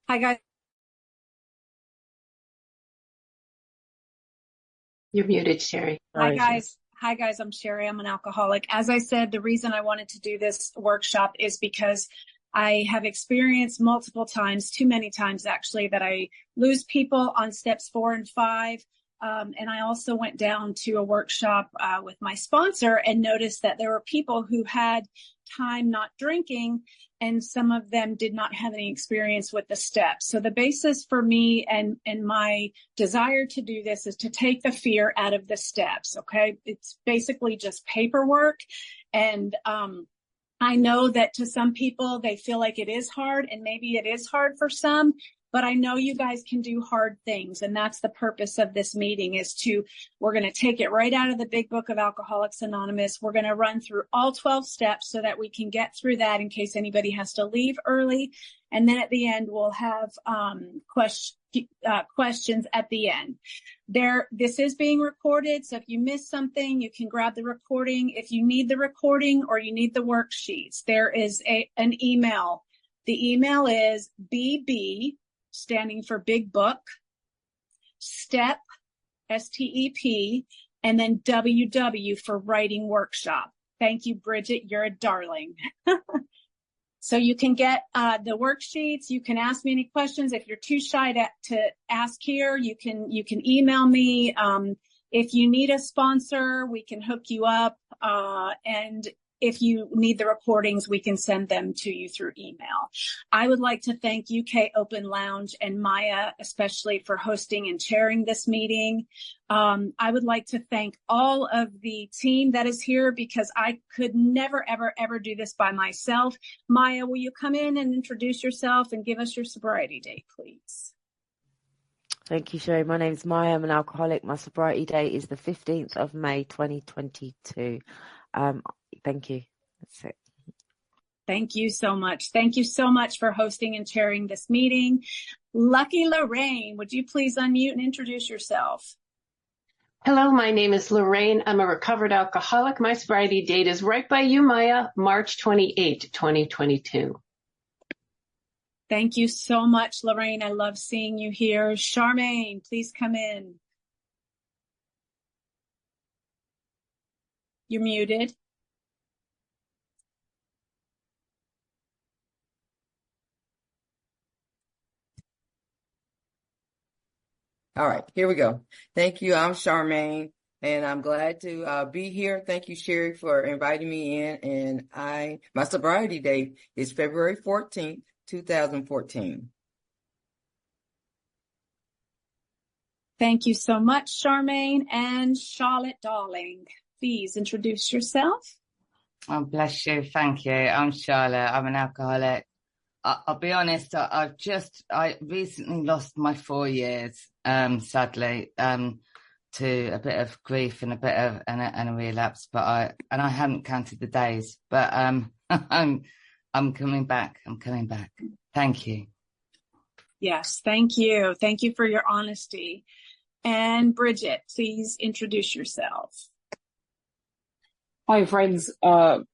Hi, guys. You're muted, Sherri. Hi, guys. Hi, guys. I'm Sherri. I'm an alcoholic. As I said, the reason I wanted to do this workshop is because I have experienced multiple times, too many times actually, that I lose people on steps 4 and 5. And I also went down to a workshop with my sponsor and noticed that there were people who had time not drinking, and some of them did not have any experience with the steps. So the basis for me and my desire to do this is to take the fear out of the steps. Okay. It's basically just paperwork. And, I know that to some people, they feel like it is hard, and maybe it is hard for some, but I know you guys can do hard things. And that's the purpose of this meeting we're going to take it right out of the big book of Alcoholics Anonymous. We're going to run through all 12 steps so that we can get through that in case anybody has to leave early. And then at the end, we'll have questions at the end. This is being recorded, so if you miss something, you can grab the recording. If you need the recording or you need the worksheets, there is an email. The email is BB, standing for Big Book, STEP, STEP, and then WW for Writing Workshop. Thank you, Bridget. You're a darling. So you can get the worksheets. You can ask me any questions. If you're too shy to ask here, you can email me. If you need a sponsor, we can hook you up. And if you need the recordings, we can send them to you through email. I would like to thank UK Open Lounge and Maya, especially for hosting and chairing this meeting. I would like to thank all of the team that is here because I could never, ever, ever do this by myself. Maya, will you come in and introduce yourself and give us your sobriety date, please? Thank you, Sherri. My name is Maya. I'm an alcoholic. My sobriety date is the 15th of May, 2022. Thank you. That's it. Thank you so much. Thank you so much for hosting and chairing this meeting. Lucky Lorraine, would you please unmute and introduce yourself? Hello, my name is Lorraine. I'm a recovered alcoholic. My sobriety date is right by you, Maya, March 28, 2022. Thank you so much, Lorraine. I love seeing you here. Charmaine, please come in. You're muted. All right, here we go. Thank you. I'm Charmaine, and I'm glad to be here. Thank you, Sherri, for inviting me in. And my sobriety date is February 14th, 2014. Thank you so much, Charmaine. And Charlotte Darling, please introduce yourself. Oh, bless you. Thank you. I'm Charlotte. I'm an alcoholic. I'll be honest, I recently lost my 4 years, sadly, to a bit of grief and a bit of and a relapse. But I haven't counted the days. But I'm coming back. I'm coming back. Thank you. Yes, thank you. Thank you for your honesty. And Bridget, please introduce yourself. Hi, friends. I'm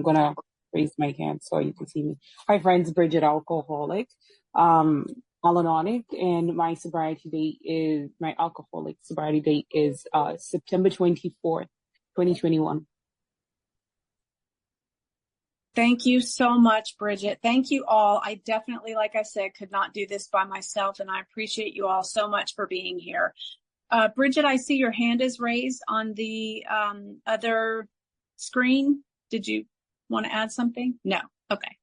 gonna raise my hand so you can see me. Hi, friends. Bridget, alcoholic, Al-Anonic, and my alcoholic sobriety date is September 24th, 2021. Thank you so much, Bridget. Thank you all. I definitely, like I said, could not do this by myself, and I appreciate you all so much for being here. Bridget, I see your hand is raised on the other screen. Did you want to add something? No. Okay.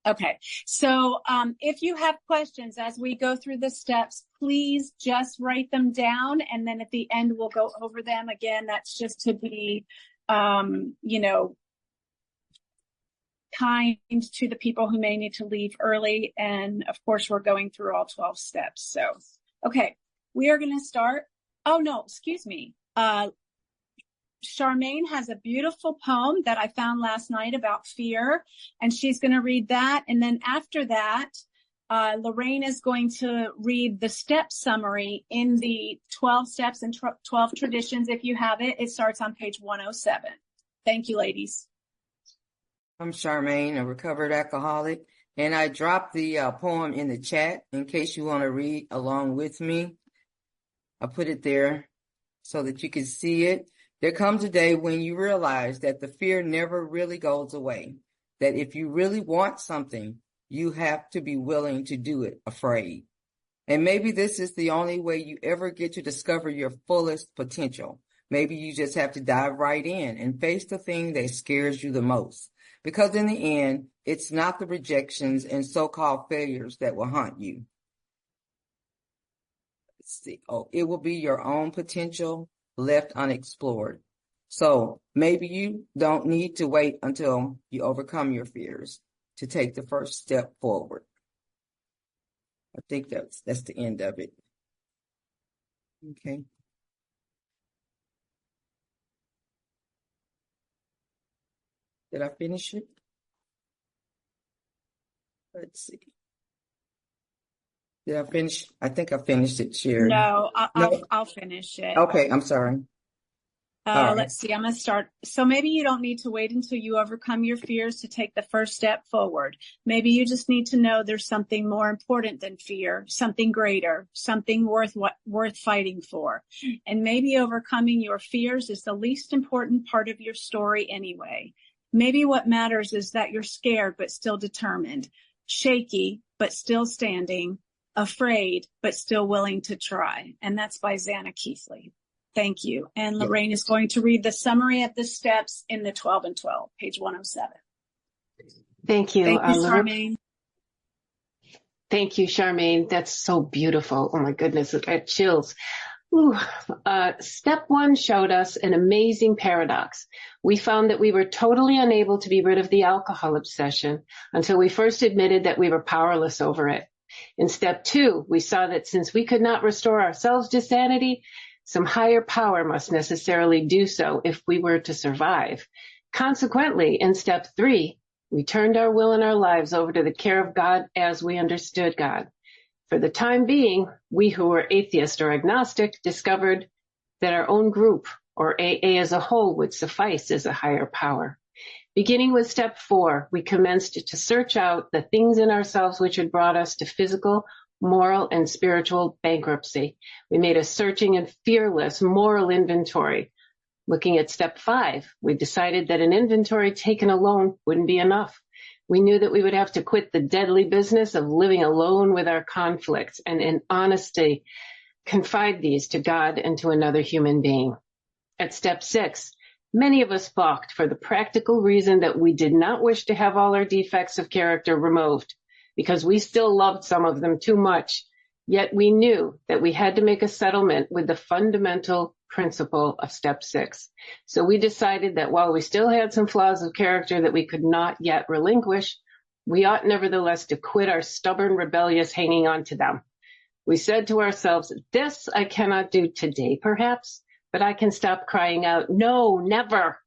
Okay. So if you have questions as we go through the steps, please just write them down. And then at the end, we'll go over them again. That's just to be, kind to the people who may need to leave early. And of course, we're going through all 12 steps. So, okay, we are going to start. Oh, no, excuse me. Charmaine has a beautiful poem that I found last night about fear, and she's going to read that. And then after that, Lorraine is going to read the step summary in the 12 steps and 12 traditions. If you have it, it starts on page 107. Thank you, ladies. I'm Charmaine, a recovered alcoholic. And I dropped the poem in the chat in case you want to read along with me. I put it there so that you can see it. There comes a day when you realize that the fear never really goes away, that if you really want something, you have to be willing to do it afraid. And maybe this is the only way you ever get to discover your fullest potential. Maybe you just have to dive right in and face the thing that scares you the most. Because in the end, it's not the rejections and so-called failures that will haunt you. Let's see. Oh, it will be your own potential left unexplored. So maybe you don't need to wait until you overcome your fears to take the first step forward. I think that's the end of it. Okay. Did I finish it? Let's see. Did I finish? I think I finished it, Sherri. No, No? I'll finish it. Okay, I'm sorry. All right. Let's see, I'm going to start. So maybe you don't need to wait until you overcome your fears to take the first step forward. Maybe you just need to know there's something more important than fear, something greater, something worth fighting for. And maybe overcoming your fears is the least important part of your story anyway. Maybe what matters is that you're scared but still determined, shaky but still standing, afraid but still willing to try. And that's by Xana Keithley. Thank you. And Lorraine is going to read the summary of the steps in the 12 and 12, page 107. Thank you. Thank you, Charmaine. Thank you, Charmaine. That's so beautiful. Oh my goodness, I got chills. Ooh. Step 1 showed us an amazing paradox. We found that we were totally unable to be rid of the alcohol obsession until we first admitted that we were powerless over it. In step 2, we saw that since we could not restore ourselves to sanity, some higher power must necessarily do so if we were to survive. Consequently, in step 3, we turned our will and our lives over to the care of God as we understood God. For the time being, we who were atheist or agnostic discovered that our own group, or AA as a whole, would suffice as a higher power. Beginning with step 4, we commenced to search out the things in ourselves which had brought us to physical, moral, and spiritual bankruptcy. We made a searching and fearless moral inventory. Looking at step 5, we decided that an inventory taken alone wouldn't be enough. We knew that we would have to quit the deadly business of living alone with our conflicts and in honesty confide these to God and to another human being. At step 6, many of us balked for the practical reason that we did not wish to have all our defects of character removed, because we still loved some of them too much. Yet we knew that we had to make a settlement with the fundamental principle of step 6. So we decided that while we still had some flaws of character that we could not yet relinquish, we ought nevertheless to quit our stubborn, rebellious hanging on to them. We said to ourselves, this I cannot do today, perhaps, but I can stop crying out, no, never.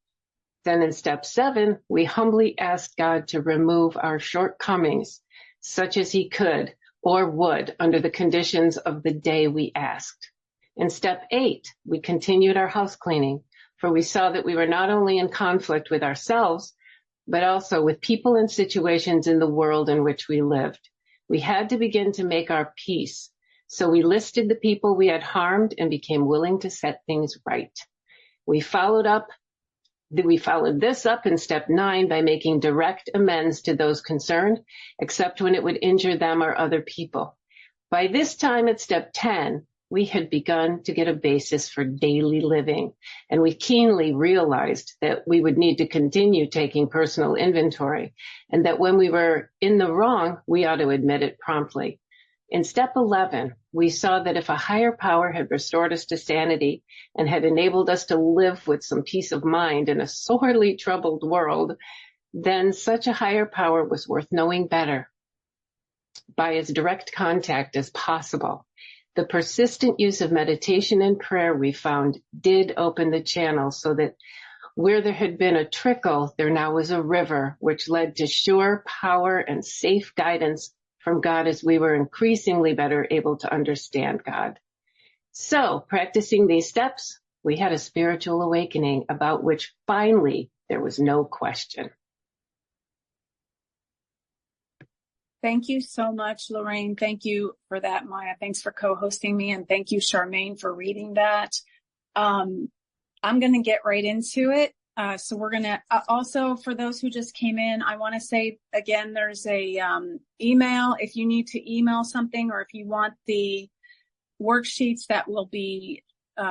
Then in step 7, we humbly asked God to remove our shortcomings, such as he could or would under the conditions of the day we asked. In step 8, we continued our house cleaning, for we saw that we were not only in conflict with ourselves, but also with people and situations in the world in which we lived. We had to begin to make our peace. So we listed the people we had harmed and became willing to set things right. We followed this up in step 9 by making direct amends to those concerned, except when it would injure them or other people. By this time at step 10, we had begun to get a basis for daily living, and we keenly realized that we would need to continue taking personal inventory, and that when we were in the wrong, we ought to admit it promptly. In step 11, we saw that if a higher power had restored us to sanity and had enabled us to live with some peace of mind in a sorely troubled world, then such a higher power was worth knowing better by as direct contact as possible. The persistent use of meditation and prayer, we found, did open the channel so that where there had been a trickle, there now was a river, which led to sure power and safe guidance from God as we were increasingly better able to understand God. So, practicing these steps, we had a spiritual awakening about which finally there was no question. Thank you so much, Lorraine. Thank you for that, Maya. Thanks for co-hosting me, and thank you, Charmaine, for reading that. I'm going to get right into it. So we're going to also, for those who just came in, I want to say again, there's a email if you need to email something, or if you want the worksheets that will be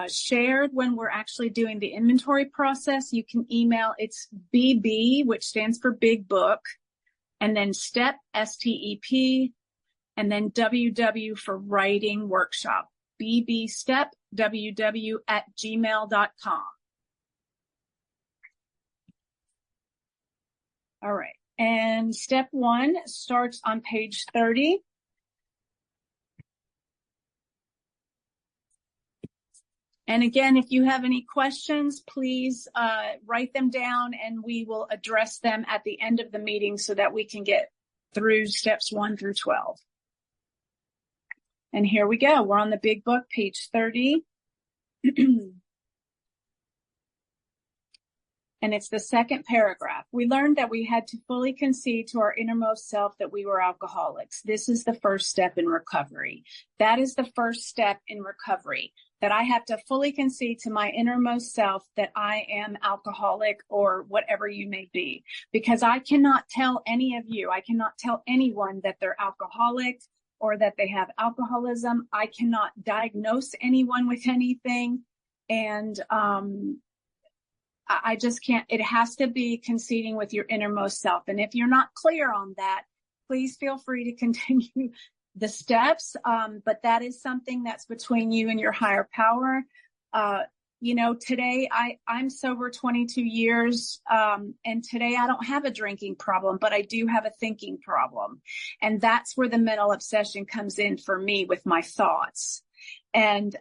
shared when we're actually doing the inventory process. You can email. It's BB, which stands for Big Book, and then STEP, STEP, and then WW for Writing Workshop. bbstepww@gmail.com. All right. And step 1 starts on page 30. And again, if you have any questions, please write them down, and we will address them at the end of the meeting so that we can get through steps 1 through 12. And here we go. We're on the Big Book, page 30. And it's the second paragraph. We learned that we had to fully concede to our innermost self that we were alcoholics. This is the first step in recovery. That is the first step in recovery, that I have to fully concede to my innermost self that I am alcoholic, or whatever you may be, because I cannot tell any of you, I cannot tell anyone that they're alcoholic or that they have alcoholism. I cannot diagnose anyone with anything. And, I just can't. It has to be conceding with your innermost self. And if you're not clear on that, please feel free to continue the steps. But that is something that's between you and your higher power. You know, today I'm sober 22 years. And today I don't have a drinking problem, but I do have a thinking problem. And that's where the mental obsession comes in for me with my thoughts. And,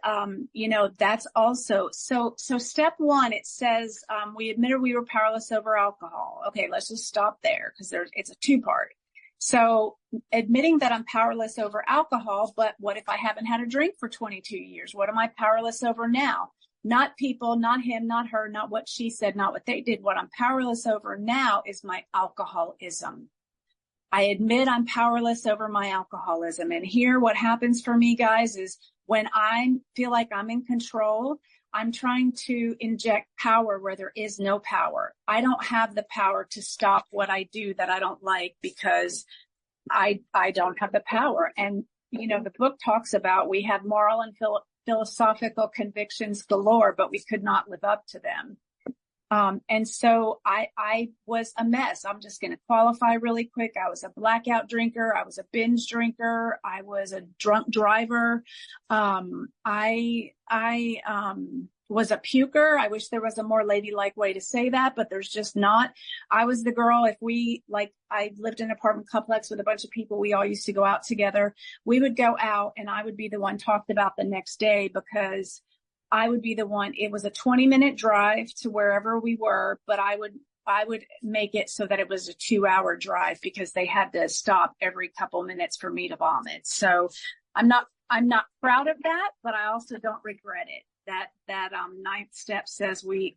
you know, that's also, so step 1, it says, we admitted we were powerless over alcohol. Okay, let's just stop there, because it's a 2-part. So admitting that I'm powerless over alcohol, but what if I haven't had a drink for 22 years? What am I powerless over now? Not people, not him, not her, not what she said, not what they did. What I'm powerless over now is my alcoholism. I admit I'm powerless over my alcoholism. And here, what happens for me, guys, is when I feel like I'm in control, I'm trying to inject power where there is no power. I don't have the power to stop what I do that I don't like, because I don't have the power. And, you know, the book talks about we have moral and philosophical convictions galore, but we could not live up to them. And so I was a mess. I'm just going to qualify really quick. I was a blackout drinker. I was a binge drinker. I was a drunk driver. I was a puker. I wish there was a more ladylike way to say that, but there's just not. I was the girl, I lived in an apartment complex with a bunch of people. We all used to go out together. We would go out, and I would be the one talked about the next day, because I would be the one. It was a 20-minute drive to wherever we were, but I would make it so that it was a 2-hour drive, because they had to stop every couple minutes for me to vomit. So I'm not proud of that, but I also don't regret it. That 9th step says we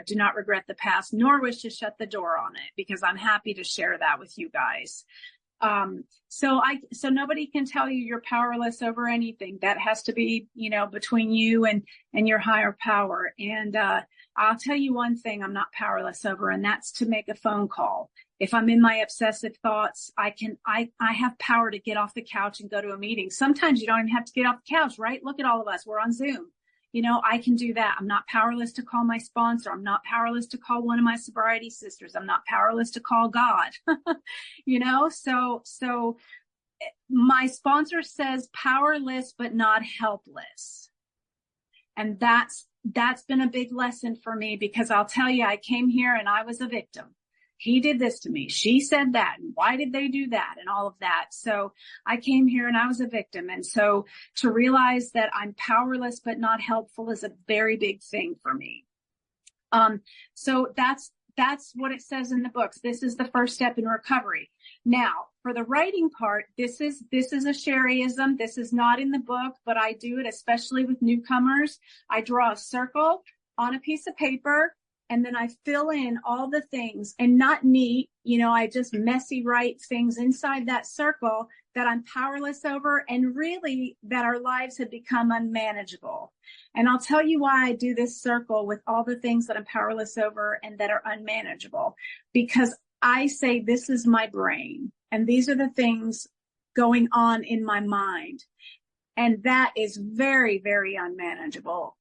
do not regret the past, nor wish to shut the door on it, because I'm happy to share that with you guys. So nobody can tell you you're powerless over anything. That has to be, you know, between you and your higher power. And, I'll tell you one thing I'm not powerless over, and that's to make a phone call. If I'm in my obsessive thoughts, I have power to get off the couch and go to a meeting. Sometimes you don't even have to get off the couch, right? Look at all of us. We're on Zoom. You know, I can do that. I'm not powerless to call my sponsor. I'm not powerless to call one of my sobriety sisters. I'm not powerless to call God. You know, so my sponsor says powerless, but not helpless. And that's been a big lesson for me, because I'll tell you, I came here and I was a victim. He did this to me. She said that. And why did they do that? And all of that. So I came here and I was a victim. And so to realize that I'm powerless but not helpful is a very big thing for me. So that's what it says in the books. This is the first step in recovery. Now, for the writing part, this is a Sherriism. This is not in the book, but I do it, especially with newcomers. I draw a circle on a piece of paper, And then I fill in all the things, and not neat, I just messy write things inside that circle that I'm powerless over, and really that our lives have become unmanageable. And I'll tell you why I do this circle with all the things that I'm powerless over and that are unmanageable, because I say, this is my brain, and these are the things going on in my mind. And that is very, very unmanageable.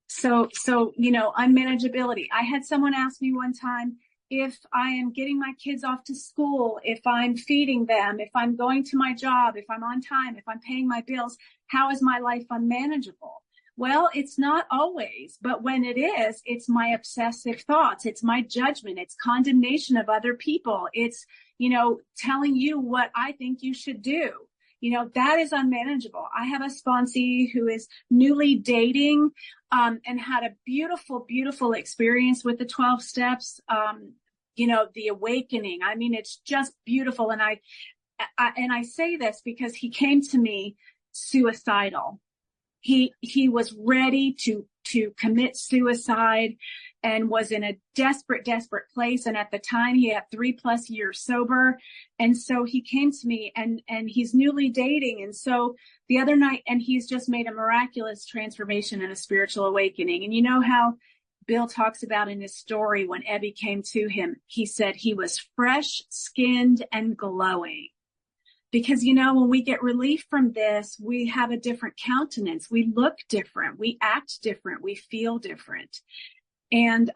So, unmanageability. I had someone ask me one time, if I am getting my kids off to school, if I'm feeding them, if I'm going to my job, if I'm on time, if I'm paying my bills, how is my life unmanageable? Well, it's not always, but when it is, it's my obsessive thoughts. It's my judgment. It's condemnation of other people. It's, telling you what I think you should do. That is unmanageable. I have a sponsee who is newly dating, and had a beautiful, beautiful experience with the 12 steps, the awakening. I mean, it's just beautiful. And I say this because he came to me suicidal. He was ready to commit suicide and was in a desperate place. And at the time he had 3+ years sober. And so he came to me, and he's newly dating. And so the other night, and he's just made a miraculous transformation and a spiritual awakening. And you know how Bill talks about in his story, when Ebby came to him, he said he was fresh skinned and glowing. Because, when we get relief from this, we have a different countenance. We look different. We act different. We feel different. And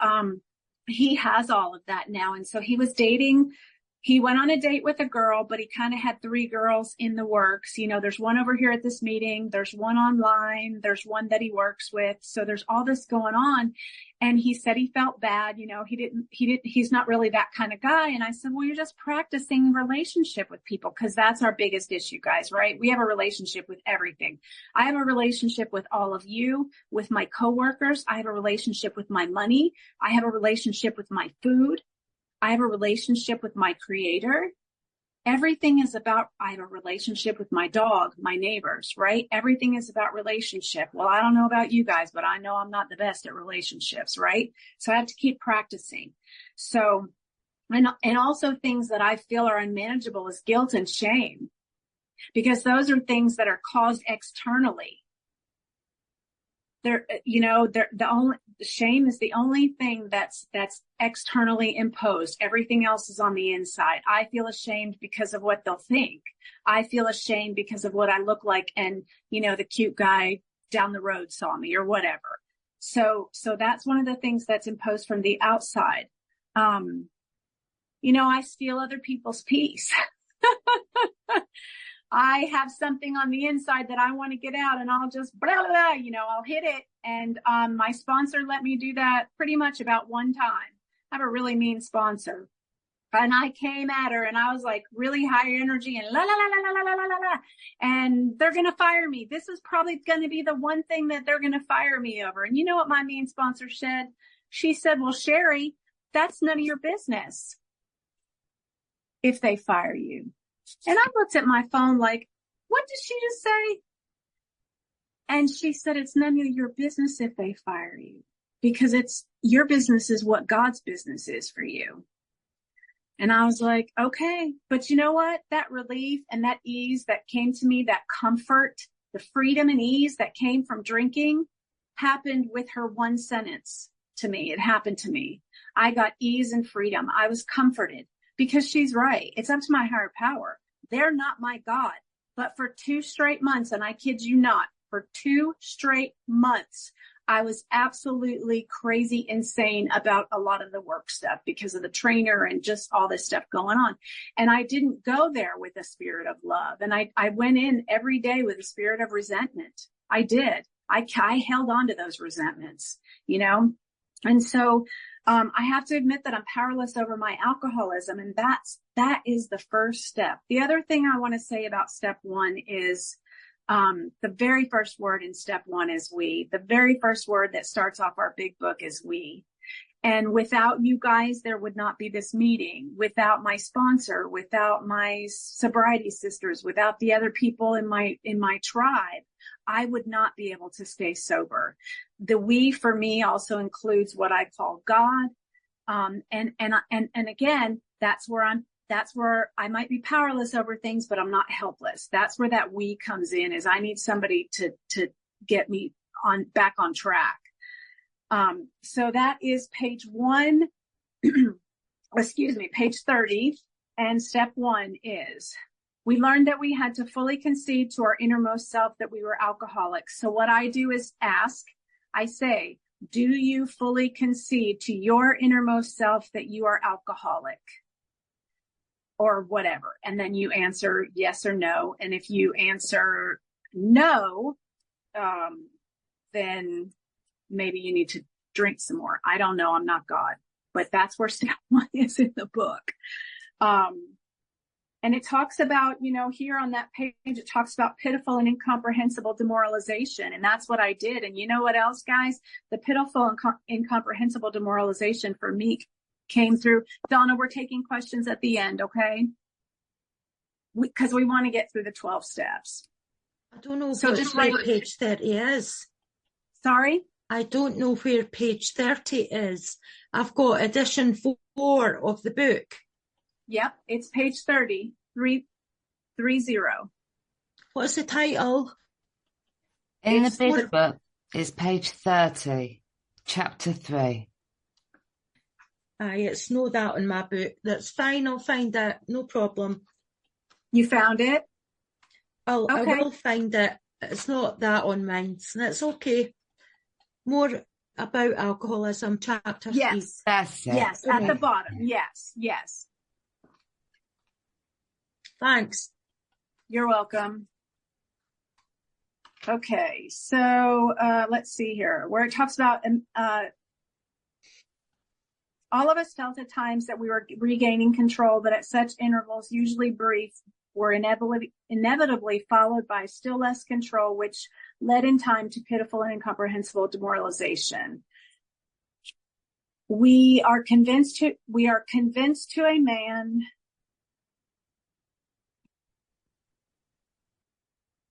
he has all of that now. And so he was dating. He went on a date with a girl, but he kind of had 3 girls in the works. There's one over here at this meeting. There's one online. There's one that he works with. So there's all this going on. And he said he felt bad. He's not really that kind of guy. And I said, well, you're just practicing relationship with people, because that's our biggest issue, guys, right? We have a relationship with everything. I have a relationship with all of you, with my coworkers. I have a relationship with my money. I have a relationship with my food. I have a relationship with my creator. Everything is about, I have a relationship with my dog, my neighbors, right? Everything is about relationship. Well, I don't know about you guys, but I know I'm not the best at relationships, right? So I have to keep practicing. So, and also things that I feel are unmanageable is guilt and shame, because those are things that are caused externally. Shame is the only thing that's externally imposed. Everything else is on the inside. I feel ashamed because of what they'll think. I feel ashamed because of what I look like, and the cute guy down the road saw me, or whatever. So that's one of the things that's imposed from the outside. I steal other people's peace. I have something on the inside that I want to get out, and I'll just blah, blah, blah, I'll hit it. And my sponsor let me do that pretty much about one time. I have a really mean sponsor. And I came at her, and I was like really high energy and la, la, la, la, la, la, la, la, la. And they're going to fire me. This is probably going to be the one thing that they're going to fire me over. And you know what my mean sponsor said? She said, well, Sherri, that's none of your business if they fire you. And I looked at my phone like, what did she just say? And she said, it's none of your business if they fire you, because it's your business is what God's business is for you. And I was like, okay, but you know what? That relief and that ease that came to me, that comfort, the freedom and ease that came from drinking happened with her one sentence to me. It happened to me. I got ease and freedom. I was comforted. Because she's right. It's up to my higher power. They're not my God. But for 2 straight months, and I kid you not, for 2 straight months, I was absolutely crazy insane about a lot of the work stuff because of the trainer and just all this stuff going on. And I didn't go there with a spirit of love. And I went in every day with a spirit of resentment. I did. I held on to those resentments, And so I have to admit that I'm powerless over my alcoholism, and that is the first step. The other thing I want to say about step 1 is the very first word in step 1 is we. The very first word that starts off our big book is we. And without you guys, there would not be this meeting. Without my sponsor, without my sobriety sisters, without the other people in my tribe, I would not be able to stay sober. The we for me also includes what I call God. And again, that's where I might be powerless over things, but I'm not helpless. That's where that we comes in, is I need somebody to get me back on track. So that is page 1, page 30. And step 1 is, we learned that we had to fully concede to our innermost self that we were alcoholics. So what I do is I say, do you fully concede to your innermost self that you are alcoholic? Or whatever. And then you answer yes or no. And if you answer no, then maybe you need to drink some more. I don't know. I'm not God. But that's where step 1 is in the book. And it talks about, here on that page, it talks about pitiful and incomprehensible demoralization. And that's what I did. And you know what else, guys? The pitiful and incomprehensible demoralization for me came through. Donna, we're taking questions at the end, okay? Because we want to get through the 12 steps. I don't know so just where page 30 is. Sorry? I don't know where page 30 is. I've got edition 4 of the book. Yep, it's page 30. What's the title? In the big book is page 30, chapter 3. Aye, it's no that in my book. That's fine, I'll find it, no problem. You found it? I will find it. It's not that on mine. That's okay. More about alcoholism, chapter 3. Yes, that's it. Yes, at the bottom. Yes. Thanks. You're welcome. Okay, so let's see here, where it talks about all of us felt at times that we were regaining control, but at such intervals, usually brief, were inevitably followed by still less control, which led in time to pitiful and incomprehensible demoralization. We are convinced to a man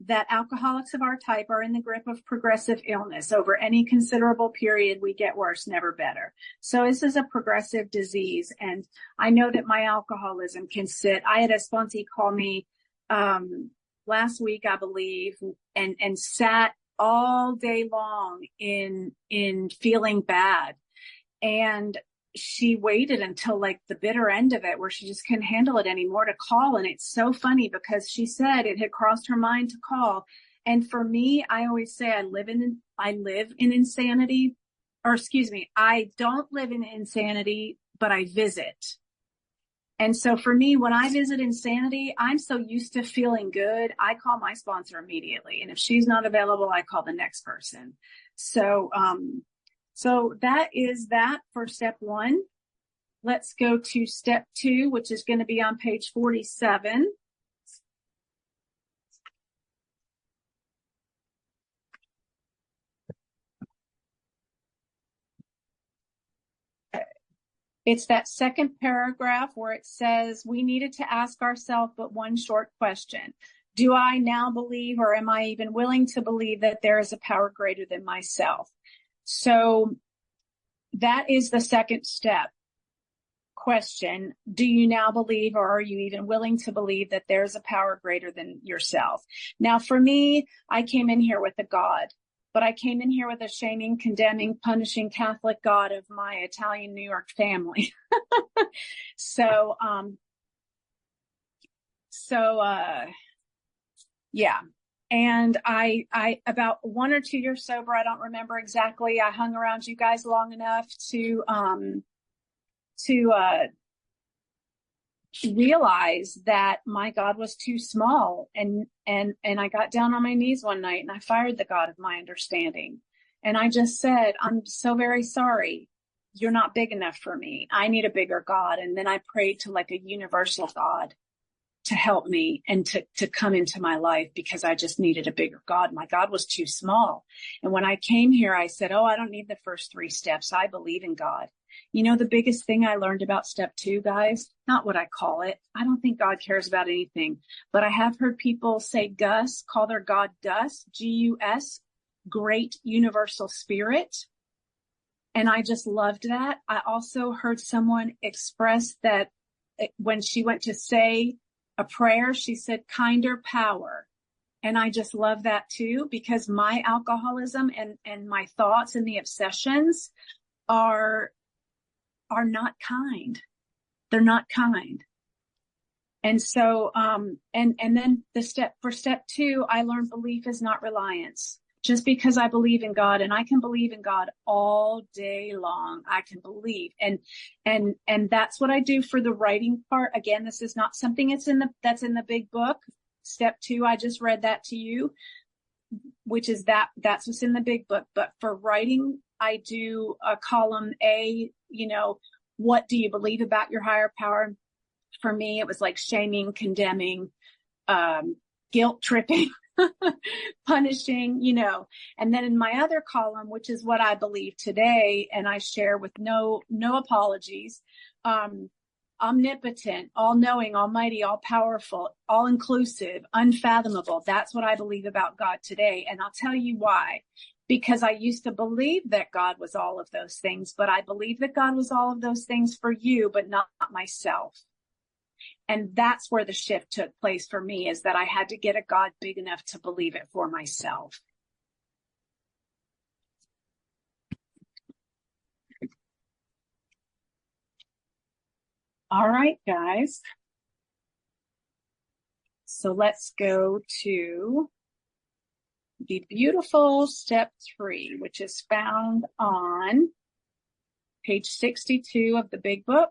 that alcoholics of our type are in the grip of progressive illness. Over any considerable period, we get worse, never better. So this is a progressive disease. And I know that my alcoholism can sit. I had a sponsee call me last week, I believe, and sat all day long in feeling bad. And she waited until like the bitter end of it, where she just couldn't handle it anymore, to call. And it's so funny because she said it had crossed her mind to call. And for me, I always say I live in insanity, or excuse me, I don't live in insanity, but I visit. And so for me, when I visit insanity, I'm so used to feeling good, I call my sponsor immediately. And if she's not available, I call the next person. So that is that for step 1. Let's go to step 2, which is going to be on page 47. It's that second paragraph where it says, we needed to ask ourselves but one short question. Do I now believe, or am I even willing to believe, that there is a power greater than myself? So that is the second step question. Do you now believe, or are you even willing to believe, that there's a power greater than yourself? Now, for me, I came in here with a God, but I came in here with a shaming, condemning, punishing Catholic God of my Italian New York family. Yeah. And I about 1 or 2 years sober, I don't remember exactly. I hung around you guys long enough to realize that my God was too small. And I got down on my knees one night and I fired the God of my understanding. And I just said, I'm so very sorry. You're not big enough for me. I need a bigger God. And then I prayed to like a universal God help me and to come into my life, because I just needed a bigger God. My God was too small. And when I came here, I said, oh, I don't need the first 3 steps. I believe in God. You know, the biggest thing I learned about step 2, guys, not what I call it. I don't think God cares about anything, but I have heard people say Gus, call their God Gus, Gus, great universal spirit. And I just loved that. I also heard someone express that when she went to say a prayer, she said kinder power. And I just love that too, because my alcoholism and my thoughts and the obsessions are not kind. They're not kind. And so, and then for step 2, I learned belief is not reliance. Just because I believe in God, and I can believe in God all day long, I can believe. And that's what I do for the writing part. Again, this is not something that's in the big book. Step 2, I just read that to you, which is that's what's in the big book. But for writing, I do a column A, what do you believe about your higher power? For me, it was like shaming, condemning, guilt tripping, punishing, and then in my other column, which is what I believe today, and I share with no apologies, omnipotent, all-knowing, almighty, all-powerful, all-inclusive, unfathomable. That's what I believe about God today. And I'll tell you why. Because I used to believe that God was all of those things, but I believe that God was all of those things for you, but not myself. And that's where the shift took place for me, is that I had to get a God big enough to believe it for myself. All right, guys. So let's go to the beautiful step 3, which is found on page 62 of the big book.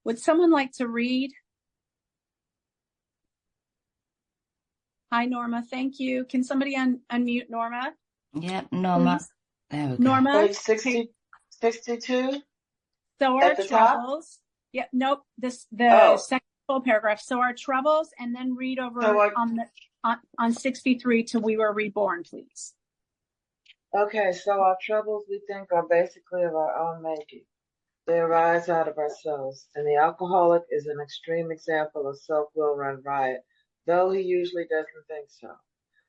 Would someone like to read? Hi, Norma. Thank you. Can somebody unmute Norma? Yep, Norma. Please. There we go. Norma. Page 62 So our at the troubles. top? Nope. Second full paragraph. So our troubles, and then read over on 63 till we were reborn, please. Okay, so our troubles, we think, are basically of our own making. They arise out of ourselves, and the alcoholic is an extreme example of self-will run riot, though he usually doesn't think so.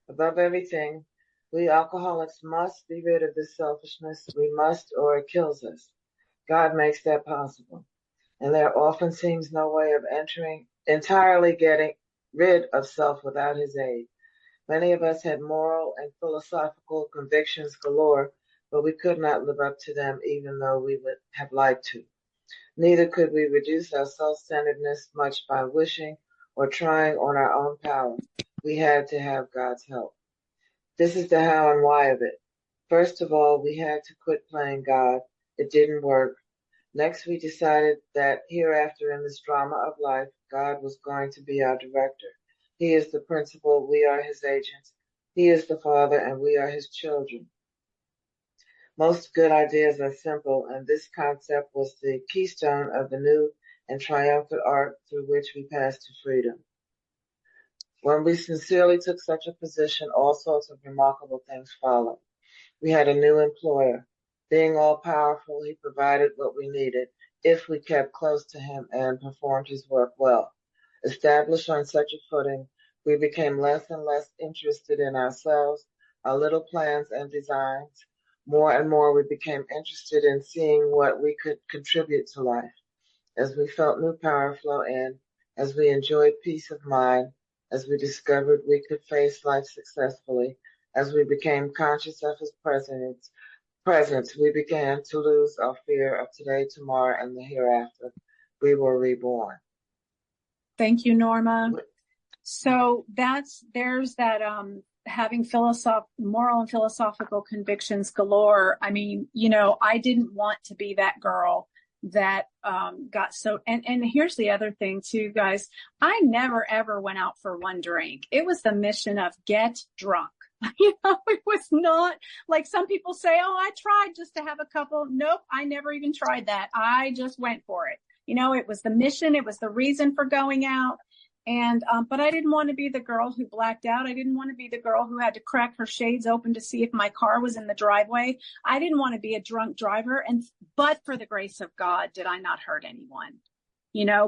Above everything, we alcoholics must be rid of this selfishness. We must, or it kills us. God makes that possible. And there often seems no way of entirely getting rid of self without his aid. Many of us had moral and philosophical convictions galore, but we could not live up to them even though we would have liked to. Neither could we reduce our self-centeredness much by wishing or trying on our own power. We had to have God's help. This is the how and why of it. First of all, we had to quit playing God. It didn't work. Next, we decided that hereafter in this drama of life, God was going to be our director. He is the principal, we are his agents. He is the father, and we are his children. Most good ideas are simple, and this concept was the keystone of the new and triumphant arc through which we passed to freedom. When we sincerely took such a position, all sorts of remarkable things followed. We had a new employer. Being all-powerful, he provided what we needed if we kept close to him and performed his work well. Established on such a footing, we became less and less interested in ourselves, our little plans and designs. More and more we became interested in seeing what we could contribute to life. As we felt new power flow in, as we enjoyed peace of mind, as we discovered we could face life successfully, as we became conscious of his presence, we began to lose our fear of today, tomorrow, and the hereafter. We were reborn. Thank you, Norma. So there's that having moral and philosophical convictions galore. I mean, I didn't want to be that girl that got so, and here's the other thing too, guys. I never ever went out for one drink. It was the mission of get drunk. It was not like some people say, oh, I tried just to have a couple. Nope. I never even tried that. I just went for it. It was the mission. It was the reason for going out. And, but I didn't want to be the girl who blacked out. I didn't want to be the girl who had to crack her shades open to see if my car was in the driveway. I didn't want to be a drunk driver. But for the grace of God, did I not hurt anyone?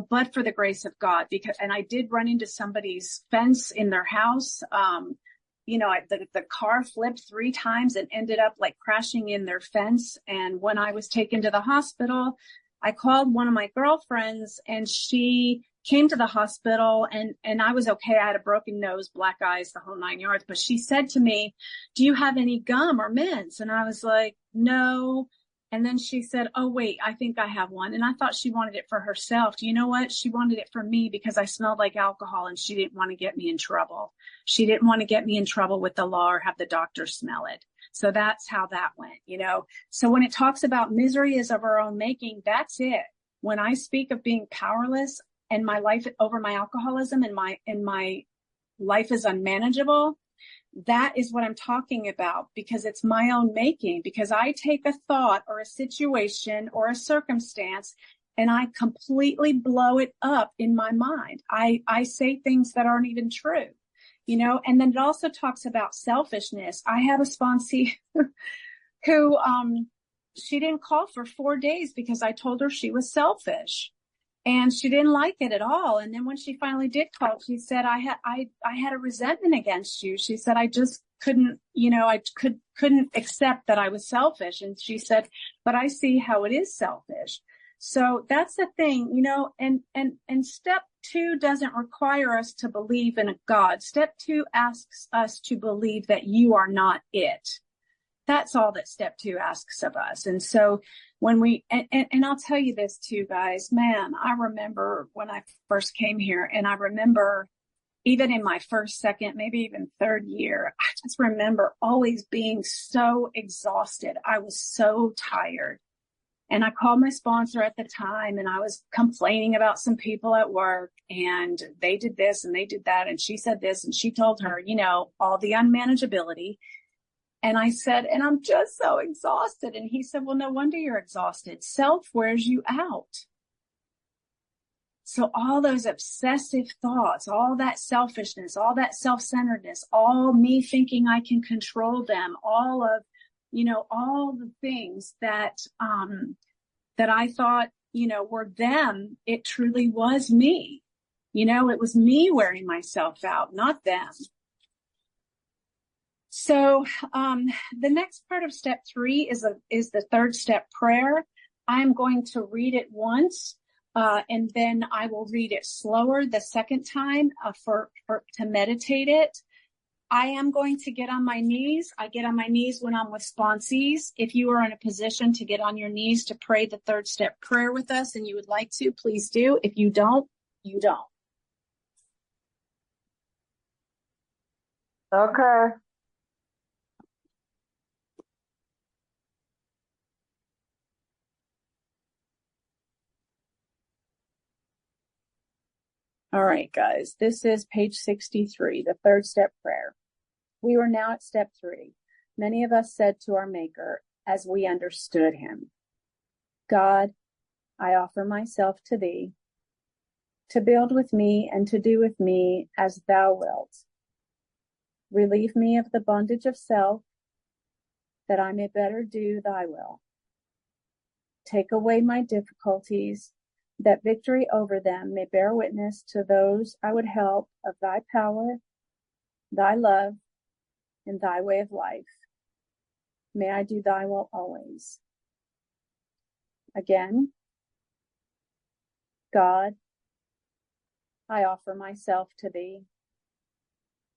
But for the grace of God, and I did run into somebody's fence in their house. The car flipped 3 times and ended up like crashing in their fence. And when I was taken to the hospital, I called one of my girlfriends and she came to the hospital and I was okay. I had a broken nose, black eyes, the whole 9 yards. But she said to me, do you have any gum or mints? And I was like, no. And then she said, oh, wait, I think I have one. And I thought she wanted it for herself. Do you know what? She wanted it for me because I smelled like alcohol and she didn't want to get me in trouble. She didn't want to get me in trouble with the law or have the doctor smell it. So that's how that went, So when it talks about misery is of our own making, that's it. When I speak of being powerless and my life over my alcoholism and my life is unmanageable, that is what I'm talking about, because it's my own making, because I take a thought or a situation or a circumstance and I completely blow it up in my mind. I say things that aren't even true, and then it also talks about selfishness. I had a sponsee who, she didn't call for 4 days because I told her she was selfish. And she didn't like it at all. And then when she finally did call, she said, I had a resentment against you. She said, I just couldn't, couldn't accept that I was selfish. And she said, but I see how it is selfish. So that's the thing, and step 2 doesn't require us to believe in a God. Step 2 asks us to believe that you are not it. That's all that step 2 asks of us. And so when and I'll tell you this too, guys, man, I remember when I first came here, and I remember even in my first, second, maybe even third year, I just remember always being so exhausted. I was so tired. And I called my sponsor at the time and I was complaining about some people at work and they did this and they did that. And she said this and she told her, all the unmanageability. And I said, and I'm just so exhausted. And he said, well, no wonder you're exhausted. Self wears you out. So all those obsessive thoughts, all that selfishness, all that self-centeredness, all me thinking I can control them, all of, all the things that I thought, were them, it truly was me. It was me wearing myself out, not them. So the next part of step 3 is the third step prayer. I'm going to read it once, and then I will read it slower the second time to meditate it. I am going to get on my knees. I get on my knees when I'm with sponsees. If you are in a position to get on your knees to pray the third step prayer with us and you would like to, please do. If you don't, you don't. Okay. All right, guys, this is page 63, the third step prayer. We were now at step 3. Many of us said to our Maker, as we understood him, God, I offer myself to thee, to build with me and to do with me as thou wilt. Relieve me of the bondage of self, that I may better do thy will. Take away my difficulties, that victory over them may bear witness to those I would help of thy power, thy love, and thy way of life. May I do thy will always. Again, God, I offer myself to thee,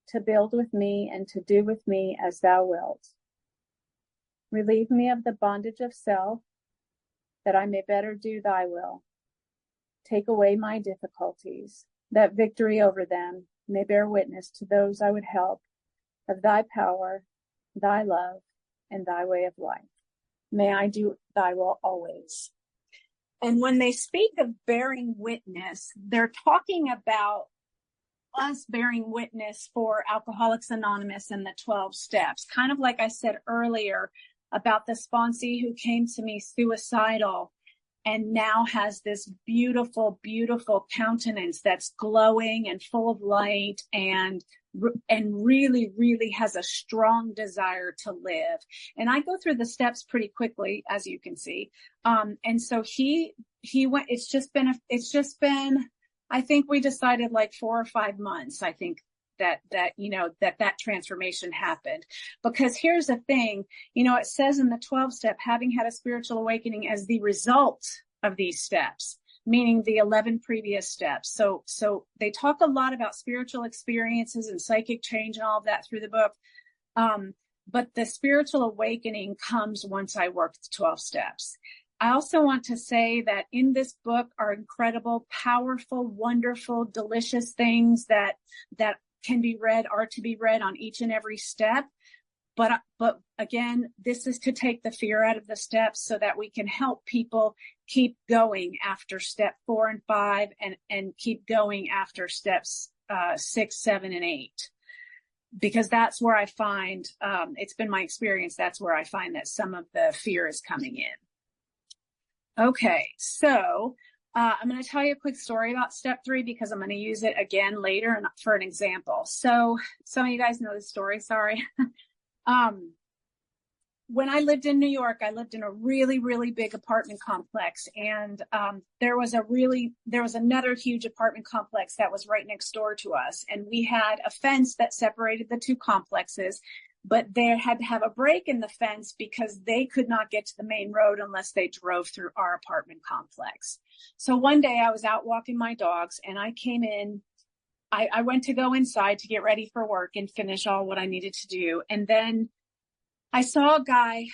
to build with me and to do with me as thou wilt. Relieve me of the bondage of self, that I may better do thy will. Take away my difficulties, that victory over them may bear witness to those I would help of thy power, thy love, and thy way of life. May I do thy will always. And when they speak of bearing witness, they're talking about us bearing witness for Alcoholics Anonymous and the 12 steps. Kind of like I said earlier about the sponsee who came to me suicidal and now has this beautiful, beautiful countenance that's glowing and full of light and really, really has a strong desire to live. And I go through the steps pretty quickly, as you can see. And so he went, it's just been, I think we decided like 4 or 5 months, I think that transformation happened. Because here's the thing, it says in the 12 step, having had a spiritual awakening as the result of these steps, meaning the 11 previous steps. So they talk a lot about spiritual experiences and psychic change and all of that through the book. But the spiritual awakening comes once I work the 12 steps. I also want to say that in this book are incredible, powerful, wonderful, delicious things that can be read, are to be read on each and every step. But again, this is to take the fear out of the steps so that we can help people keep going after step 4 and 5 and keep going after steps 6, 7, and 8. Because that's where I find, it's been my experience, that's where I find that some of the fear is coming in. Okay, so I'm going to tell you a quick story about step 3 because I'm going to use it again later for an example. So some of you guys know this story, sorry. When I lived in New York, I lived in a really, really big apartment complex. And there was another huge apartment complex that was right next door to us. And we had a fence that separated the two complexes, but they had to have a break in the fence because they could not get to the main road unless they drove through our apartment complex. So one day I was out walking my dogs and I came in. I went to go inside to get ready for work and finish all what I needed to do. And then I saw a guy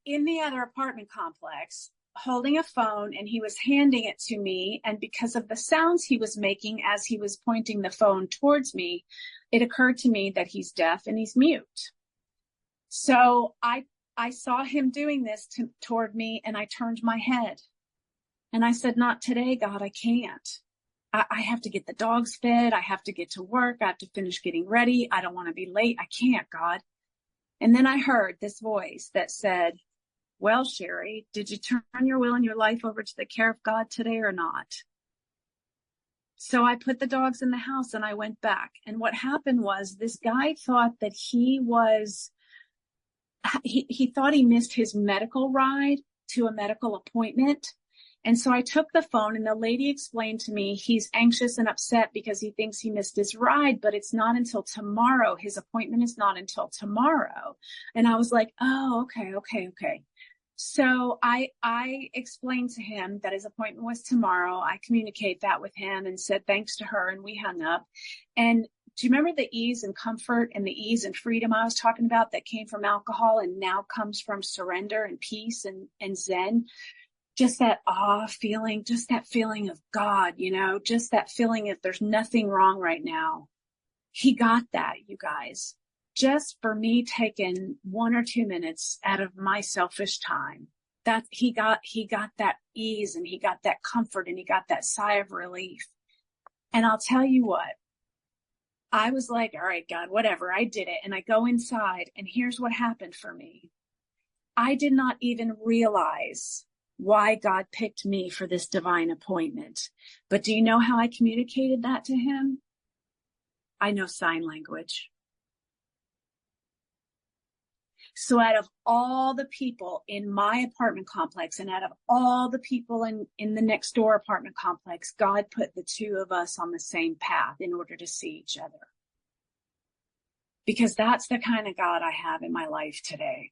in the other apartment complex holding a phone, and he was handing it to me. And because of the sounds he was making as he was pointing the phone towards me, it occurred to me that he's deaf and he's mute. So I saw him doing this toward me, and I turned my head. And I said, not today, God, I can't. I have to get the dogs fed. I have to get to work. I have to finish getting ready. I don't want to be late. I can't, God. And then I heard this voice that said, well, Sherri, did you turn your will and your life over to the care of God today or not? So I put the dogs in the house and I went back. And what happened was this guy thought that he thought he missed his medical ride to a medical appointment. And so I took the phone and the lady explained to me he's anxious and upset because he thinks he missed his ride, but it's not until tomorrow. His appointment is not until tomorrow. And I was like, oh, okay. So I explained to him that his appointment was tomorrow. I communicate that with him and said thanks to her, and we hung up. And do you remember the ease and comfort and the ease and freedom I was talking about that came from alcohol and now comes from surrender and peace and Zen? Just that feeling, just that feeling of God, just that feeling that there's nothing wrong right now. He got that, you guys, just for me taking 1 or 2 minutes out of my selfish time. That he got that ease and he got that comfort and he got that sigh of relief. And I'll tell you what, I was like, all right, God, whatever, I did it. And I go inside and here's what happened for me. I did not even realize why God picked me for this divine appointment. But do you know how I communicated that to him? I know sign language. So out of all the people in my apartment complex and out of all the people in the next door apartment complex, God put the two of us on the same path in order to see each other. Because that's the kind of God I have in my life today.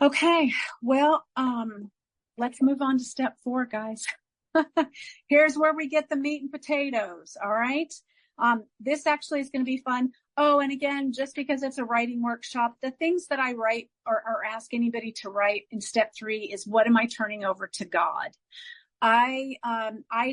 Okay, well, let's move on to step 4, guys. Here's where we get the meat and potatoes, all right? This actually is going to be fun. Oh, and again, just because it's a writing workshop, the things that I write or ask anybody to write in step 3 is what am I turning over to God? I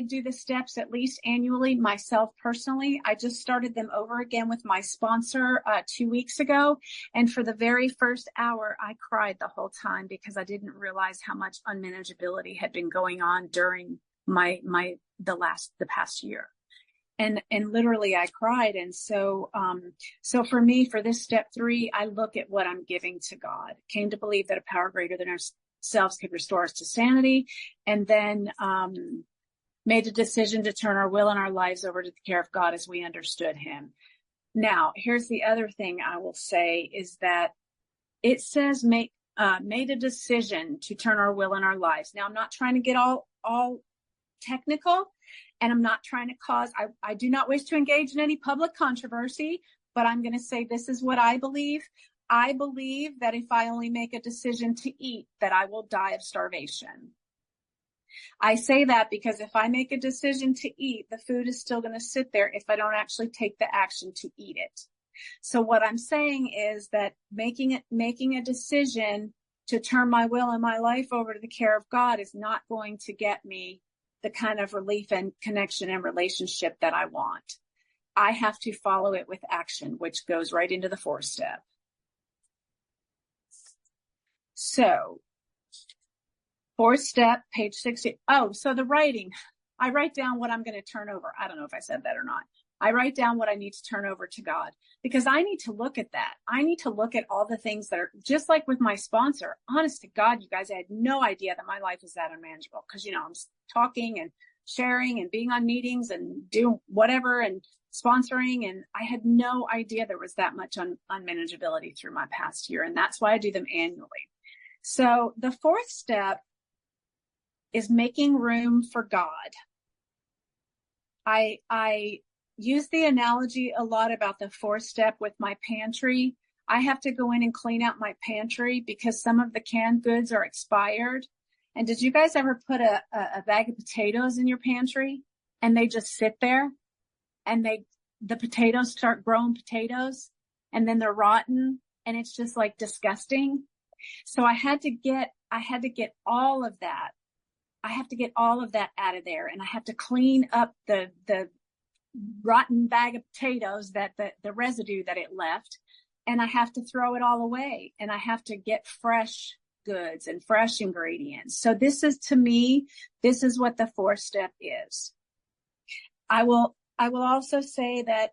do the steps at least annually myself personally. I just started them over again with my sponsor 2 weeks ago. And for the very first hour, I cried the whole time because I didn't realize how much unmanageability had been going on during the past year. And literally I cried. And so for me, for this step 3, I look at what I'm giving to God. Came to believe that a power greater than ourselves could restore us to sanity. And then, made a decision to turn our will and our lives over to the care of God as we understood him. Now, here's the other thing I will say is that it says made a decision to turn our will and our lives. Now, I'm not trying to get all technical, and I'm not trying to cause, I do not wish to engage in any public controversy, but I'm going to say this is what I believe. I believe that if I only make a decision to eat, that I will die of starvation. I say that because if I make a decision to eat, the food is still going to sit there if I don't actually take the action to eat it. So what I'm saying is that making a decision to turn my will and my life over to the care of God is not going to get me the kind of relief and connection and relationship that I want. I have to follow it with action, which goes right into the 4th step. So 4th step, page 60. Oh, so the writing, I write down what I'm going to turn over. I don't know if I said that or not. I write down what I need to turn over to God, because I need to look at that. I need to look at all the things that are just like with my sponsor. Honest to God, you guys, I had no idea that my life was that unmanageable, because, I'm talking and sharing and being on meetings and doing whatever and sponsoring. And I had no idea there was that much unmanageability through my past year. And that's why I do them annually. So the 4th step is making room for God. I use the analogy a lot about the 4th step with my pantry. I have to go in and clean out my pantry because some of the canned goods are expired. And did you guys ever put a bag of potatoes in your pantry and they just sit there and the potatoes start growing potatoes and then they're rotten and it's just like disgusting? So I had to get all of that. I have to get all of that out of there, and I have to clean up the rotten bag of potatoes, that the residue that it left, and I have to throw it all away, and I have to get fresh goods and fresh ingredients. So this is, to me, this is what the 4th step is. I will also say that,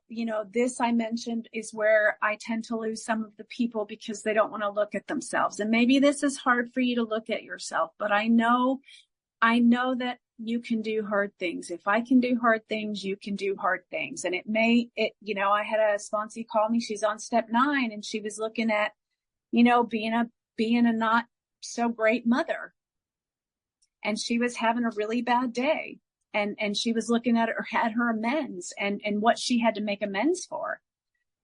this I mentioned is where I tend to lose some of the people because they don't want to look at themselves. And maybe this is hard for you to look at yourself, but I know that you can do hard things. If I can do hard things, you can do hard things. And I had a sponsee call me. She's on step 9 and she was looking at, being a not so great mother. And she was having a really bad day. And she was looking at her amends and what she had to make amends for.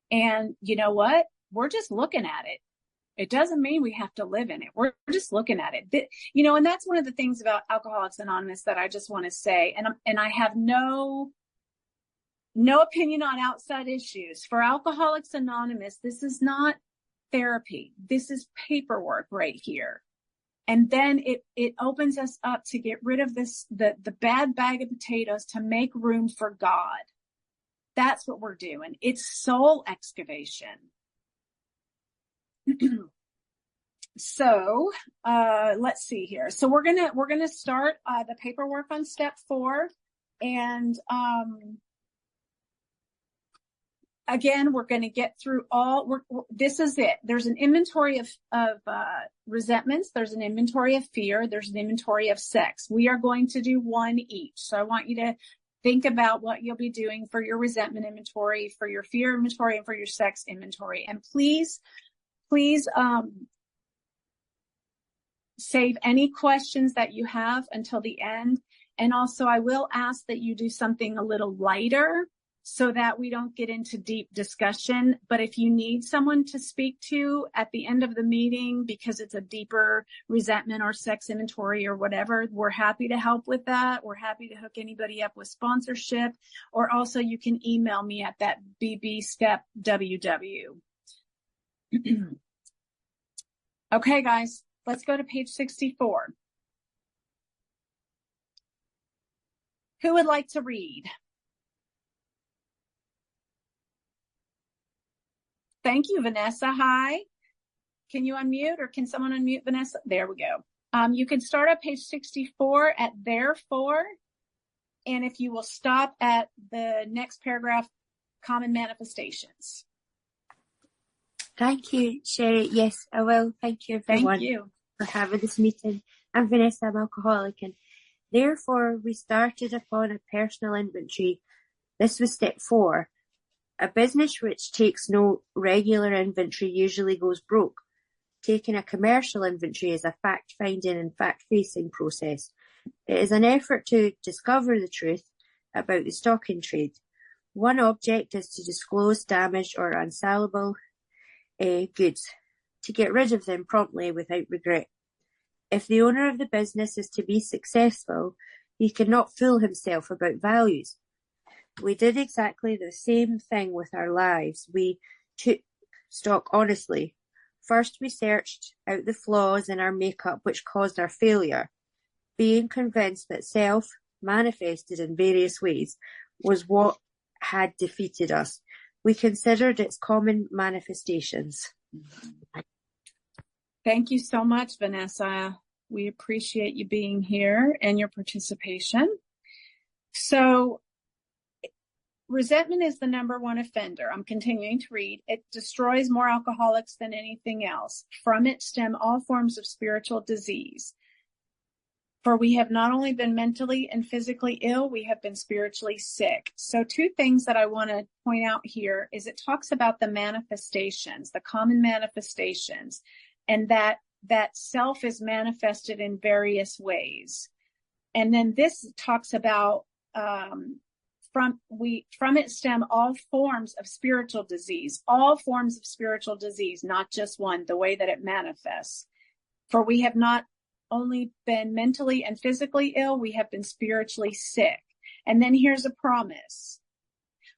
And you know what? We're just looking at it. It doesn't mean we have to live in it. We're just looking at it. And that's one of the things about Alcoholics Anonymous that I just want to say. And I have no opinion on outside issues. For Alcoholics Anonymous, this is not therapy. This is paperwork right here. And then it opens us up to get rid of the bad bag of potatoes to make room for God. That's what we're doing. It's soul excavation. So, let's see here. So we're going to start, the paperwork on step 4. And, again, we're going to get through this is it. There's an inventory of resentments. There's an inventory of fear. There's an inventory of sex. We are going to do one each. So I want you to think about what you'll be doing for your resentment inventory, for your fear inventory, and for your sex inventory. And please, save any questions that you have until the end. And also I will ask that you do something a little lighter so that we don't get into deep discussion. But if you need someone to speak to at the end of the meeting because it's a deeper resentment or sex inventory or whatever, we're happy to help with that. We're happy to hook anybody up with sponsorship, or also you can email me at that bbstepww. Okay, guys, let's go to page 64. Who would like to read? Thank you, Vanessa. Hi. Can you unmute, or can someone unmute Vanessa? There we go. You can start at page 64 at therefore. And if you will stop at the next paragraph, common manifestations. Thank you, Sherri. Yes, I will. Thank you, everyone, for having this meeting. I'm Vanessa, I'm alcoholic, and therefore we started upon a personal inventory. This was step 4. A business which takes no regular inventory usually goes broke. Taking a commercial inventory is a fact-finding and fact-facing process. It is an effort to discover the truth about the stock in trade. One object is to disclose damaged or unsellable goods, to get rid of them promptly without regret. If the owner of the business is to be successful, he cannot fool himself about values. We did exactly the same thing with our lives. We took stock honestly. First, we searched out the flaws in our makeup which caused our failure. Being convinced that self, manifested in various ways, was what had defeated us, we considered its common manifestations. Thank you so much, Vanessa. We appreciate you being here and your participation. So, resentment is the number one offender. I'm continuing to read. It destroys more alcoholics than anything else. From it stem all forms of spiritual disease. For we have not only been mentally and physically ill, we have been spiritually sick. So 2 things that I want to point out here is it talks about the manifestations, the common manifestations, and that self is manifested in various ways. And then this talks about from it stem all forms of spiritual disease, not just one, the way that it manifests. For we have not only been mentally and physically ill, we have been spiritually sick. And then here's a promise.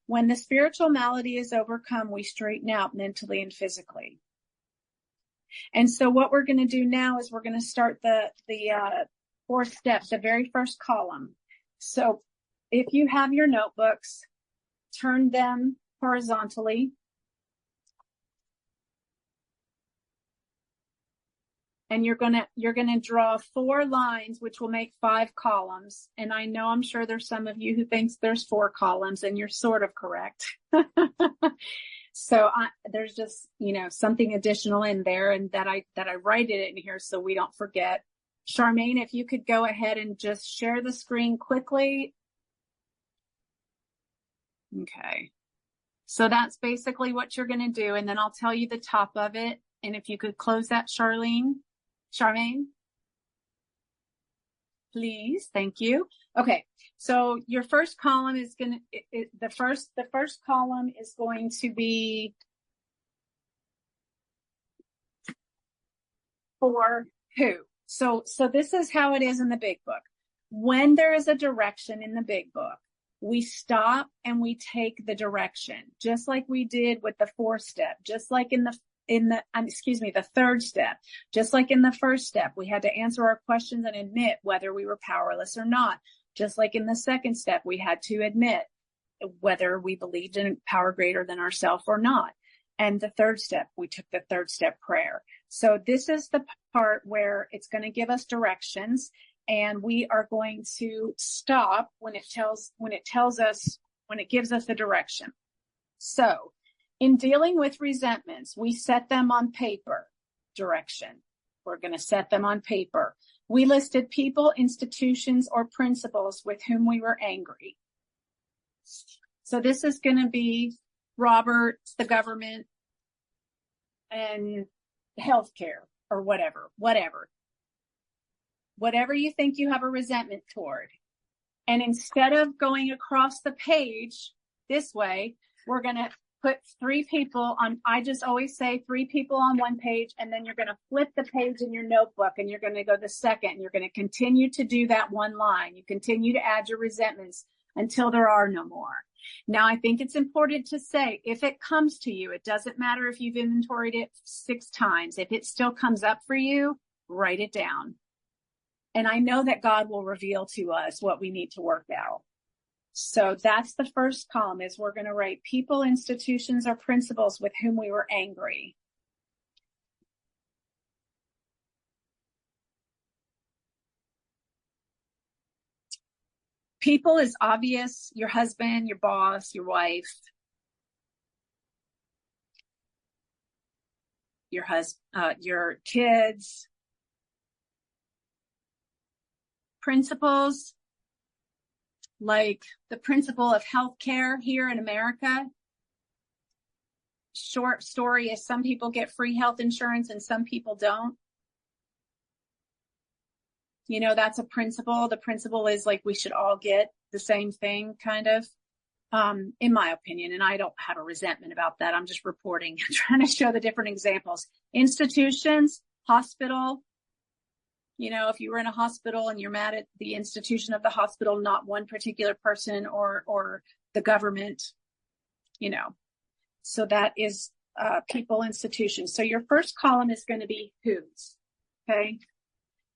When the spiritual malady is overcome, we straighten out mentally and physically. And so what we're going to do now is we're going to start the 4th step, the very first column. So if you have your notebooks, turn them horizontally. And you're gonna draw 4 lines, which will make 5 columns. And I know I'm sure there's some of you who thinks there's 4 columns, and you're sort of correct. So there's just, something additional in there, and that I write it in here so we don't forget. Charmaine, if you could go ahead and just share the screen quickly. Okay. So that's basically what you're going to do. And then I'll tell you the top of it. And if you could close that, Charmaine, please. Thank you. Okay. So your first column is going to, the first column is going to be for who? So this is how it is in the big book. When there is a direction in the big book, we stop and we take the direction, just like we did with the 4th step, just like in the 3rd step. Just like in the 1st step, we had to answer our questions and admit whether we were powerless or not. Just like in the 2nd step, we had to admit whether we believed in power greater than ourselves or not. And the 3rd step, we took the 3rd step prayer. So this is the part where it's going to give us directions, and we are going to stop when it gives us the direction. So in dealing with resentments, we set them on paper. Direction. We're going to set them on paper. We listed people, institutions, or principles with whom we were angry. So this is going to be Robert, the government, and healthcare, or whatever you think you have a resentment toward. And instead of going across the page this way, we're going to put 3 people on, I just always say 3 people on one page, and then you're going to flip the page in your notebook, and you're going to go the second, and you're going to continue to do that one line. You continue to add your resentments until there are no more. Now, I think it's important to say, if it comes to you, it doesn't matter if you've inventoried it 6 times. If it still comes up for you, write it down. And I know that God will reveal to us what we need to work out. So that's the first column, is we're going to write people, institutions, or principles with whom we were angry. People is obvious: your husband, your boss, your wife, your kids. Principles, like the principle of healthcare here in America. Short story is some people get free health insurance and some people don't. You know, that's a principle. The principle is like we should all get the same thing, kind of, in my opinion. And I don't have a resentment about that. I'm just reporting, trying to show the different examples. Institutions, hospital. You know, if you were in a hospital and you're mad at the institution of the hospital, not one particular person or the government, you know. So that is people, institutions. So your first column is going to be whose. Okay.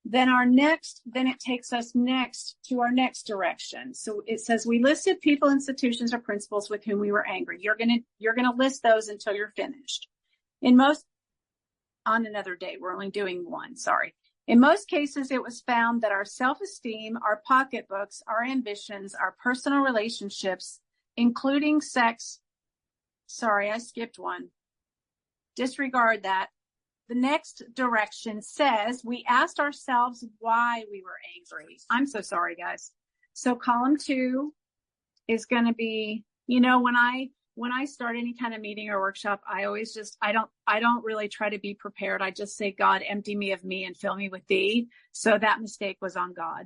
Then it takes us next to our next direction. So it says we listed people, institutions, or principles with whom we were angry. You're going to list those until you're finished. On another day, we're only doing one, sorry. In most cases, it was found that our self-esteem, our pocketbooks, our ambitions, our personal relationships, including sex. Sorry, I skipped one. Disregard that. The next direction says we asked ourselves why we were angry. I'm so sorry, guys. So column 2 is going to be, you know, when I start any kind of meeting or workshop, I always just, I don't really try to be prepared. I just say, God, empty me of me and fill me with thee. So that mistake was on God.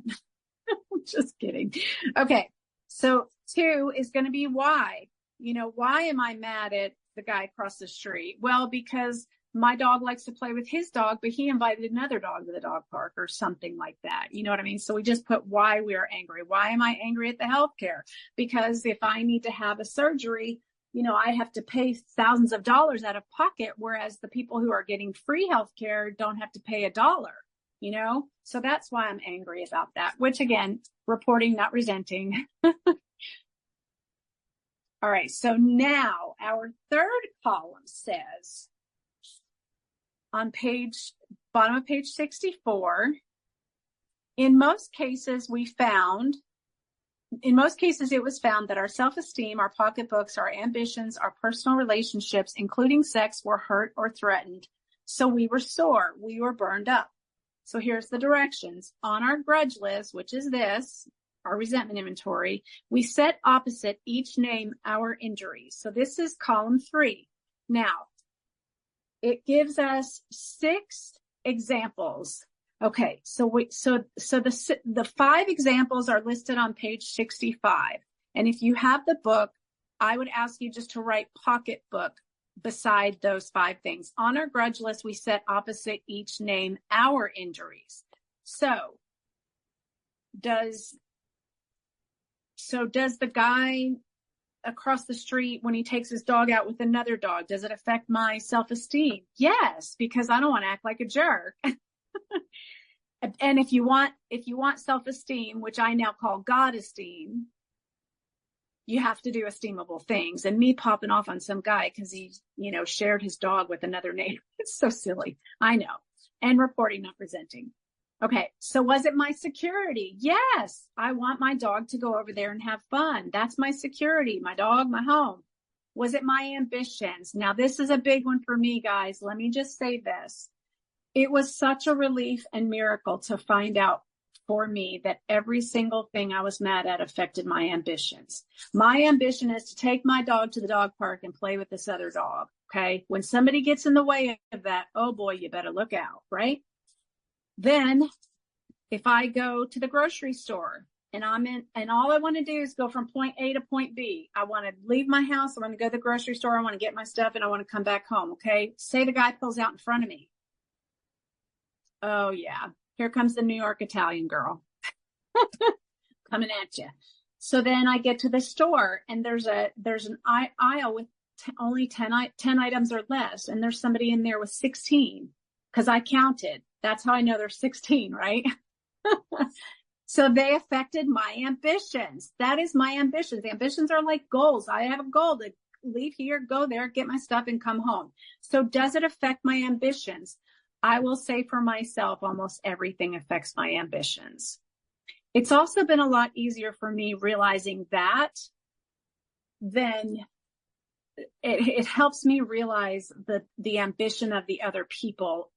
Just kidding. Okay. So 2 is going to be why. You know, why am I mad at the guy across the street? Well, because my dog likes to play with his dog, but he invited another dog to the dog park or something like that. You know what I mean? So we just put why we are angry. Why am I angry at the healthcare? Because if I need to have a surgery, you know, I have to pay thousands of dollars out of pocket, whereas the people who are getting free healthcare don't have to pay $1, you know? So that's why I'm angry about that, which again, reporting, not resenting. All right. So now our third column says, on bottom of page 64, in most cases it was found that our self-esteem, our pocketbooks, our ambitions, our personal relationships, including sex, were hurt or threatened. So we were sore, we were burned up. So here's the directions. On our grudge list, which is this, our resentment inventory, we set opposite each name our injuries. So this is column 3. Now, it gives us 6 examples. Okay, so the 5 examples are listed on page 65. And if you have the book, I would ask you just to write pocketbook beside those 5 things. On our grudge list, we set opposite each name our injuries. So does the guy across the street, when he takes his dog out with another dog, does it affect my self-esteem? Yes, because I don't want to act like a jerk. And if you want self-esteem, which I now call God esteem, you have to do esteemable things. And me popping off on some guy because he, you know, shared his dog with another neighbor, it's so silly. I know. And reporting, not presenting. Okay, so was it my security? Yes, I want my dog to go over there and have fun. That's my security, my dog, my home. Was it my ambitions? Now, this is a big one for me, guys. Let me just say this. It was such a relief and miracle to find out for me that every single thing I was mad at affected my ambitions. My ambition is to take my dog to the dog park and play with this other dog, okay? When somebody gets in the way of that, oh boy, you better look out, right? Then if I go to the grocery store and all I want to do is go from point A to point B, I want to leave my house, I want to go to the grocery store, I want to get my stuff, and I want to come back home, okay? Say the guy pulls out in front of me. Oh yeah, here comes the New York Italian girl coming at you. So then I get to the store and there's an aisle with only 10 items or less, and there's somebody in there with 16 because I counted. That's how I know there's 16, right? So they affected my ambitions. That is my ambitions. Ambitions are like goals. I have a goal to leave here, go there, get my stuff, and come home. So does it affect my ambitions? I will say for myself, almost everything affects my ambitions. It's also been a lot easier for me realizing that than it helps me realize that the ambition of the other people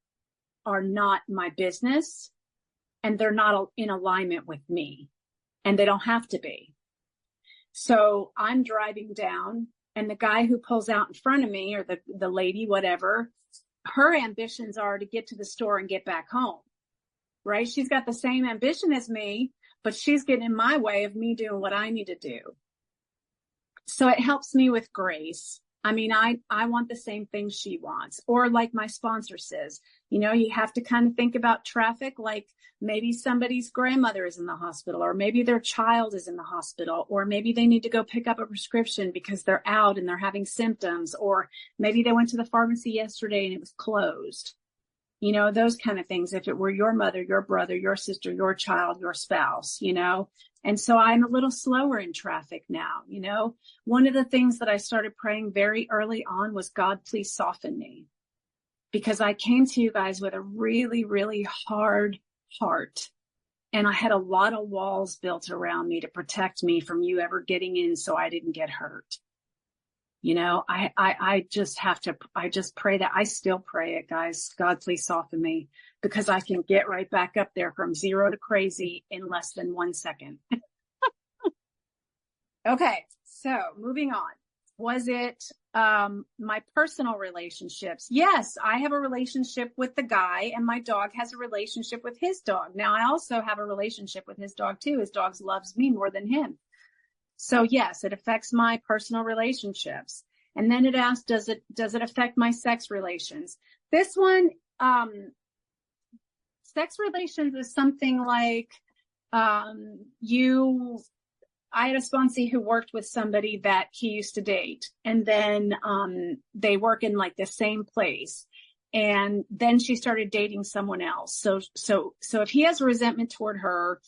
are not my business, and they're not in alignment with me, and they don't have to be. So I'm driving down, and the guy who pulls out in front of me, or the lady, whatever, her ambitions are to get to the store and get back home, right? She's got the same ambition as me, but she's getting in my way of me doing what I need to do. So it helps me with grace. I mean, I want the same thing she wants. Or like my sponsor says, you know, you have to kind of think about traffic, like maybe somebody's grandmother is in the hospital, or maybe their child is in the hospital, or maybe they need to go pick up a prescription because they're out and they're having symptoms, or maybe they went to the pharmacy yesterday and it was closed. You know, those kind of things. If it were your mother, your brother, your sister, your child, your spouse, you know. And so I'm a little slower in traffic now, you know. One of the things that I started praying very early on was, God, please soften me. Because I came to you guys with a really, really hard heart. And I had a lot of walls built around me to protect me from you ever getting in so I didn't get hurt. You know, I just pray that. I still pray it, guys. God, please soften me, because I can get right back up there from 0 to crazy in less than 1 second. Okay. So moving on. Was it, my personal relationships? Yes, I have a relationship with the guy, and my dog has a relationship with his dog. Now I also have a relationship with his dog too. His dog loves me more than him. So yes, it affects my personal relationships. And then it asks, does it affect my sex relations? This one, sex relations is something like, I had a sponsee who worked with somebody that he used to date, and then, they work in like the same place. And then she started dating someone else. So if he has resentment toward her,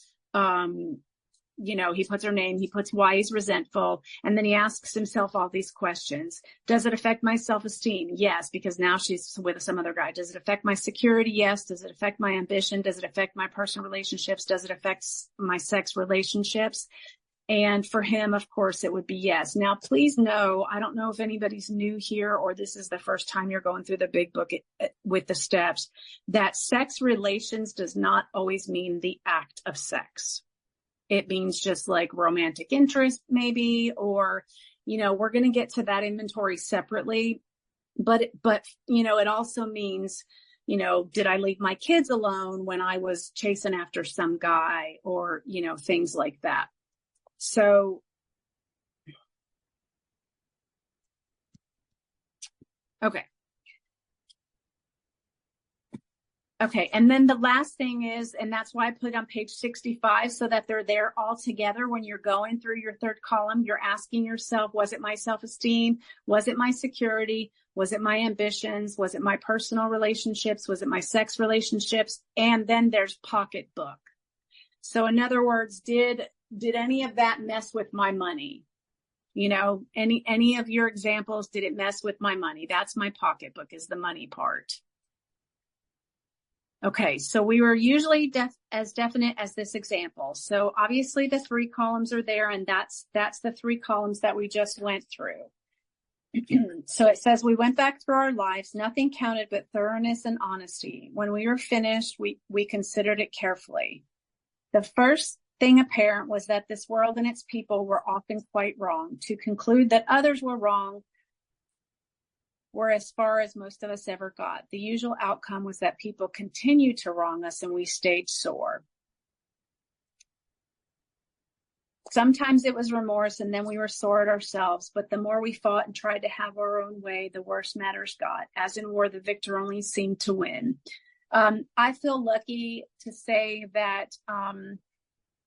you know, he puts her name, he puts why he's resentful, and then he asks himself all these questions. Does it affect my self-esteem? Yes, because now she's with some other guy. Does it affect my security? Yes. Does it affect my ambition? Does it affect my personal relationships? Does it affect my sex relationships? And for him, of course, it would be yes. Now, please know, I don't know if anybody's new here or this is the first time you're going through the big book with the steps, that sex relations does not always mean the act of sex. It means just like romantic interest, maybe, or, you know, we're going to get to that inventory separately. But, you know, it also means, you know, did I leave my kids alone when I was chasing after some guy, or, you know, things like that. So, okay. Okay. And then the last thing is, and that's why I put it on page 65, so that they're there all together. When you're going through your third column, you're asking yourself, was it my self-esteem? Was it my security? Was it my ambitions? Was it my personal relationships? Was it my sex relationships? And then there's pocketbook. So in other words, did any of that mess with my money? You know, any of your examples, did it mess with my money? That's my pocketbook, is the money part. Okay, so we were usually as definite as this example. So obviously the 3 columns are there, and that's the 3 columns that we just went through. So it says, we went back through our lives. Nothing counted but thoroughness and honesty. When we were finished, we considered it carefully. The first thing apparent was that this world and its people were often quite wrong. To conclude that others were wrong were as far as most of us ever got. The usual outcome was that people continued to wrong us, and we stayed sore. Sometimes it was remorse, and then we were sore at ourselves. But the more we fought and tried to have our own way, the worse matters got. As in war, the victor only seemed to win. I feel lucky to say that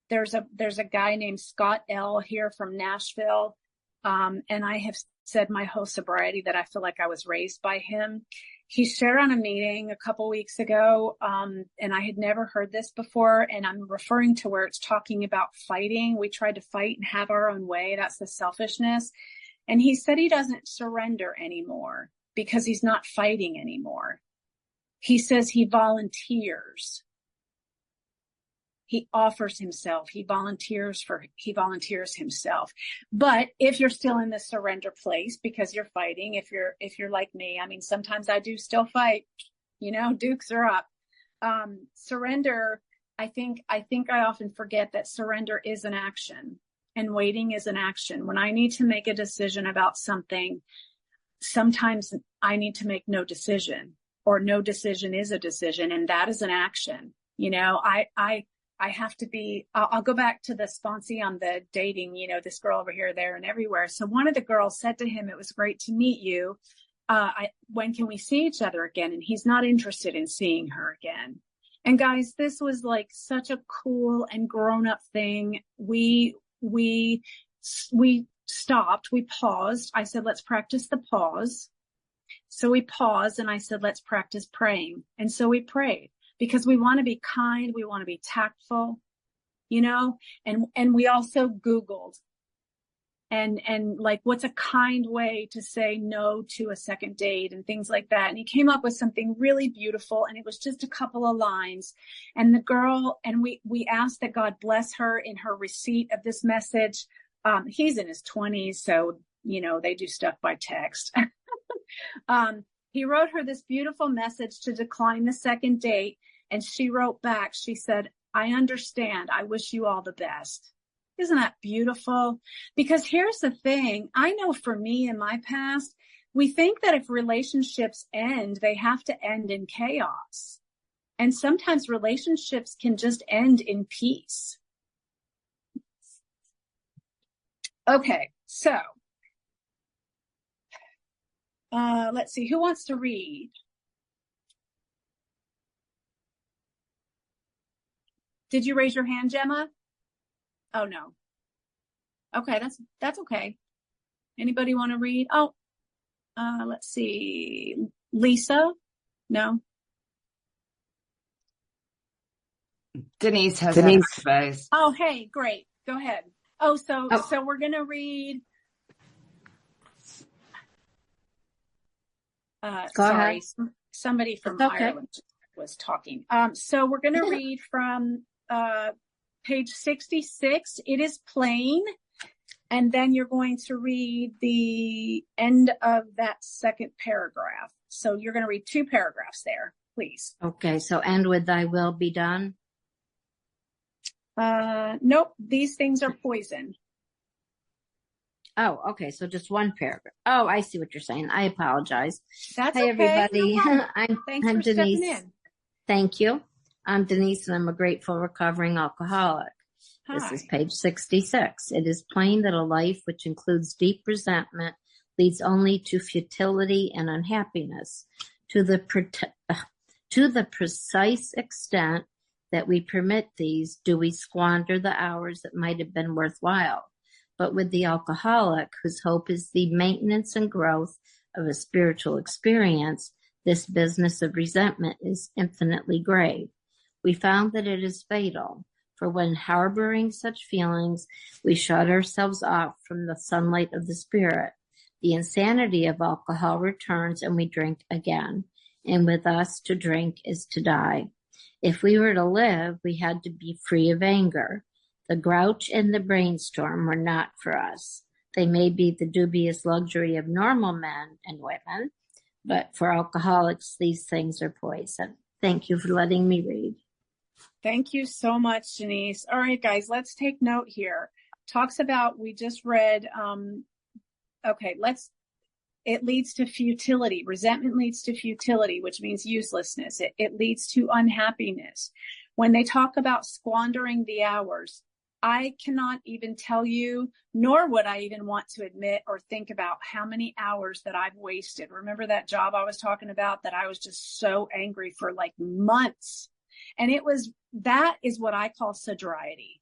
there's a guy named Scott L. here from Nashville. And I have said my whole sobriety that I feel like I was raised by him. He shared on a meeting a couple weeks ago, and I had never heard this before. And I'm referring to where it's talking about fighting. We tried to fight and have our own way. That's the selfishness. And he said he doesn't surrender anymore because he's not fighting anymore. He says he volunteers. He offers himself. He volunteers himself. But if you're still in the surrender place because you're fighting, if you're like me, I mean, sometimes I do still fight, dukes are up. Surrender, I think I often forget that surrender is an action and waiting is an action. When I need to make a decision about something, sometimes I need to make no decision, or no decision is a decision, and that is an action. I have to be, I'll go back to the sponsee on the dating, this girl over here, there, and everywhere. So one of the girls said to him, "It was great to meet you. When can we see each other again?" And he's not interested in seeing her again. And guys, this was like such a cool and grown up thing. We stopped, we paused. I said, "Let's practice the pause." So we paused and I said, "Let's practice praying." And so we prayed, because we want to be kind. We want to be tactful, and we also Googled and like, what's a kind way to say no to a second date and things like that. And he came up with something really beautiful, and it was just a couple of lines. And the girl, and we asked that God bless her in her receipt of this message. He's in his 20s, so, they do stuff by text. He wrote her this beautiful message to decline the second date. And she wrote back, she said, "I understand. I wish you all the best." Isn't that beautiful? Because here's the thing. I know for me in my past, we think that if relationships end, they have to end in chaos. And sometimes relationships can just end in peace. Okay, so let's see. Who wants to read? Did you raise your hand, Gemma? Oh, no. Okay, that's okay. Anybody want to read? Oh, let's see. Lisa? No? Denise has her face. Oh, hey, great. Go ahead. So we're going to read. Sorry, somebody from Ireland was talking. So we're going to read from page 66. It is plain. And then you're going to read the end of that second paragraph. So you're going to read 2 paragraphs there, please. Okay. So end with "Thy will be done." Nope. These things are poison. Oh, okay. So just 1 paragraph. Oh, I see what you're saying. I apologize. That's Hey, okay. everybody. No I'm for Denise. stepping in. Thank you. I'm Denise, and I'm a grateful recovering alcoholic. Hi. This is page 66. It is plain that a life which includes deep resentment leads only to futility and unhappiness. To the precise extent that we permit these, do we squander the hours that might have been worthwhile. But with the alcoholic, whose hope is the maintenance and growth of a spiritual experience, this business of resentment is infinitely grave. We found that it is fatal, for when harboring such feelings, we shut ourselves off from the sunlight of the spirit. The insanity of alcohol returns and we drink again. And with us, to drink is to die. If we were to live, we had to be free of anger. The grouch and the brainstorm were not for us. They may be the dubious luxury of normal men and women, but for alcoholics, these things are poison. Thank you for letting me read. Thank you so much, Denise. All right, guys, let's take note here. Talks about, we just read, it leads to futility. Resentment leads to futility, which means uselessness. It leads to unhappiness. When they talk about squandering the hours, I cannot even tell you, nor would I even want to admit or think about how many hours that I've wasted. Remember that job I was talking about that I was just so angry for like months? And that is what I call sobriety.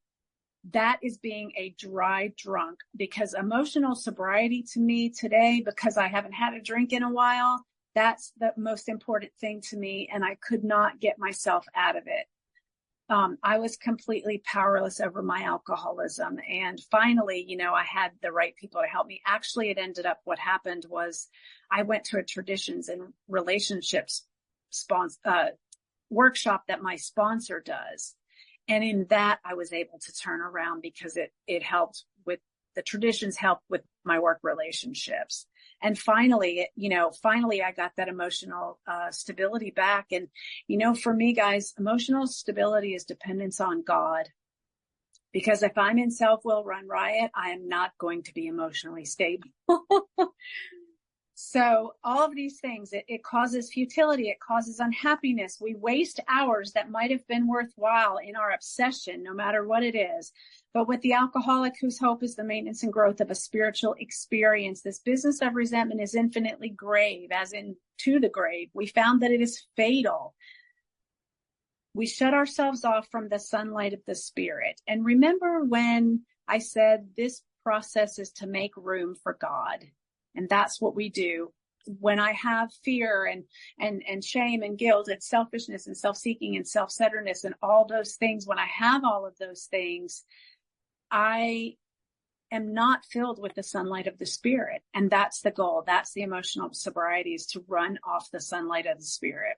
That is being a dry drunk, because emotional sobriety to me today, because I haven't had a drink in a while, that's the most important thing to me. And I could not get myself out of it. I was completely powerless over my alcoholism. And finally, I had the right people to help me. Actually, it ended up, what happened was I went to a traditions and relationships workshop that my sponsor does. And in that, I was able to turn around because it helped with the traditions, helped with my work relationships. And finally, I got that emotional stability back. And, for me, guys, emotional stability is dependence on God. Because if I'm in self-will run riot, I am not going to be emotionally stable. So all of these things, it causes futility. It causes unhappiness. We waste hours that might have been worthwhile in our obsession, no matter what it is. But with the alcoholic whose hope is the maintenance and growth of a spiritual experience, this business of resentment is infinitely grave, as in to the grave. We found that it is fatal. We shut ourselves off from the sunlight of the spirit. And remember when I said this process is to make room for God. And that's what we do. When I have fear and shame and guilt and selfishness and self-seeking and self-centeredness and all those things, when I have all of those things, I am not filled with the sunlight of the spirit. And that's the goal. That's the emotional sobriety, is to run off the sunlight of the spirit.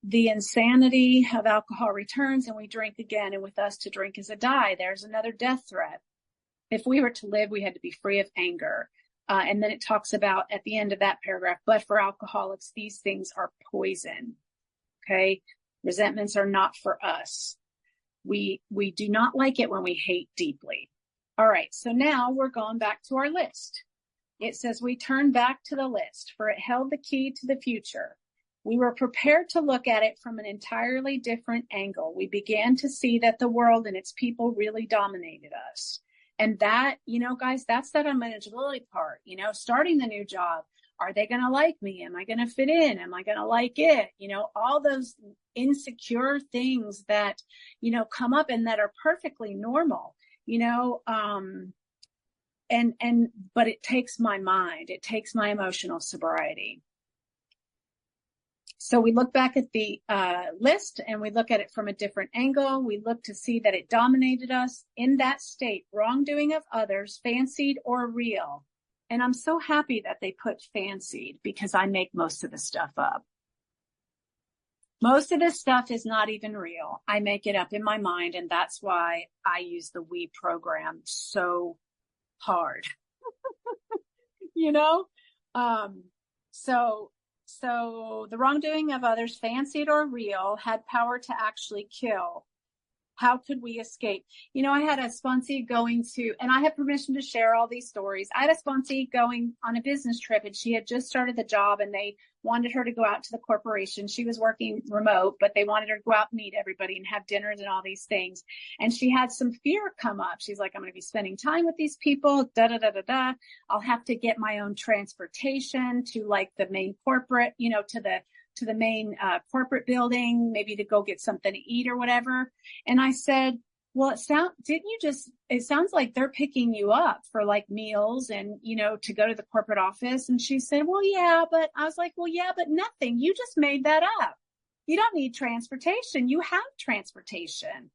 The insanity of alcohol returns and we drink again. And with us, to drink is a die. There's another death threat. If we were to live, we had to be free of anger. And then it talks about at the end of that paragraph, but for alcoholics, these things are poison. Okay. Resentments are not for us. We do not like it when we hate deeply. All right. So now we're going back to our list. It says we turn back to the list, for it held the key to the future. We were prepared to look at it from an entirely different angle. We began to see that the world and its people really dominated us. And that, guys, that's that unmanageability part, starting the new job. Are they going to like me? Am I going to fit in? Am I going to like it? All those insecure things that, come up and that are perfectly normal, but it takes my mind. It takes my emotional sobriety. So we look back at the list and we look at it from a different angle. We look to see that it dominated us in that state, wrongdoing of others, fancied or real. And I'm so happy that they put fancied, because I make most of the stuff up. Most of this stuff is not even real. I make it up in my mind, and that's why I use the we program so hard. So the wrongdoing of others, fancied or real, had power to actually kill. How could we escape? I had a sponsee going to, and I have permission to share all these stories. I had a sponsee going on a business trip, and she had just started the job, and they wanted her to go out to the corporation. She was working remote, but they wanted her to go out and meet everybody and have dinners and all these things. And she had some fear come up. She's like, I'm going to be spending time with these people, I'll have to get my own transportation to like the main corporate, to the main corporate building, maybe to go get something to eat or whatever. And I said, well, it sounds like they're picking you up for like meals and, to go to the corporate office. And she said, well, yeah, but I was like, well, yeah, but nothing. You just made that up. You don't need transportation. You have transportation.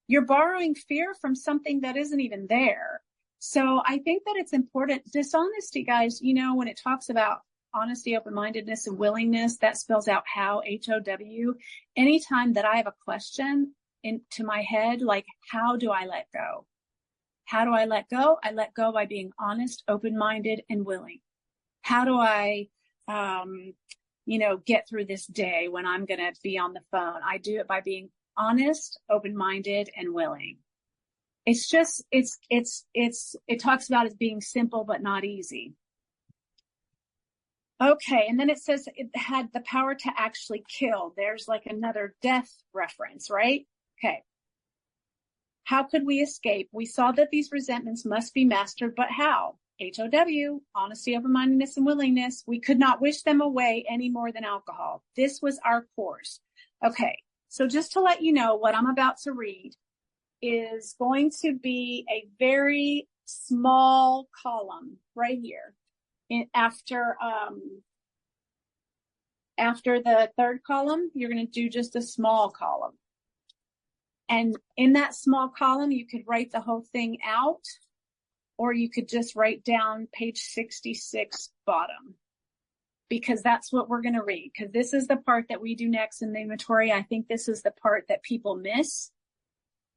You're borrowing fear from something that isn't even there. So I think that it's important. Dishonesty, guys, when it talks about honesty, open-mindedness, and willingness, that spells out how, H-O-W. Anytime that I have a question into my head, like, how do I let go? How do I let go? I let go by being honest, open-minded, and willing. How do I, get through this day when I'm going to be on the phone? I do it by being honest, open-minded, and willing. It's just, it talks about it being simple, but not easy. Okay. And then it says it had the power to actually kill. There's like another death reference, right? Okay. How could we escape? We saw that these resentments must be mastered, but how? H-O-W, honesty, open-mindedness, and willingness. We could not wish them away any more than alcohol. This was our course. Okay. So just to let you know, what I'm about to read is going to be a very small column right here. After the third column, you're going to do just a small column. And in that small column, you could write the whole thing out, or you could just write down page 66 bottom. because that's what we're going to read, because this is the part that we do next in the inventory. I think this is the part that people miss.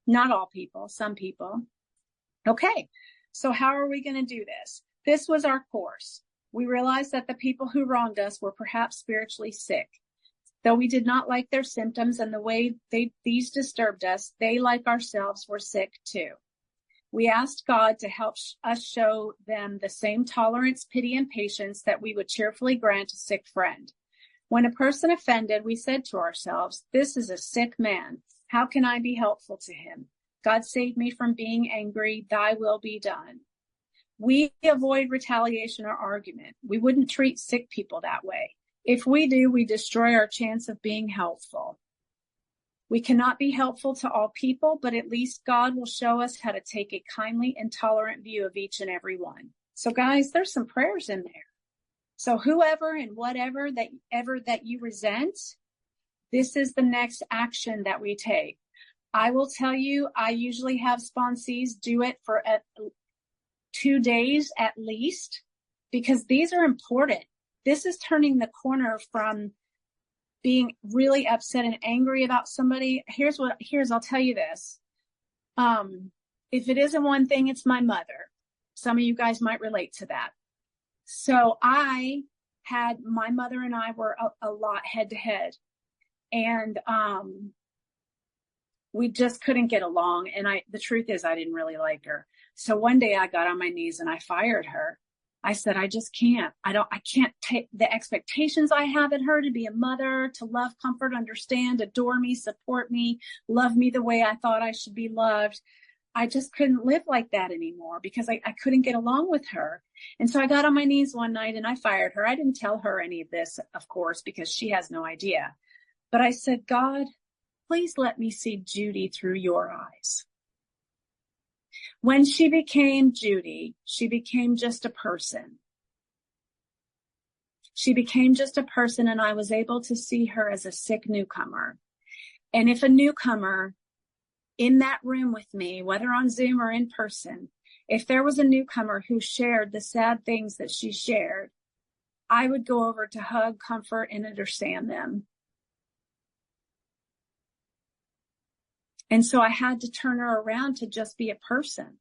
Not all people, some people. Okay, so how are we going to do this? This was our course. We realized that the people who wronged us were perhaps spiritually sick. Though we did not like their symptoms and the way these disturbed us, they, like ourselves, were sick too. We asked God to help us show them the same tolerance, pity, and patience that we would cheerfully grant a sick friend. When a person offended, we said to ourselves, this is a sick man. How can I be helpful to him? God save me from being angry. Thy will be done. We avoid retaliation or argument. We wouldn't treat sick people that way. If we do, we destroy our chance of being helpful. We cannot be helpful to all people, but at least God will show us how to take a kindly and tolerant view of each and every one. So guys, there's some prayers in there. So whoever and whatever that you resent, this is the next action that we take. I will tell you, I usually have sponsees do it for 2 days at least, because these are important. This is turning the corner from being really upset and angry about somebody. I'll tell you this. If it isn't one thing, it's my mother. Some of you guys might relate to that. So my mother and I were a lot head to head, and we just couldn't get along. And the truth is I didn't really like her. So one day I got on my knees and I fired her. I said, I just can't. I can't take the expectations I have in her to be a mother, to love, comfort, understand, adore me, support me, love me the way I thought I should be loved. I just couldn't live like that anymore because I couldn't get along with her. And so I got on my knees one night and I fired her. I didn't tell her any of this, of course, because she has no idea. But I said, God, please let me see Judy through your eyes. When she became Judy, she became just a person. She became just a person, and I was able to see her as a sick newcomer. And if a newcomer in that room with me, whether on Zoom or in person, if there was a newcomer who shared the sad things that she shared, I would go over to hug, comfort, and understand them. And so I had to turn her around to just be a person.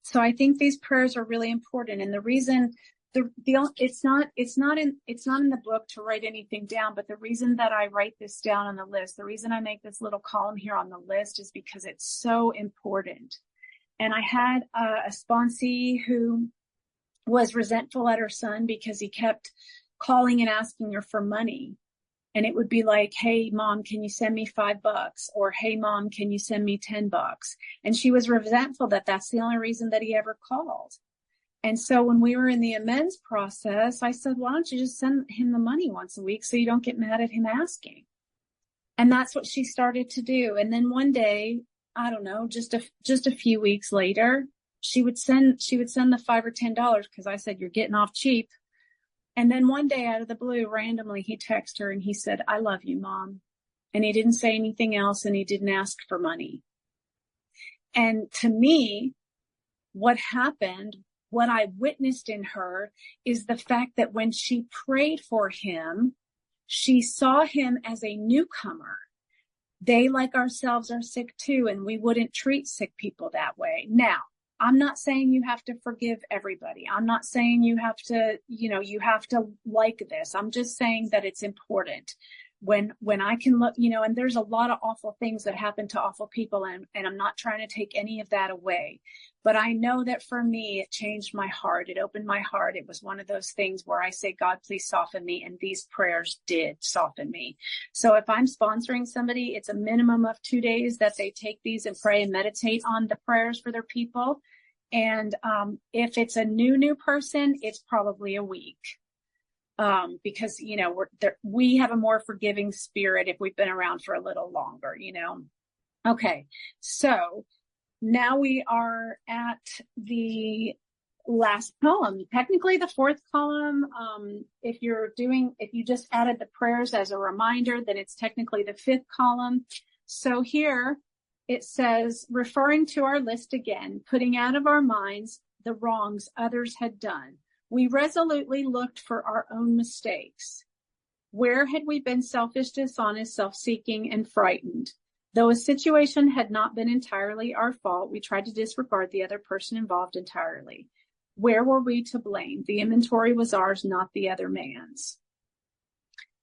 So I think these prayers are really important. And the reason it's not in the book to write anything down, but the reason that I write this down on the list, the reason I make this little column here on the list is because it's so important. And I had a sponsee who was resentful at her son because he kept calling and asking her for money. And it would be like, hey, Mom, can you send me $5? Or, hey, Mom, can you send me $10? And she was resentful that that's the only reason that he ever called. And so when we were in the amends process, I said, why don't you just send him the money once a week so you don't get mad at him asking? And that's what she started to do. And then one day, I don't know, just a few weeks later, she would send the $5 or $10 because I said, you're getting off cheap. And then one day out of the blue, randomly, he texted her and he said, I love you, Mom. And he didn't say anything else, and he didn't ask for money. And to me, what happened, what I witnessed in her is the fact that when she prayed for him, she saw him as a newcomer. They, like ourselves, are sick too, and we wouldn't treat sick people that way. Now, I'm not saying you have to forgive everybody. I'm not saying you have to like this. I'm just saying that it's important. When I can look, and there's a lot of awful things that happen to awful people, and I'm not trying to take any of that away. But I know that for me, it changed my heart. It opened my heart. It was one of those things where I say, God, please soften me. And these prayers did soften me. So if I'm sponsoring somebody, it's a minimum of 2 days that they take these and pray and meditate on the prayers for their people. And if it's a new person, it's probably a week. Because, we have a more forgiving spirit if we've been around for a little longer, Okay. So now we are at the last column, technically the fourth column. If you just added the prayers as a reminder, then it's technically the fifth column. So here it says, referring to our list again, putting out of our minds the wrongs others had done, we resolutely looked for our own mistakes. Where had we been selfish, dishonest, self-seeking, and frightened? Though a situation had not been entirely our fault, we tried to disregard the other person involved entirely. Where were we to blame? The inventory was ours, not the other man's.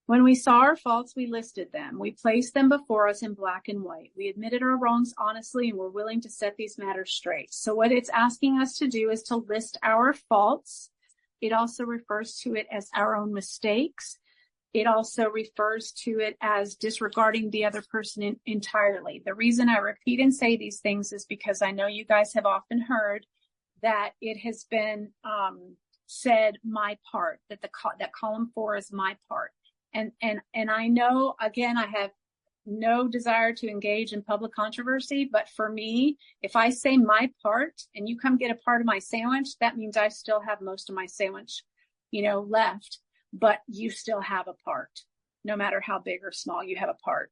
When we saw our faults, we listed them. We placed them before us in black and white. We admitted our wrongs honestly and were willing to set these matters straight. So what it's asking us to do is to list our faults. It also refers to it as our own mistakes. It also refers to it as disregarding the other person entirely. The reason I repeat and say these things is because I know you guys have often heard that it has been said, my part, that that column 4 is my part. And I know, again, I have no desire to engage in public controversy, but for me, if I say my part and you come get a part of my sandwich, that means I still have most of my sandwich, left. But you still have a part, no matter how big or small, you have a part.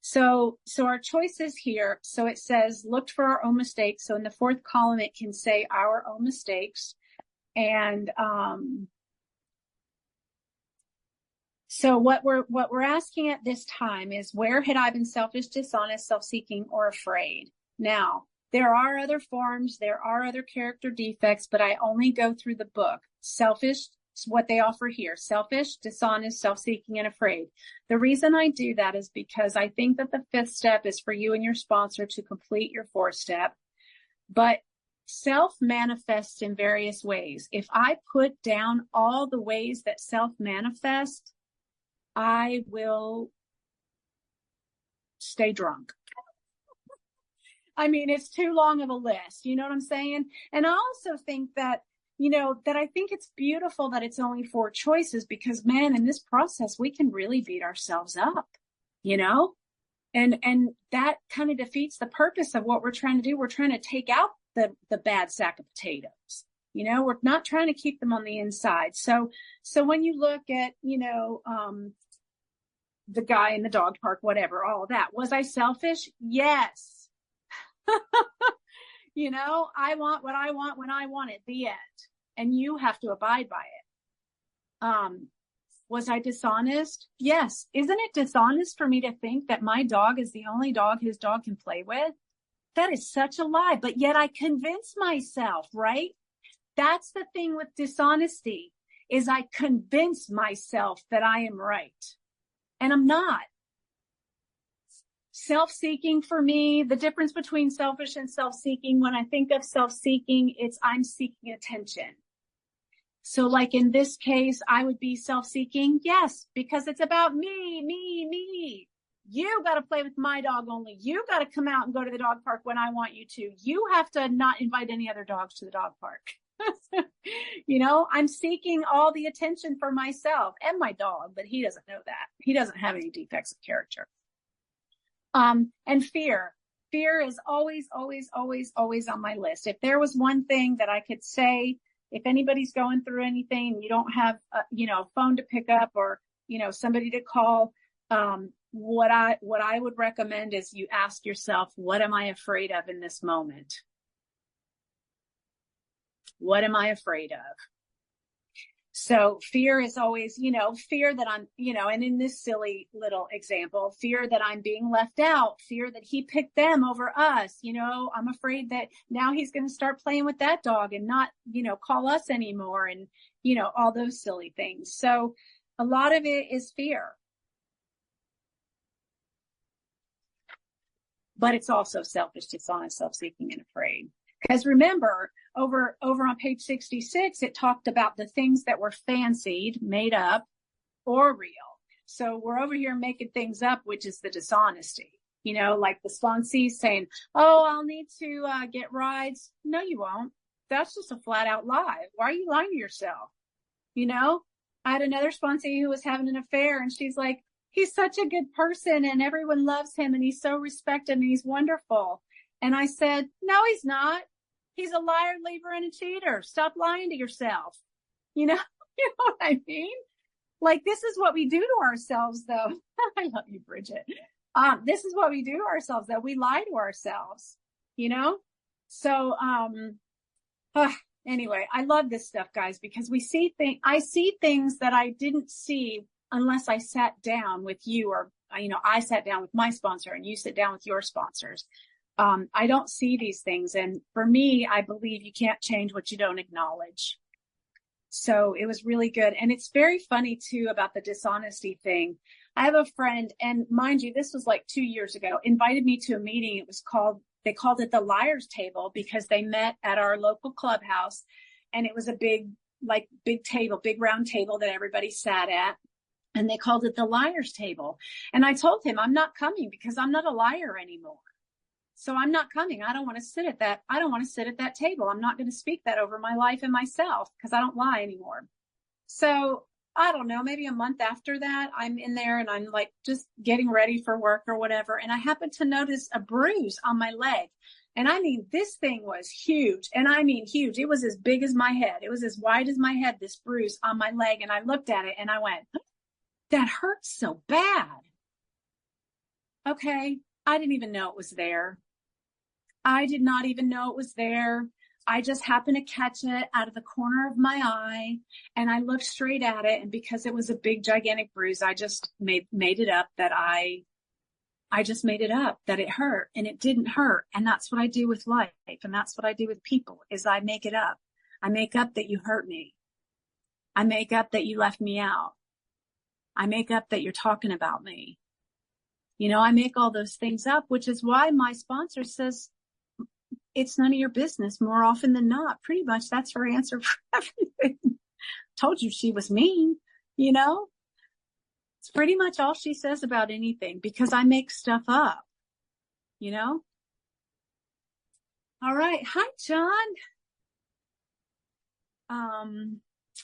So our choices here, so it says, looked for our own mistakes. So in the 4th column, it can say our own mistakes. And, so what we're asking at this time is, where had I been selfish, dishonest, self-seeking, or afraid? Now, there are other forms, there are other character defects, but I only go through the book. Selfish, what they offer here, selfish, dishonest, self-seeking, and afraid. The reason I do that is because I think that the 5th step is for you and your sponsor to complete your 4th step. But self manifests in various ways. If I put down all the ways that self manifest, I will stay drunk. I mean, it's too long of a list. You know what I'm saying? And I also think that, that I think it's beautiful that it's only 4 choices, because, man, in this process, we can really beat ourselves up, and that kind of defeats the purpose of what we're trying to do. We're trying to take out the bad sack of potatoes. We're not trying to keep them on the inside. So when you look at, the guy in the dog park, whatever, all of that, was I selfish? Yes. I want what I want when I want it, the end. And you have to abide by it. Was I dishonest? Yes. Isn't it dishonest for me to think that my dog is the only dog his dog can play with? That is such a lie, but yet I convince myself, right? That's the thing with dishonesty, is I convince myself that I am right. And I'm not. Self-seeking for me, the difference between selfish and self-seeking, when I think of self-seeking, it's I'm seeking attention. So like in this case, I would be self-seeking. Yes, because it's about me. You got to play with my dog only. You got to come out and go to the dog park when I want you to. You have to not invite any other dogs to the dog park. I'm seeking all the attention for myself and my dog, but he doesn't know that. He doesn't have any defects of character. And fear is always on my list. If there was one thing that I could say, if anybody's going through anything and you don't have a phone to pick up or somebody to call, what I would recommend is you ask yourself, what am I afraid of in this moment? What am I afraid of? So fear is always, fear that I'm, and in this silly little example, fear that I'm being left out, fear that he picked them over us. I'm afraid that now he's going to start playing with that dog and not, call us anymore, and, all those silly things. So a lot of it is fear. But it's also selfish, dishonest, self-seeking, and afraid. Because remember, over on page 66, it talked about the things that were fancied, made up, or real. So we're over here making things up, which is the dishonesty. Like the sponsee saying, oh, I'll need to get rides. No, you won't. That's just a flat out lie. Why are you lying to yourself? I had another sponsee who was having an affair, and she's like, he's such a good person and everyone loves him and he's so respected and he's wonderful. And I said, no, he's not. He's a liar, leaver, and a cheater. Stop lying to yourself. You know what I mean? Like, this is what we do to ourselves, though. I love you, Bridget. This is what we do to ourselves, that we lie to ourselves, you know? So, anyway, I love this stuff, guys, because I see things that I didn't see unless I sat down with you, or, I sat down with my sponsor and you sit down with your sponsors. I don't see these things. And for me, I believe you can't change what you don't acknowledge. So it was really good. And it's very funny too about the dishonesty thing. I have a friend, and mind you, this was like 2 years ago, invited me to a meeting. They called it the Liars Table, because they met at our local clubhouse, and it was a big table, big round table that everybody sat at. And they called it the Liars Table. And I told him, I'm not coming because I'm not a liar anymore. So I'm not coming. I don't want to sit at that table. I'm not going to speak that over my life and myself, because I don't lie anymore. So I don't know, maybe a month after that, I'm in there and I'm like just getting ready for work or whatever. And I happened to notice a bruise on my leg. And I mean, this thing was huge. And I mean, huge. It was as big as my head. It was as wide as my head, this bruise on my leg. And I looked at it and I went, that hurts so bad. Okay. I didn't even know it was there. I did not even know it was there. I just happened to catch it out of the corner of my eye, and I looked straight at it. And because it was a big, gigantic bruise, I just made it up that I just made it up that it hurt, and it didn't hurt. And that's what I do with life. And that's what I do with people, is I make it up. I make up that you hurt me. I make up that you left me out. I make up that you're talking about me. I make all those things up, which is why my sponsor says, it's none of your business more often than not. Pretty much that's her answer for everything. Told you she was mean, It's pretty much all she says about anything, because I make stuff up, All right. Hi, John.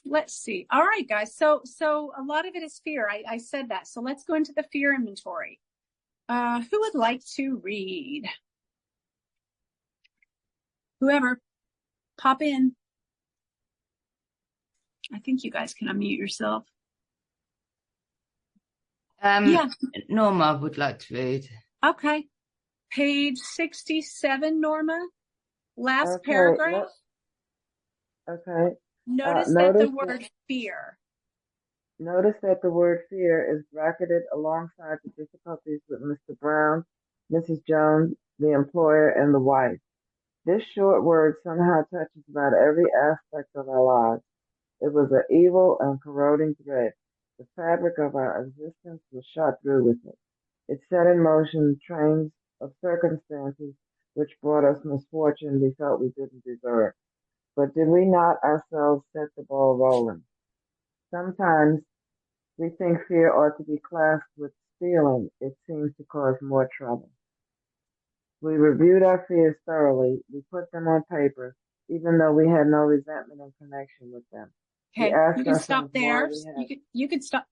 Let's see. All right, guys. So a lot of it is fear. I said that. So let's go into the fear inventory. Who would like to read? Whoever, pop in. I think you guys can unmute yourself. Yeah. Norma would like to read. Okay. Page 67, Norma. Last paragraph. Okay. Notice that the word fear. Notice that the word fear is bracketed alongside the difficulties with Mr. Brown, Mrs. Jones, the employer, and the wife. This short word somehow touches about every aspect of our lives. It was an evil and corroding thread. The fabric of our existence was shot through with it. It set in motion trains of circumstances which brought us misfortune we felt we didn't deserve. But did we not ourselves set the ball rolling? Sometimes we think fear ought to be classed with stealing. It seems to cause more trouble. We reviewed our fears thoroughly. We put them on paper, even though we had no resentment in connection with them. Okay, you can stop there. You can stop.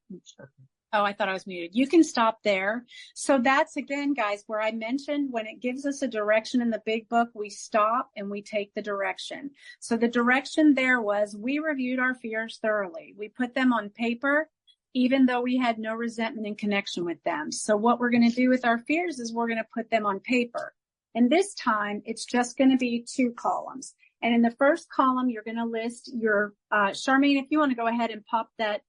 Oh, I thought I was muted. You can stop there. So that's, again, guys, where I mentioned when it gives us a direction in the big book, we stop and we take the direction. So the direction there was, we reviewed our fears thoroughly. We put them on paper, even though we had no resentment in connection with them. So what we're going to do with our fears is we're going to put them on paper. And this time it's just going to be 2 columns. And in the first column, you're going to list your, Charmaine, if you want to go ahead and pop that,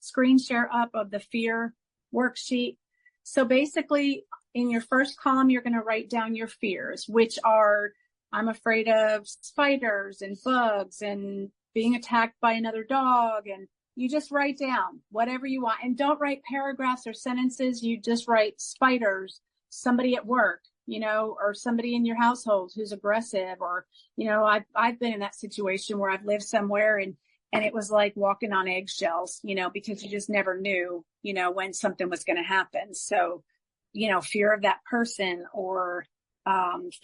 screen share up of the fear worksheet. So basically in your first column, you're going to write down your fears, which are, I'm afraid of spiders and bugs and being attacked by another dog. And you just write down whatever you want, and don't write paragraphs or sentences. You just write spiders, somebody at work, or somebody in your household who's aggressive, or, I've been in that situation where I've lived somewhere and it was like walking on eggshells, because you just never knew, when something was going to happen. So, fear of that person, or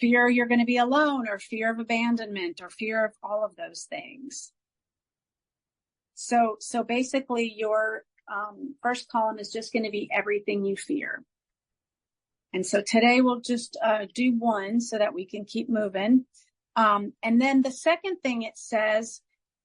fear you're going to be alone, or fear of abandonment, or fear of all of those things. So basically your first column is just going to be everything you fear. And so today we'll just do 1 so that we can keep moving. And then the second thing it says,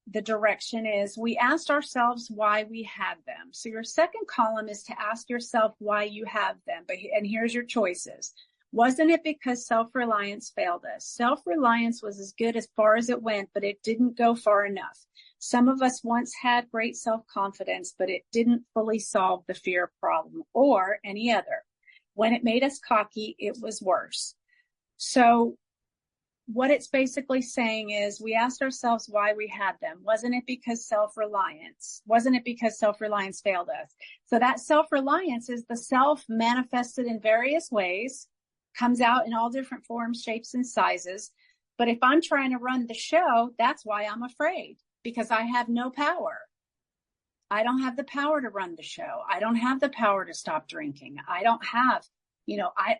the direction is we asked ourselves why we had them. So your second column is to ask yourself why you have them. And here's your choices. Wasn't it because self-reliance failed us? Self-reliance was as good as far as it went, but it didn't go far enough. Some of us once had great self-confidence, but it didn't fully solve the fear problem or any other. When it made us cocky, it was worse. So what it's basically saying is we asked ourselves why we had them. Wasn't it because self-reliance? Wasn't it because self-reliance failed us? So that self-reliance is the self manifested in various ways, comes out in all different forms, shapes, and sizes. But if I'm trying to run the show, that's why I'm afraid, because I have no power. I don't have the power to run the show. I don't have the power to stop drinking. I don't have,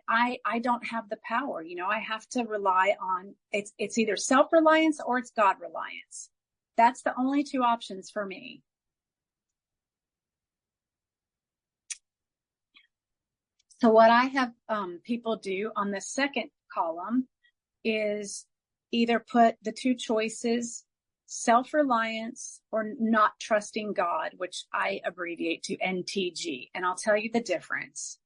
I don't have the power. I have to rely on, it's either self-reliance or it's God reliance. That's the only two options for me. So what I have people do on the second column is either put the two choices, self-reliance or not trusting God, which I abbreviate to NTG. And I'll tell you the difference.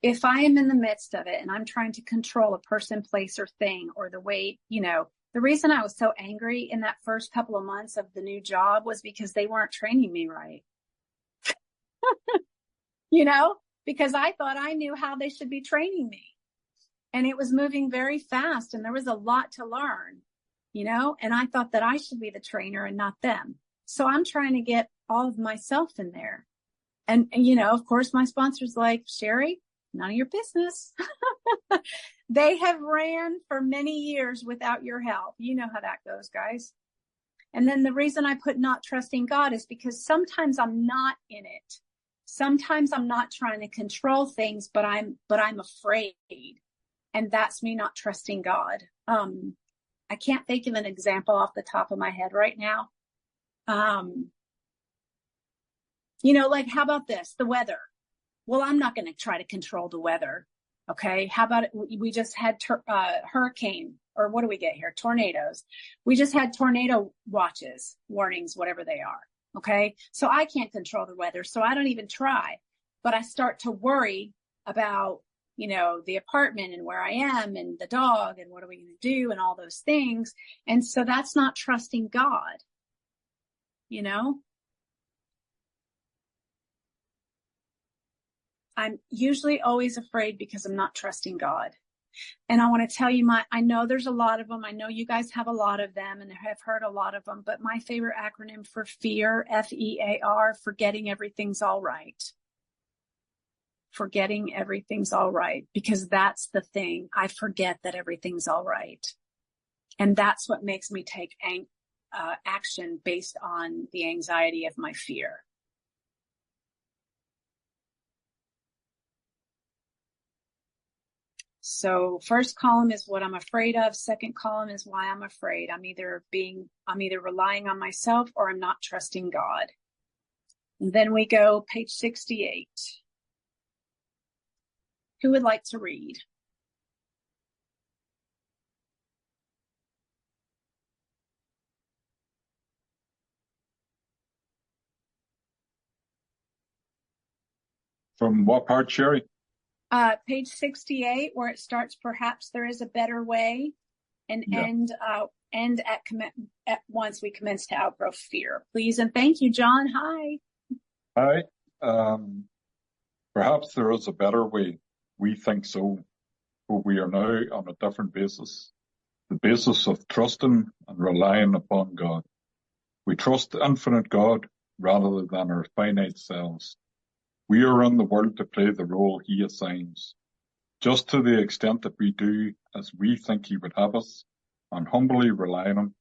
If I am in the midst of it and I'm trying to control a person, place, or thing, or the way, the reason I was so angry in that first couple of months of the new job was because they weren't training me right. Because I thought I knew how they should be training me. And it was moving very fast and there was a lot to learn, and I thought that I should be the trainer and not them. So I'm trying to get all of myself in there. And of course, my sponsor's like, Sherri, none of your business. They have ran for many years without your help. You know how that goes, guys. And then the reason I put not trusting God is because sometimes I'm not in it. Sometimes I'm not trying to control things, but I'm afraid. And that's me not trusting God. I can't think of an example off the top of my head right now. Like, how about this? The weather. Well, I'm not going to try to control the weather. Okay. How about it? We just had hurricane, or what do we get here? Tornadoes. We just had tornado warnings, whatever they are. Okay. So I can't control the weather. So I don't even try, but I start to worry about, the apartment and where I am and the dog and what are we going to do and all those things. And so that's not trusting God, I'm usually always afraid because I'm not trusting God. And I want to tell you I know there's a lot of them. I know you guys have a lot of them and have heard a lot of them, but my favorite acronym for fear, FEAR, forgetting everything's all right. Forgetting everything's all right, because that's the thing. I forget that everything's all right. And that's what makes me take action based on the anxiety of my fear. So first column is what I'm afraid of. Second column is why I'm afraid. I'm either relying on myself or I'm not trusting God. And then we go page 68. Who would like to read? From what part, Sherri? Page 68, where it starts, perhaps there is a better way, and end at once we commence to outgrow fear. Please and thank you, John. Hi. Hi. Perhaps there is a better way. We think so, but we are now on a different basis. The basis of trusting and relying upon God. We trust the infinite God rather than our finite selves. We are in the world to play the role He assigns, just to the extent that we do as we think He would have us, and humbly rely on Him,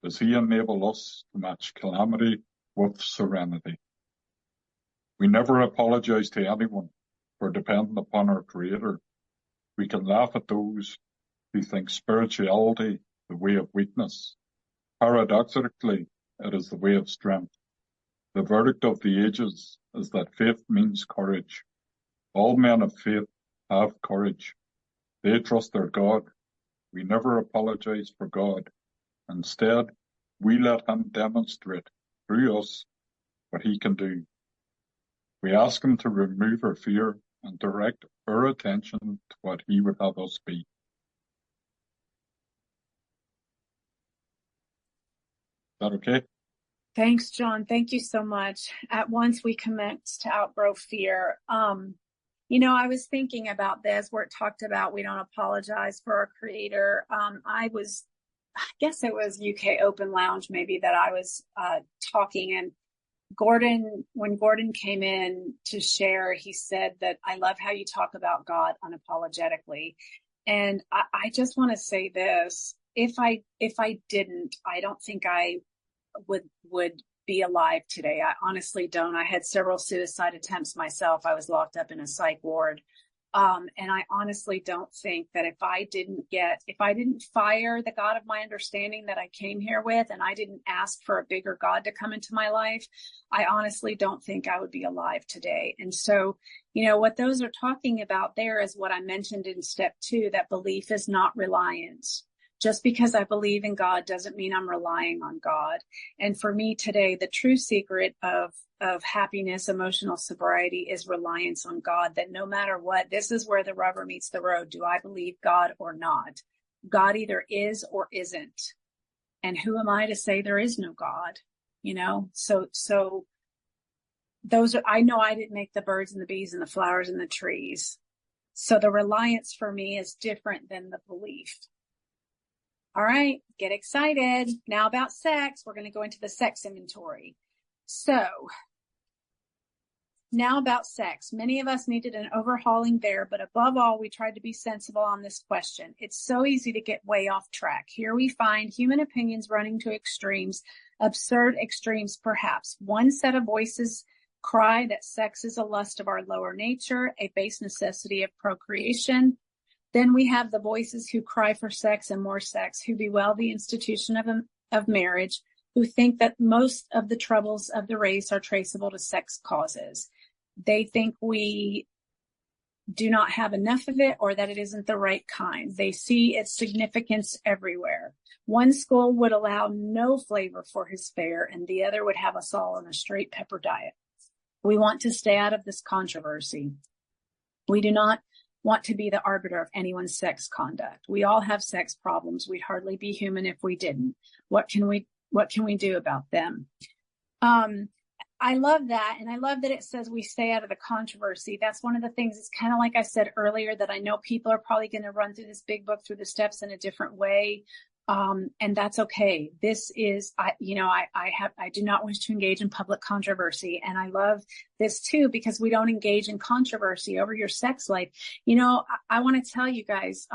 does He enable us to match calamity with serenity. We never apologize to anyone for depending upon our Creator. We can laugh at those who think spirituality the way of weakness. Paradoxically, it is the way of strength. The verdict of the ages is that faith means courage. All men of faith have courage. They trust their God. We never apologize for God. Instead, we let him demonstrate through us what he can do. We ask him to remove our fear and direct our attention to what he would have us be. Is that okay? Thanks, John. Thank you so much. At once we commence to outgrow fear. I was thinking about this where it talked about we don't apologize for our creator. I guess it was UK Open Lounge maybe that I was talking, and when Gordon came in to share, he said that I love how you talk about God unapologetically. And I just want to say this. If I didn't, I don't think I would be alive today. I honestly don't. I had several suicide attempts myself. I was locked up in a psych ward. And I honestly don't think that if I didn't fire the God of my understanding that I came here with, and I didn't ask for a bigger God to come into my life, I honestly don't think I would be alive today. And so, what those are talking about there is what I mentioned in step 2, that belief is not reliance. Just because I believe in God doesn't mean I'm relying on God. And for me today, the true secret of happiness, emotional sobriety is reliance on God, that no matter what, this is where the rubber meets the road. Do I believe God or not? God either is or isn't. And who am I to say there is no God? So I know I didn't make the birds and the bees and the flowers and the trees. So the reliance for me is different than the belief. All right, get excited. Now about sex, we're going to go into the sex inventory. So now about sex. Many of us needed an overhauling there, but above all, we tried to be sensible on this question. It's so easy to get way off track. Here we find human opinions running to extremes, absurd extremes perhaps. One set of voices cry that sex is a lust of our lower nature, a base necessity of procreation. Then we have the voices who cry for sex and more sex, who bewail the institution of marriage, who think that most of the troubles of the race are traceable to sex causes. They think we do not have enough of it, or that it isn't the right kind. They see its significance everywhere. One school would allow no flavor for his fare, and the other would have us all on a straight pepper diet. We want to stay out of this controversy. We do not want to be the arbiter of anyone's sex conduct. We all have sex problems. We'd hardly be human if we didn't. What can we do about them? I love that. And I love that it says we stay out of the controversy. That's one of the things, it's kind of like I said earlier, that I know people are probably going to run through this big book, through the steps in a different way. And that's okay. This is, I do not wish to engage in public controversy. And I love this too, because we don't engage in controversy over your sex life. I want to tell you guys,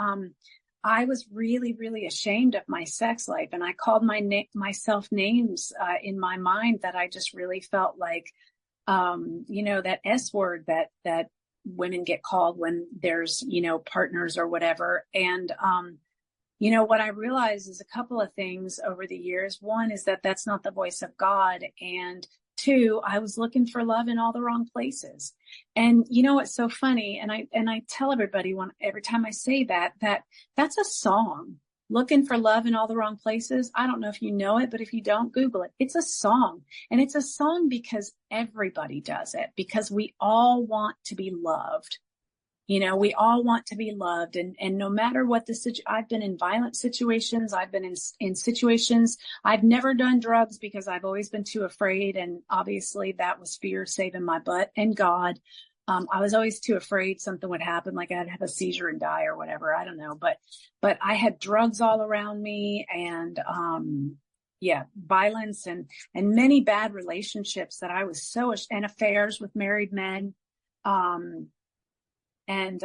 I was really, really ashamed of my sex life. And I called myself names, in my mind that I just really felt like, that S word that women get called when there's, partners or whatever. And, what I realized is a couple of things over the years. One is that that's not the voice of God. And 2, I was looking for love in all the wrong places. And it's so funny. And I tell everybody every time I say that's a song. Looking for love in all the wrong places. I don't know if you know it, but if you don't, Google it. It's a song. And it's a song because everybody does it, because we all want to be loved. We all want to be loved, and no matter what I've been in violent situations. I've been in situations. I've never done drugs because I've always been too afraid. And obviously that was fear saving my butt and God. I was always too afraid something would happen, like I'd have a seizure and die or whatever. I don't know. But I had drugs all around me, and, violence and many bad relationships that I was and affairs with married men. And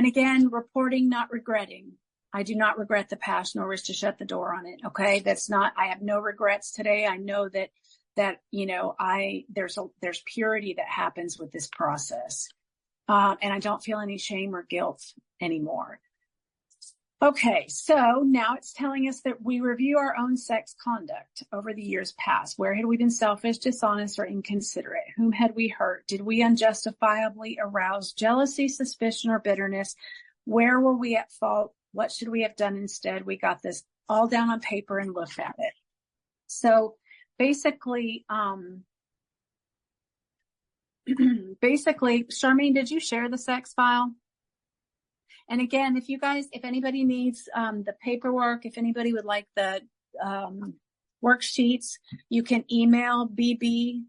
again, reporting, not regretting. I do not regret the past, nor wish to shut the door on it. Okay. I have no regrets today. I know that there's purity that happens with this process. And I don't feel any shame or guilt anymore. Okay, so now it's telling us that we review our own sex conduct over the years past. Where had we been selfish, dishonest, or inconsiderate? Whom had we hurt? Did we unjustifiably arouse jealousy, suspicion, or bitterness? Where were we at fault? What should we have done instead? We got this all down on paper and look at it. So basically, Charmaine, did you share the sex file? And again, if anybody needs the paperwork, if anybody would like the worksheets, you can email BB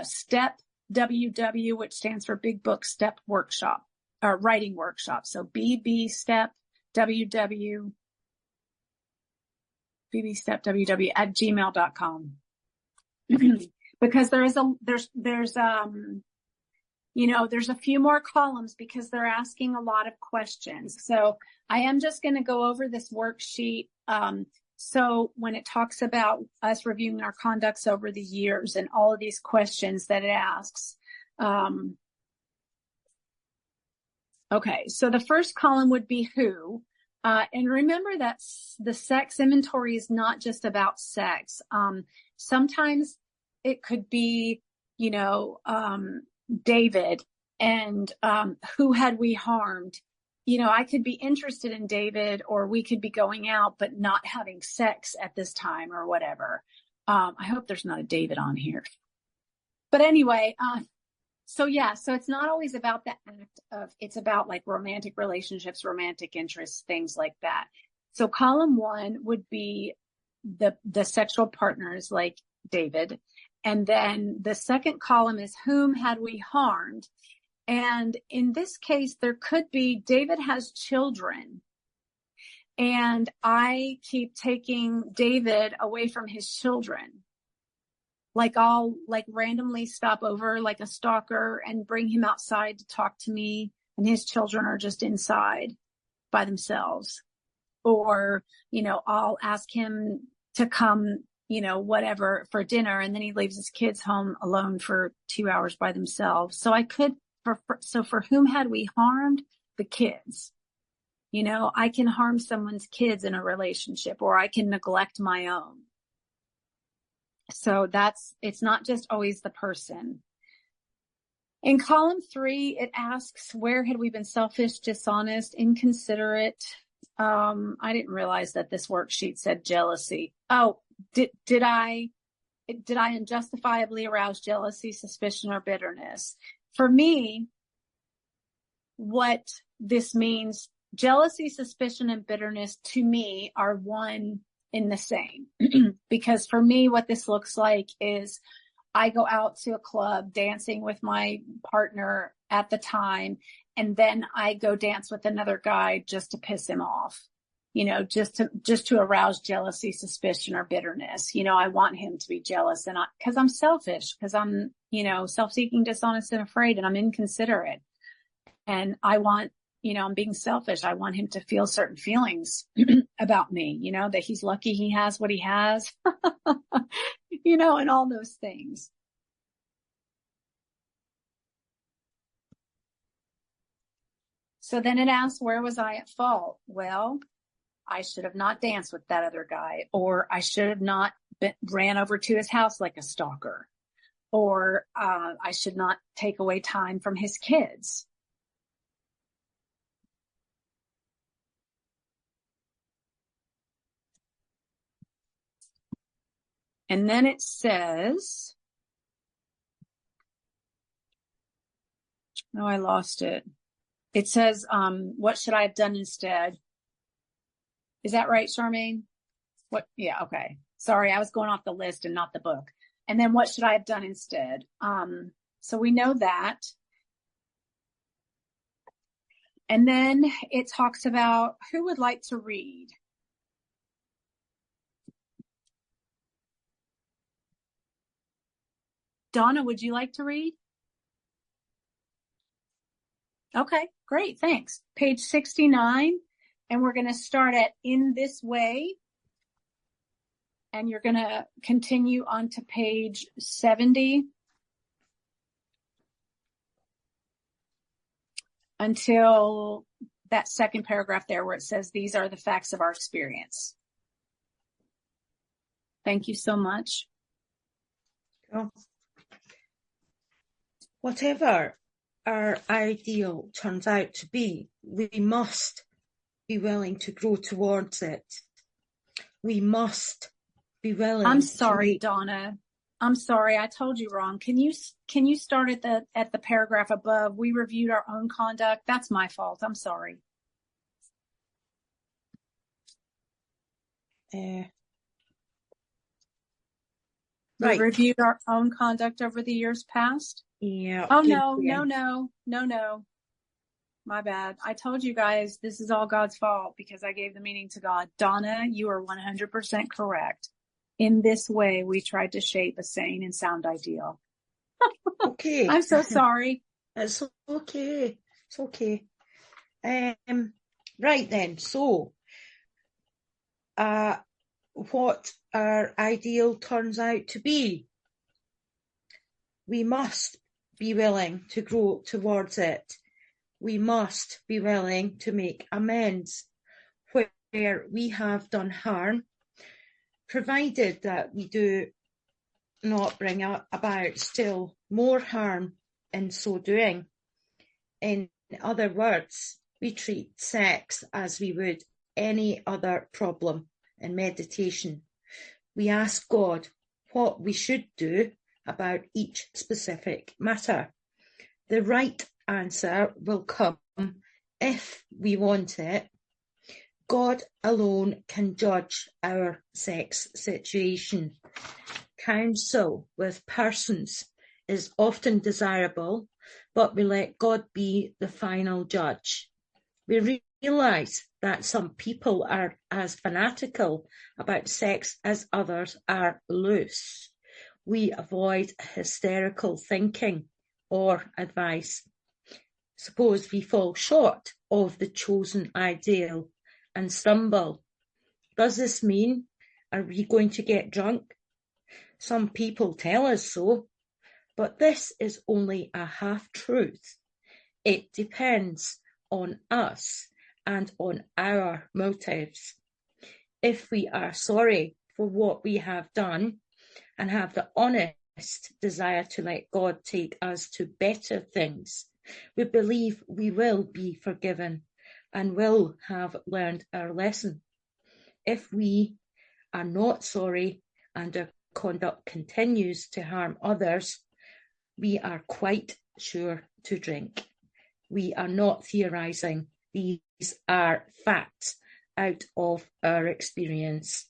Step WW, which stands for Big Book Step Workshop, or Writing Workshop. So BB Step WW, @gmail.com. Because there's a few more columns because they're asking a lot of questions. So I am just going to go over this worksheet. So when it talks about us reviewing our conducts over the years and all of these questions that it asks. Okay, so the first column would be who. And remember that the sex inventory is not just about sex. Sometimes it could be, David and who had we harmed. I could be interested in David, or we could be going out but not having sex at this time or whatever. I hope there's not a David on here. But anyway, so it's not always about the act of, it's about like romantic relationships, romantic interests, things like that. So column 1 would be the sexual partners like David. And then the second column is whom had we harmed? And in this case, there could be David has children. And I keep taking David away from his children. Like I'll randomly stop over like a stalker and bring him outside to talk to me, and his children are just inside by themselves. Or, I'll ask him to come, whatever for dinner, and then he leaves his kids home alone for 2 hours by themselves. So I could, for whom had we harmed? The kids. I can harm someone's kids in a relationship, or I can neglect my own. So it's not just always the person. In column 3, it asks, where had we been selfish, dishonest, inconsiderate? I didn't realize that this worksheet said jealousy. Oh, did I unjustifiably arouse jealousy, suspicion, or bitterness? For me, what this means, jealousy, suspicion, and bitterness to me are one in the same. Because for me, what this looks like is I go out to a club dancing with my partner at the time, and then I go dance with another guy just to piss him off, just to arouse jealousy, suspicion, or bitterness. I want him to be jealous, and because I'm selfish, because I'm, self-seeking, dishonest, and afraid, and I'm inconsiderate. And I want, I'm being selfish. I want him to feel certain feelings about me, that he's lucky he has what he has, and all those things. So then it asks, where was I at fault? Well, I should have not danced with that other guy, or I should have not ran over to his house like a stalker, or I should not take away time from his kids. And then it says, oh, I lost it. It says, what should I have done instead? Is that right, Charmaine? What? Yeah, okay. Sorry, I was going off the list and not the book. And then what should I have done instead? So we know that. And then it talks about who would like to read. Donna, would you like to read? Okay, great, thanks. Page 69, and we're going to start at in this way, and you're going to continue on to page 70 until that second paragraph there where it says, these are the facts of our experience. Thank you so much. Cool. Whatever our ideal turns out to be, we must be willing to grow towards it We must be willing. I'm sorry, Donna. I'm sorry, I told you wrong. Can you start at the paragraph above? We reviewed our own conduct. That's my fault. I'm sorry. Right. We reviewed our own conduct over the years past. Yeah. Oh, no. My bad. I told you guys this is all God's fault because I gave the meaning to God. Donna, you are 100% correct. In this way, we tried to shape a sane and sound ideal. Okay. I'm so sorry. It's okay. It's okay. Right then. So, what our ideal turns out to be, we must be willing to grow towards it. We must be willing to make amends where we have done harm, provided that we do not bring about still more harm in so doing. In other words, we treat sex as we would any other problem in meditation. We ask God what we should do about each specific matter. The right answer will come if we want it. God alone can judge our sex situation. Counsel with persons is often desirable, but we let God be the final judge. We realize that some people are as fanatical about sex as others are loose. We avoid hysterical thinking or advice. Suppose we fall short of the chosen ideal and stumble. Does this mean, are we going to get drunk? Some people tell us so, but this is only a half-truth. It depends on us and on our motives. If we are sorry for what we have done and have the honest desire to let God take us to better things, we believe we will be forgiven and will have learned our lesson. If we are not sorry and our conduct continues to harm others, we are quite sure to drink. We are not theorizing. These are facts out of our experience.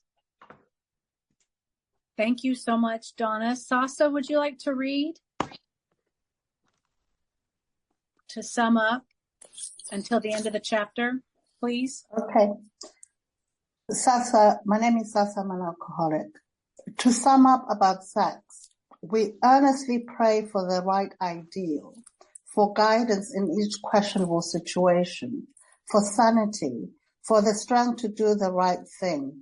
Thank you so much, Donna. Sasa, would you like to read? To sum up until the end of the chapter, please. Okay. Sasa, my name is Sasa, I'm an alcoholic. To sum up about sex, we earnestly pray for the right ideal, for guidance in each questionable situation, for sanity, for the strength to do the right thing.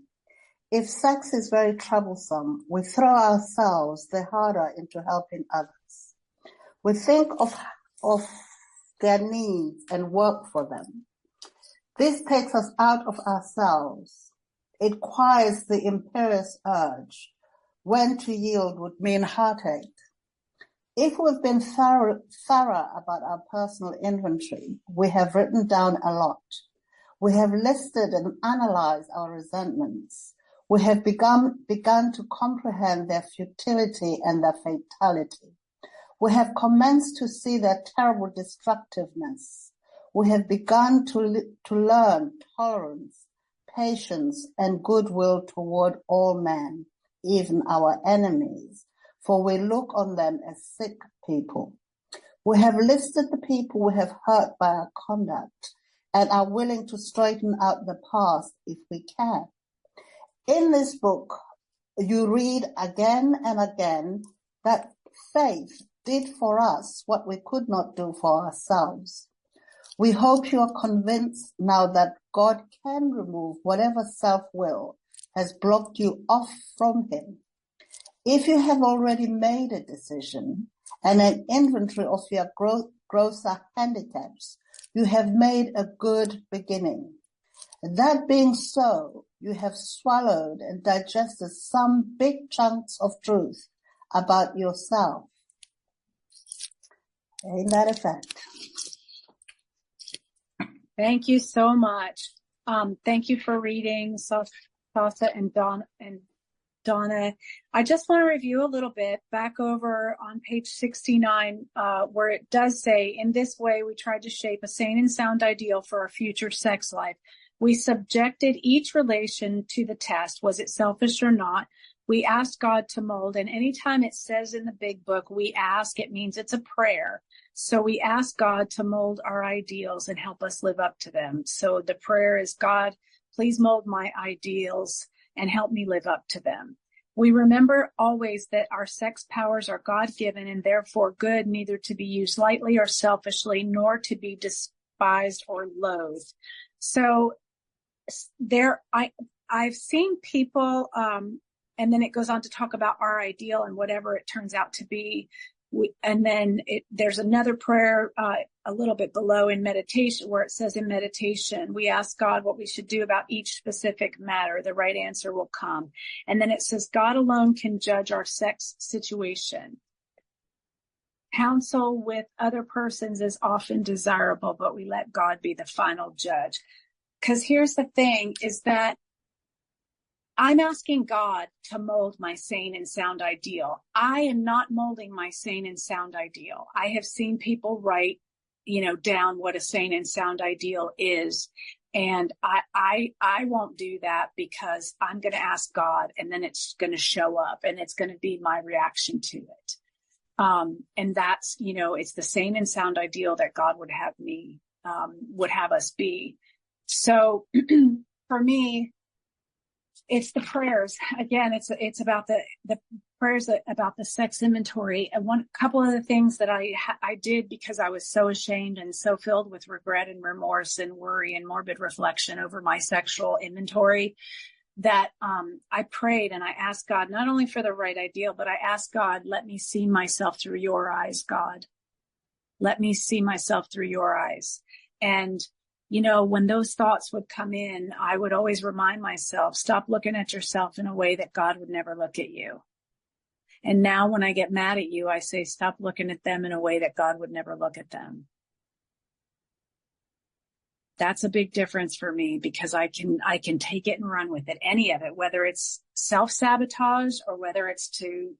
If sex is very troublesome, we throw ourselves the harder into helping others. We think of their needs and work for them. This takes us out of ourselves. It quiets the imperious urge. When to yield would mean heartache. If we've been thorough about our personal inventory, we have written down a lot. We have listed and analyzed our resentments. We have begun to comprehend their futility and their fatality. We have commenced to see their terrible destructiveness. We have begun to learn tolerance, patience, and goodwill toward all men, even our enemies, for we look on them as sick people. We have listed the people we have hurt by our conduct and are willing to straighten out the past if we can. In this book, you read again and again that faith did for us what we could not do for ourselves. We hope you are convinced now that God can remove whatever self-will has blocked you off from him. If you have already made a decision and an inventory of your grosser handicaps, you have made a good beginning. That being so, you have swallowed and digested some big chunks of truth about yourself. In that effect. Thank you so much. Thank you for reading, Sasa and Donna. I just want to review a little bit back over on page 69, where it does say, in this way, we tried to shape a sane and sound ideal for our future sex life. We subjected each relation to the test. Was it selfish or not? We asked God to mold. And anytime it says in the big book, we ask, it means it's a prayer. So we ask God to mold our ideals and help us live up to them. So the prayer is, God, please mold my ideals and help me live up to them. We remember always that our sex powers are God-given and therefore good, neither to be used lightly or selfishly, nor to be despised or loathed. So I've seen people, and then it goes on to talk about our ideal and whatever it turns out to be. And then there's another prayer a little bit below in meditation, where it says in meditation, we ask God what we should do about each specific matter. The right answer will come. And then it says, God alone can judge our sex situation. Counsel with other persons is often desirable, but we let God be the final judge. Because here's the thing, is that I'm asking God to mold my sane and sound ideal. I am not molding my sane and sound ideal. I have seen people write, down what a sane and sound ideal is. And I won't do that, because I'm going to ask God, and then it's going to show up and it's going to be my reaction to it. And that's, it's the sane and sound ideal that God would have us be. So for me, it's the prayers. Again, it's about the prayers about the sex inventory. And couple of the things that I did, because I was so ashamed and so filled with regret and remorse and worry and morbid reflection over my sexual inventory, that I prayed and I asked God not only for the right ideal, but I asked God, let me see myself through your eyes, God. Let me see myself through your eyes. And when those thoughts would come in, I would always remind myself, stop looking at yourself in a way that God would never look at you. And now when I get mad at you, I say, stop looking at them in a way that God would never look at them. That's a big difference for me, because I can take it and run with it, any of it, whether it's self-sabotage or whether it's to,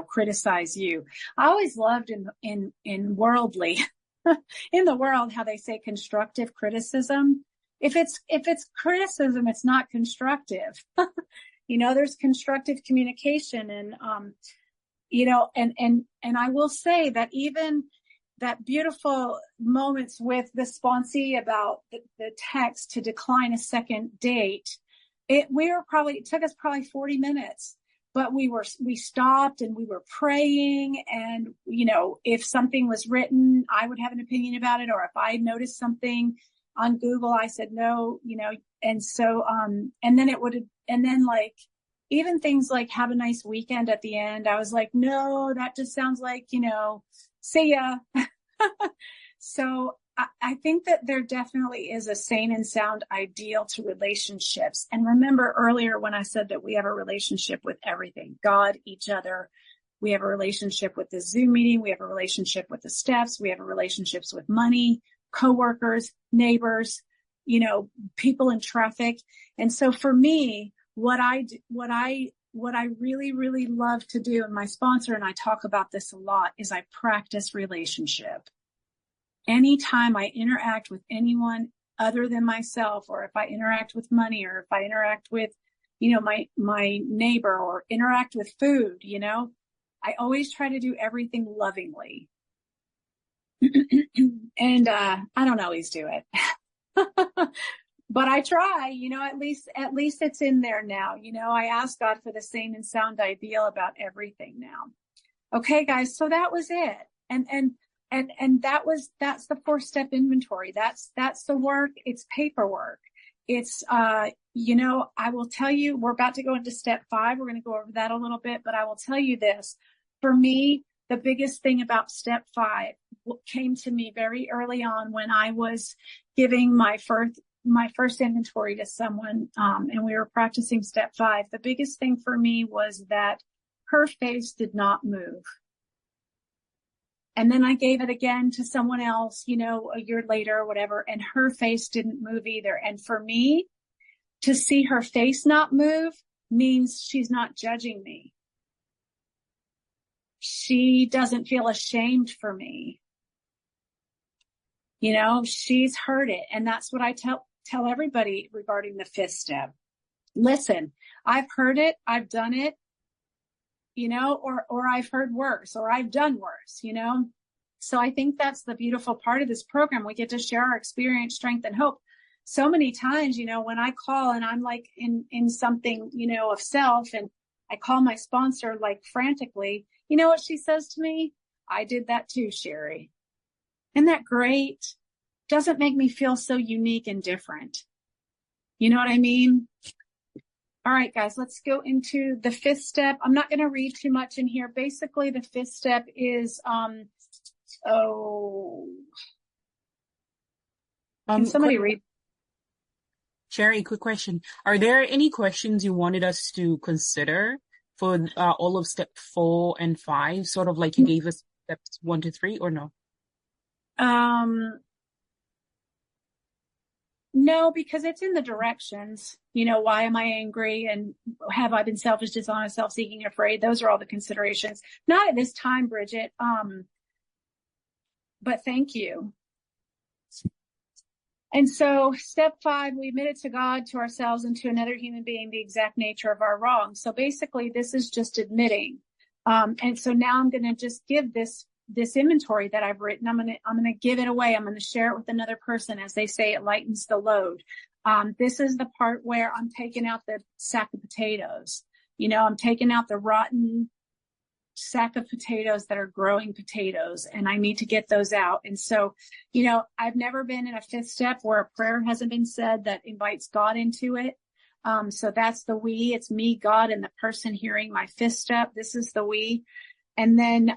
criticize you. I always loved in worldly in the world how they say constructive criticism. If it's criticism, it's not constructive. There's constructive communication, and and I will say that even that beautiful moments with the sponsee about the text to decline a second date, it took us probably 40 minutes. But we stopped and we were praying, and, if something was written, I would have an opinion about it. Or if I noticed something on Google, I said, no, and so, and then like, even things like have a nice weekend at the end, I was like, no, that just sounds like, see ya. So I think that there definitely is a sane and sound ideal to relationships. And remember earlier when I said that we have a relationship with everything, God, each other. We have a relationship with the Zoom meeting. We have a relationship with the steps. We have a relationships with money, coworkers, neighbors, people in traffic. And so for me, what I really, really love to do, and my sponsor and I talk about this a lot, is I practice relationship. Anytime I interact with anyone other than myself, or if I interact with money, or if I interact with, my neighbor, or interact with food, I always try to do everything lovingly. And I don't always do it. But I try, at least it's in there now. I ask God for the sane and sound ideal about everything now. Okay, guys. So that was it. And that's the 4-step inventory. That's the work. It's paperwork. It's, I will tell you, we're about to go into step 5. We're going to go over that a little bit, but I will tell you this. For me, the biggest thing about step 5 came to me very early on when I was giving my first inventory to someone, and we were practicing step 5. The biggest thing for me was that her face did not move. And then I gave it again to someone else, a year later or whatever, and her face didn't move either. And for me To see her face not move means she's not judging me. She doesn't feel ashamed for me. You know, she's heard it. And that's what I tell everybody regarding the fifth step. Listen, I've heard it, I've done it, you know, or I've heard worse, or I've done worse, you know. So I think that's the beautiful part of this program. We get to share our experience, strength, and hope. So many times, you know, when I call and I'm like in something, you know, of self, and I call my sponsor like frantically, you know what she says to me? I did that too, Sherri. Isn't that great? Doesn't make me feel so unique and different. You know what I mean? All right, guys, let's go into the fifth step. I'm not going to read too much in here. Basically, the fifth step is, can somebody read? Sherri, quick question. Are there any questions you wanted us to consider for all of step 4 and 5, sort of like you gave us steps 1 to 3, or no? No, because it's in the directions. You know, why am I angry? And have I been selfish, dishonest, self-seeking, afraid? Those are all the considerations. Not at this time, Bridget. But thank you. And so step 5, we admitted to God, to ourselves, and to another human being the exact nature of our wrongs. So basically, this is just admitting. And so now I'm going to just give this inventory that I've written. I'm going to give it away. I'm going to share it with another person. As they say, it lightens the load. This is the part where I'm taking out the sack of potatoes. You know, I'm taking out the rotten sack of potatoes that are growing potatoes, and I need to get those out. And so, you know, I've never been in a fifth step where a prayer hasn't been said that invites God into it. So that's the we. It's me, God, and the person hearing my fifth step. This is the we. And then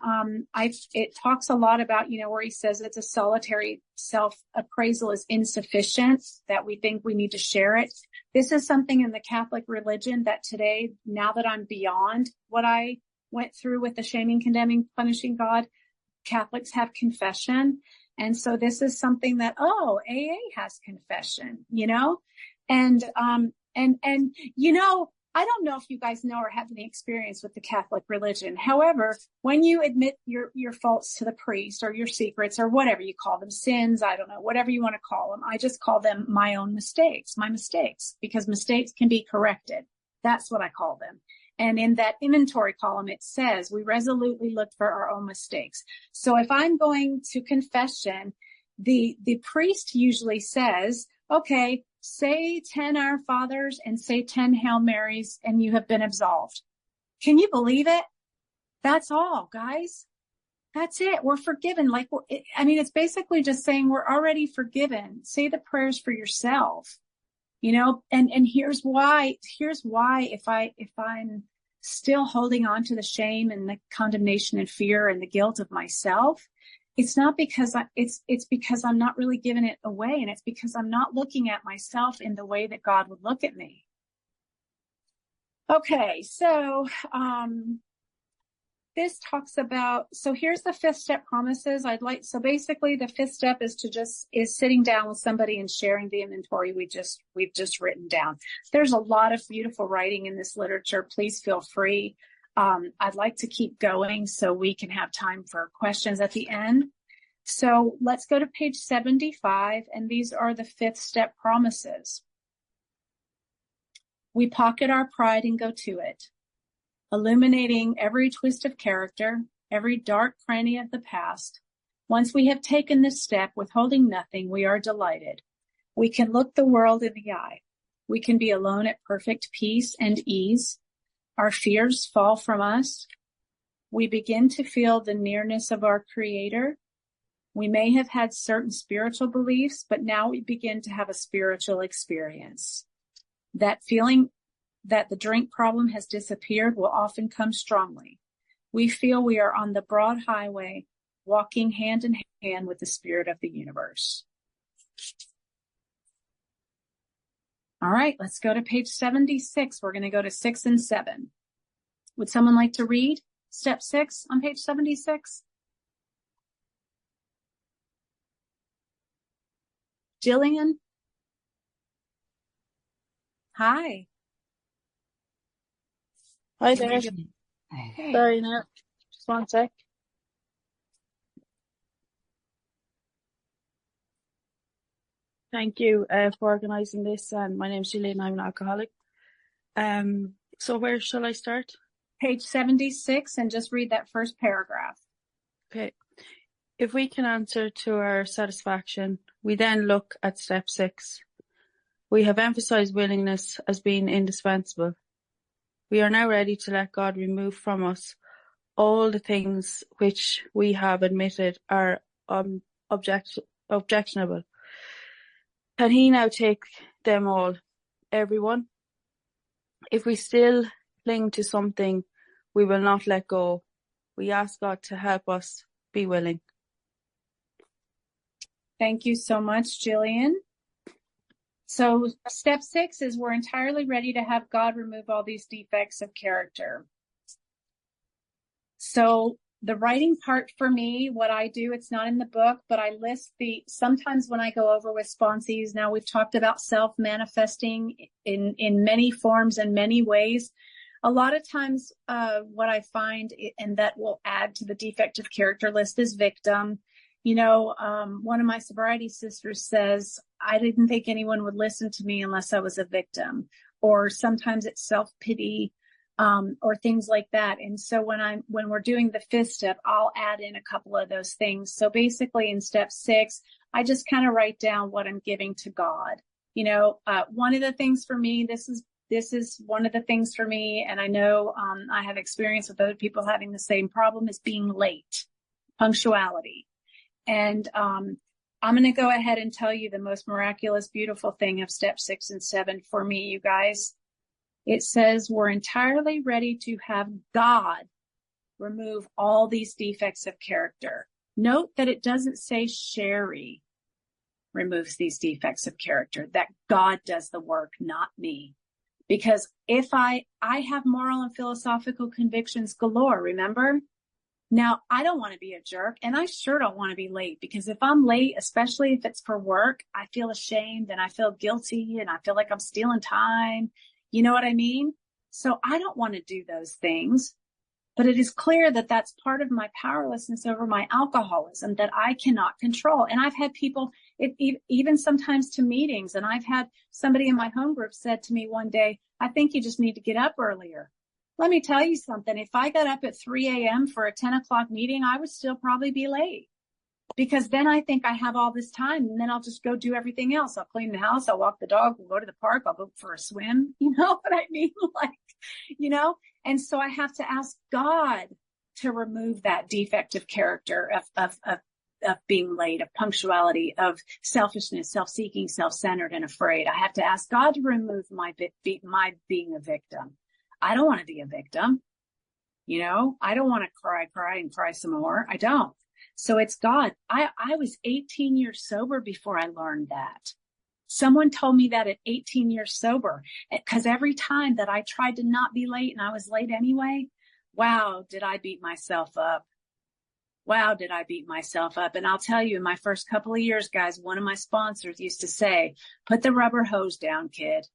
it talks a lot about, you know, where he says it's a solitary self-appraisal is insufficient, that we think we need to share it. This is something in the Catholic religion that today, now that I'm beyond what I went through with the shaming, condemning, punishing God, Catholics have confession. And so this is something that, AA has confession, you know, and you know, I don't know if you guys know or have any experience with the Catholic religion. However, when you admit your faults to the priest, or your secrets, or whatever you call them, sins, I don't know, whatever you want to call them, I just call them my own mistakes, my mistakes, because mistakes can be corrected. That's what I call them. And in that inventory column, it says we resolutely look for our own mistakes. So if I'm going to confession, the priest usually says, okay, say 10 Our Fathers and say 10 Hail Marys, and you have been absolved. Can you believe it? That's all, guys. That's it. We're forgiven. Like, it's basically just saying we're already forgiven. Say the prayers for yourself. You know, and here's why if I'm still holding on to the shame and the condemnation and fear and the guilt of myself, it's not because it's because I'm not really giving it away, and it's because I'm not looking at myself in the way that God would look at me. Okay, so this talks about, so here's the fifth step promises. So basically the fifth step is sitting down with somebody and sharing the inventory we've just written down. There's a lot of beautiful writing in this literature. Please feel free. I'd like to keep going so we can have time for questions at the end. So let's go to page 75, and these are the fifth step promises. We pocket our pride and go to it, illuminating every twist of character, every dark cranny of the past. Once we have taken this step, withholding nothing, we are delighted. We can look the world in the eye. We can be alone at perfect peace and ease. Our fears fall from us. We begin to feel the nearness of our Creator. We may have had certain spiritual beliefs, but now we begin to have a spiritual experience. That feeling that the drink problem has disappeared will often come strongly. We feel we are on the broad highway, walking hand in hand with the spirit of the universe. All right, let's go to page 76. We're going to go to 6 and 7. Would someone like to read step 6 on page 76? Jillian? Hi. Hi there. Hey. Sorry, no. Just one sec. Thank you for organising this. My name's Gillian. I'm an alcoholic. So where shall I start? Page 76, and just read that first paragraph. Okay. If we can answer to our satisfaction, we then look at step 6. We have emphasised willingness as being indispensable. We are now ready to let God remove from us all the things which we have admitted are objectionable. Can He now take them all, everyone? If we still cling to something we will not let go, we ask God to help us be willing. Thank you so much, Jillian. So step 6 is we're entirely ready to have God remove all these defects of character. So the writing part for me, what I do, it's not in the book, but I list sometimes when I go over with sponsees, now we've talked about self-manifesting in many forms and many ways. A lot of times what I find, and that will add to the defect of character list, is victim. You know, one of my sobriety sisters says, I didn't think anyone would listen to me unless I was a victim. Or sometimes it's self-pity, or things like that. And so when we're doing the 5th step, I'll add in a couple of those things. So basically in step 6, I just kind of write down what I'm giving to God. You know, one of the things for me, this is one of the things for me, and I know I have experience with other people having the same problem, is being late, punctuality. And I'm going to go ahead and tell you the most miraculous, beautiful thing of step 6 and 7 for me, you guys. It says we're entirely ready to have God remove all these defects of character. Note that it doesn't say Sherri removes these defects of character, that God does the work, not me. Because if I have moral and philosophical convictions galore, remember? Now, I don't want to be a jerk, and I sure don't want to be late, because if I'm late, especially if it's for work, I feel ashamed and I feel guilty and I feel like I'm stealing time. You know what I mean? So I don't want to do those things, but it is clear that that's part of my powerlessness over my alcoholism that I cannot control. And I've had people, even sometimes to meetings, and I've had somebody in my home group said to me one day, I think you just need to get up earlier. Let me tell you something. If I got up at 3 a.m. for a 10 o'clock meeting, I would still probably be late, because then I think I have all this time, and then I'll just go do everything else. I'll clean the house. I'll walk the dog. We'll go to the park. I'll go for a swim. You know what I mean? Like, you know, and so I have to ask God to remove that defect of character, of being late, of punctuality, of selfishness, self-seeking, self-centered, and afraid. I have to ask God to remove my being a victim. I don't want to be a victim. You know, I don't want to cry some more. I don't. So it's God. I was 18 years sober before I learned that. Someone told me that at 18 years sober, because every time that I tried to not be late and I was late anyway, wow, did I beat myself up. Wow, did I beat myself up. And I'll tell you, in my first couple of years, guys, one of my sponsors used to say, put the rubber hose down, kid.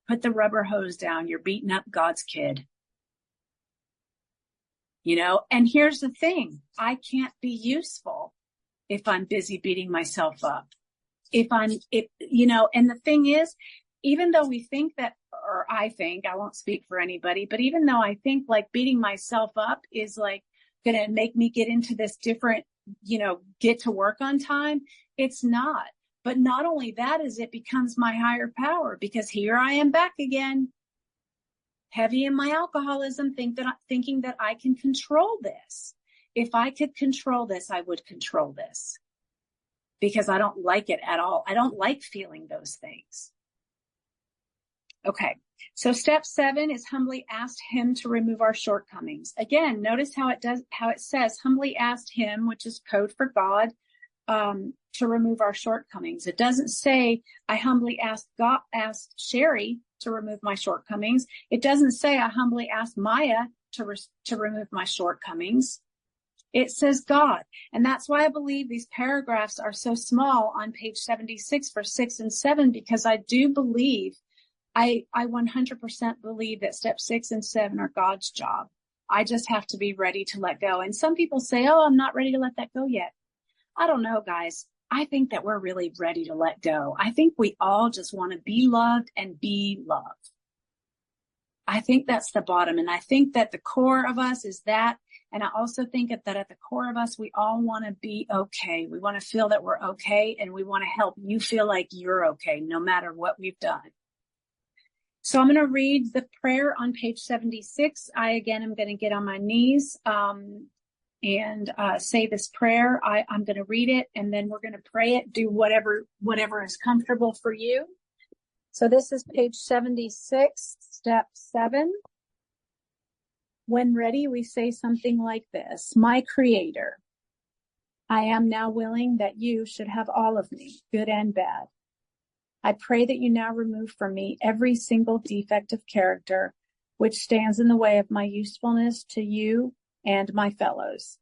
Put the rubber hose down. You're beating up God's kid. You know, and here's the thing. I can't be useful if I'm busy beating myself up. You know, and the thing is, even though we think that, or I won't speak for anybody, but even though I think like beating myself up is like going to make me get into this different, you know, get to work on time, it's not. But not only that is it becomes my higher power, because here I am back again, heavy in my alcoholism, thinking that I can control this. If I could control this, I would control this, because I don't like it at all. I don't like feeling those things. Okay. So step 7 is humbly asked him to remove our shortcomings. Again, notice how it says humbly asked him, which is code for God, to remove our shortcomings. It doesn't say I humbly asked Sherri to remove my shortcomings. It doesn't say I humbly asked Maya to remove my shortcomings. It says God. And that's why I believe these paragraphs are so small on page 76 for 6 and 7, because I do believe I 100% believe that step 6 and 7 are God's job. I just have to be ready to let go. And some people say, oh, I'm not ready to let that go yet. I don't know, guys. I think that we're really ready to let go. I think we all just want to be loved and be loved. I think that's the bottom. And I think that the core of us is that. And I also think that at the core of us, we all want to be okay. We want to feel that we're okay. And we want to help you feel like you're okay, no matter what we've done. So I'm going to read the prayer on page 76. I'm going to get on my knees and say this prayer. I'm going to read it, and then we're going to pray it. Do whatever is comfortable for you. So this is page 76, step 7. When ready, we say something like this. My Creator, I am now willing that you should have all of me, good and bad. I pray that you now remove from me every single defect of character which stands in the way of my usefulness to you and my fellows.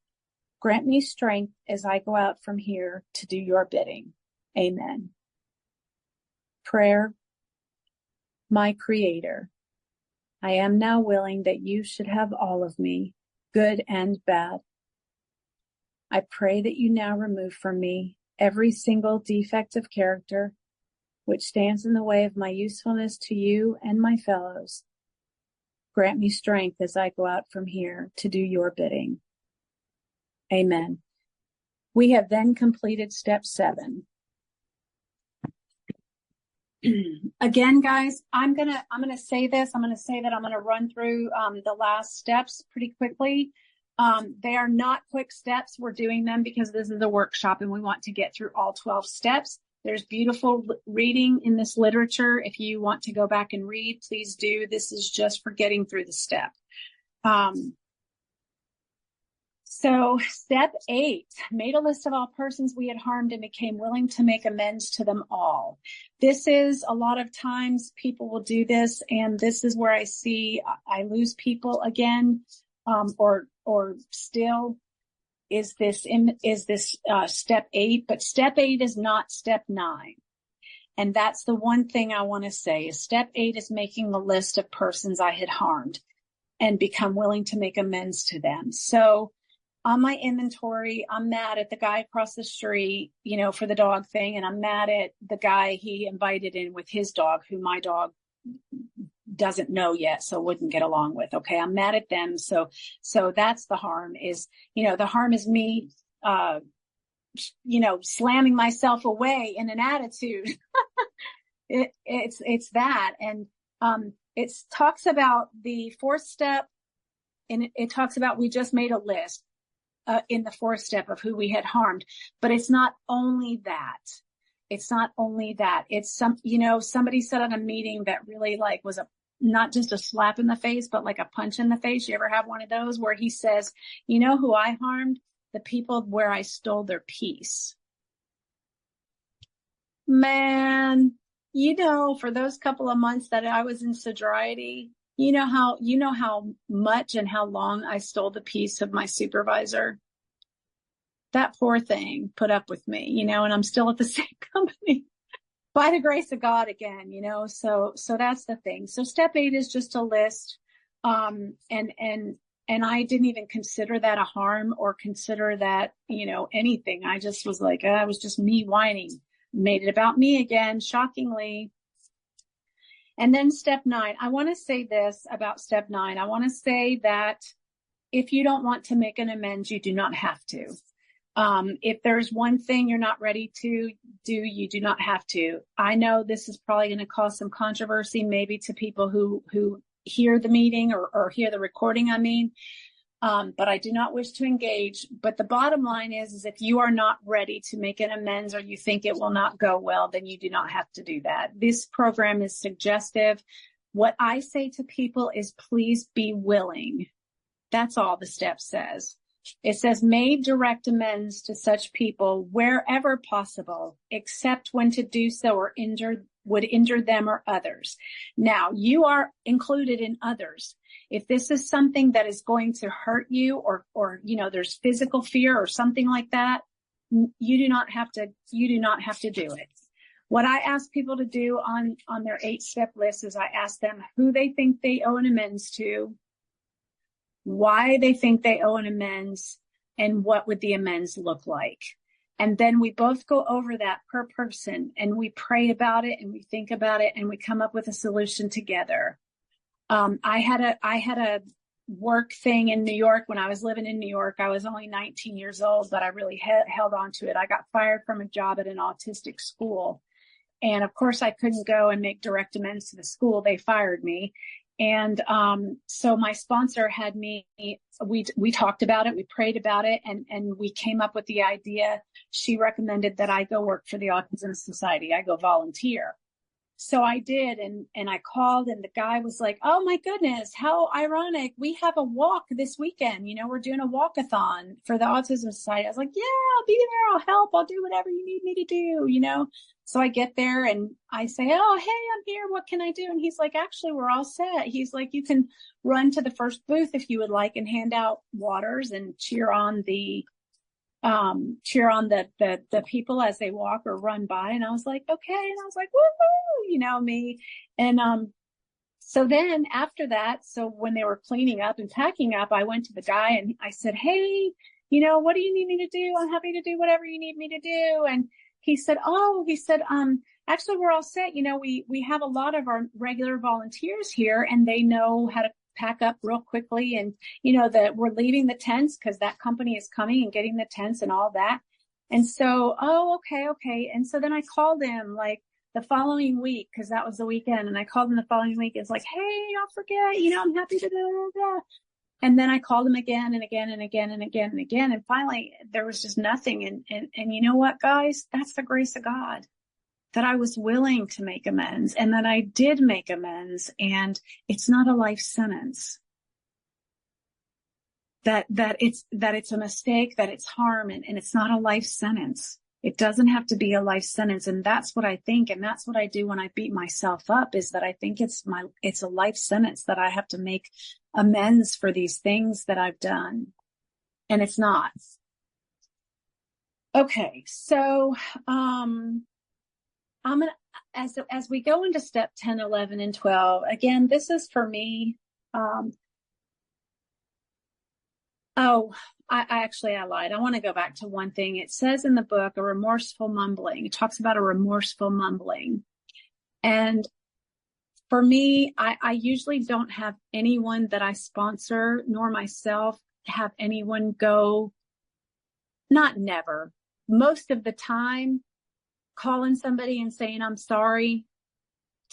Grant me strength as I go out from here to do your bidding. Amen. Prayer. My Creator, I am now willing that you should have all of me, good and bad. I pray that you now remove from me every single defect of character which stands in the way of my usefulness to you and my fellows. Grant me strength as I go out from here to do your bidding. Amen. We have then completed step 7. Again, guys, I'm gonna say this. I'm gonna say that I'm gonna run through the last steps pretty quickly. They are not quick steps. We're doing them because this is a workshop and we want to get through all 12 steps. There's beautiful reading in this literature. If you want to go back and read, please do. This is just for getting through the step. So step 8, made a list of all persons we had harmed and became willing to make amends to them all. This is a lot of times people will do this, and this is where I see I lose people again, or still is this step 8, but step 8 is not step 9. And that's the one thing I want to say is step 8 is making the list of persons I had harmed and become willing to make amends to them. So on my inventory, I'm mad at the guy across the street, for the dog thing. And I'm mad at the guy he invited in with his dog, who my dog doesn't know yet, so wouldn't get along with. Okay. I'm mad at them. So that's the harm is, the harm is me, slamming myself away in an attitude. It's that. And, it talks about the 4th step, and it talks about, we just made a list. In the 4th step of who we had harmed, but it's not only that. It's not only that. It's somebody said at a meeting that really was not just a slap in the face, but like a punch in the face. You ever have one of those where he says, who I harmed? The people where I stole their peace. Man, for those couple of months that I was in sobriety, you know how much and how long I stole the peace of my supervisor. That poor thing put up with me, and I'm still at the same company by the grace of God again, so that's the thing. So step 8 is just a list. And I didn't even consider that a harm or consider that, anything. I just was like, it was just me whining, made it about me again, shockingly. And then step 9, I want to say this about step 9. I want to say that if you don't want to make an amends, you do not have to. If there's one thing you're not ready to do, you do not have to. I know this is probably going to cause some controversy, maybe to people who hear the meeting or hear the recording, but I do not wish to engage. But the bottom line is if you are not ready to make an amends or you think it will not go well, then you do not have to do that. This program is suggestive. What I say to people is please be willing. That's all the step says. It says, made direct amends to such people wherever possible, except when to do so would injure them or others. Now, you are included in others. If this is something that is going to hurt you or there's physical fear or something like that, you do not have to do it. What I ask people to do on their 8-step list is I ask them who they think they owe an amends to, why they think they owe an amends, and what would the amends look like. And then we both go over that per person, and we pray about it, and we think about it, and we come up with a solution together. I had a work thing in New York when I was living in New York. I was only 19 years old, but I really held on to it. I got fired from a job at an autistic school. And of course I couldn't go and make direct amends to the school. They fired me. And so my sponsor had me, we talked about it, we prayed about it, and we came up with the idea. She recommended that I go work for the Autism Society. I go volunteer. So I did, and I called, and the guy was like, oh my goodness, how ironic. We have a walk this weekend. You know, we're doing a walkathon for the Autism Society. I was like, yeah, I'll be there. I'll help. I'll do whatever you need me to do, you know? So I get there and I say, oh, hey, I'm here. What can I do? And he's like, actually, we're all set. He's like, you can run to the first booth if you would like and hand out waters and cheer on the people as they walk or run by. And I was like, okay. And I was like, woohoo, you know me. And, so then after that, so when they were cleaning up and packing up, I went to the guy and I said, hey, you know, what do you need me to do? I'm happy to do whatever you need me to do. And he said, actually, we're all set. You know, we have a lot of our regular volunteers here and they know how to pack up real quickly. And, you know, that we're leaving the tents because that company is coming and getting the tents and all that. And so, okay. And so then I called him like the following week, because that was the weekend. And I called him the following week. It's like, hey, I'll forget, you know, I'm happy to do that. And then I called him again and again and again and again and again. And finally there was just nothing. And you know what, guys, that's the grace of God, that I was willing to make amends and that I did make amends. And it's not a life sentence. That it's a mistake, that it's harm, and it's not a life sentence. It doesn't have to be a life sentence. And that's what I think. And that's what I do when I beat myself up, is that I think it's a life sentence, that I have to make amends for these things that I've done. And it's not. Okay. So, I'm going to, as we go into step 10, 11, and 12, again, this is for me. I lied. I want to go back to one thing. It says in the book, a remorseful mumbling. It talks about a remorseful mumbling. And for me, I usually don't have anyone that I sponsor, nor myself have anyone go, not never, most of the time, calling somebody and saying, I'm sorry,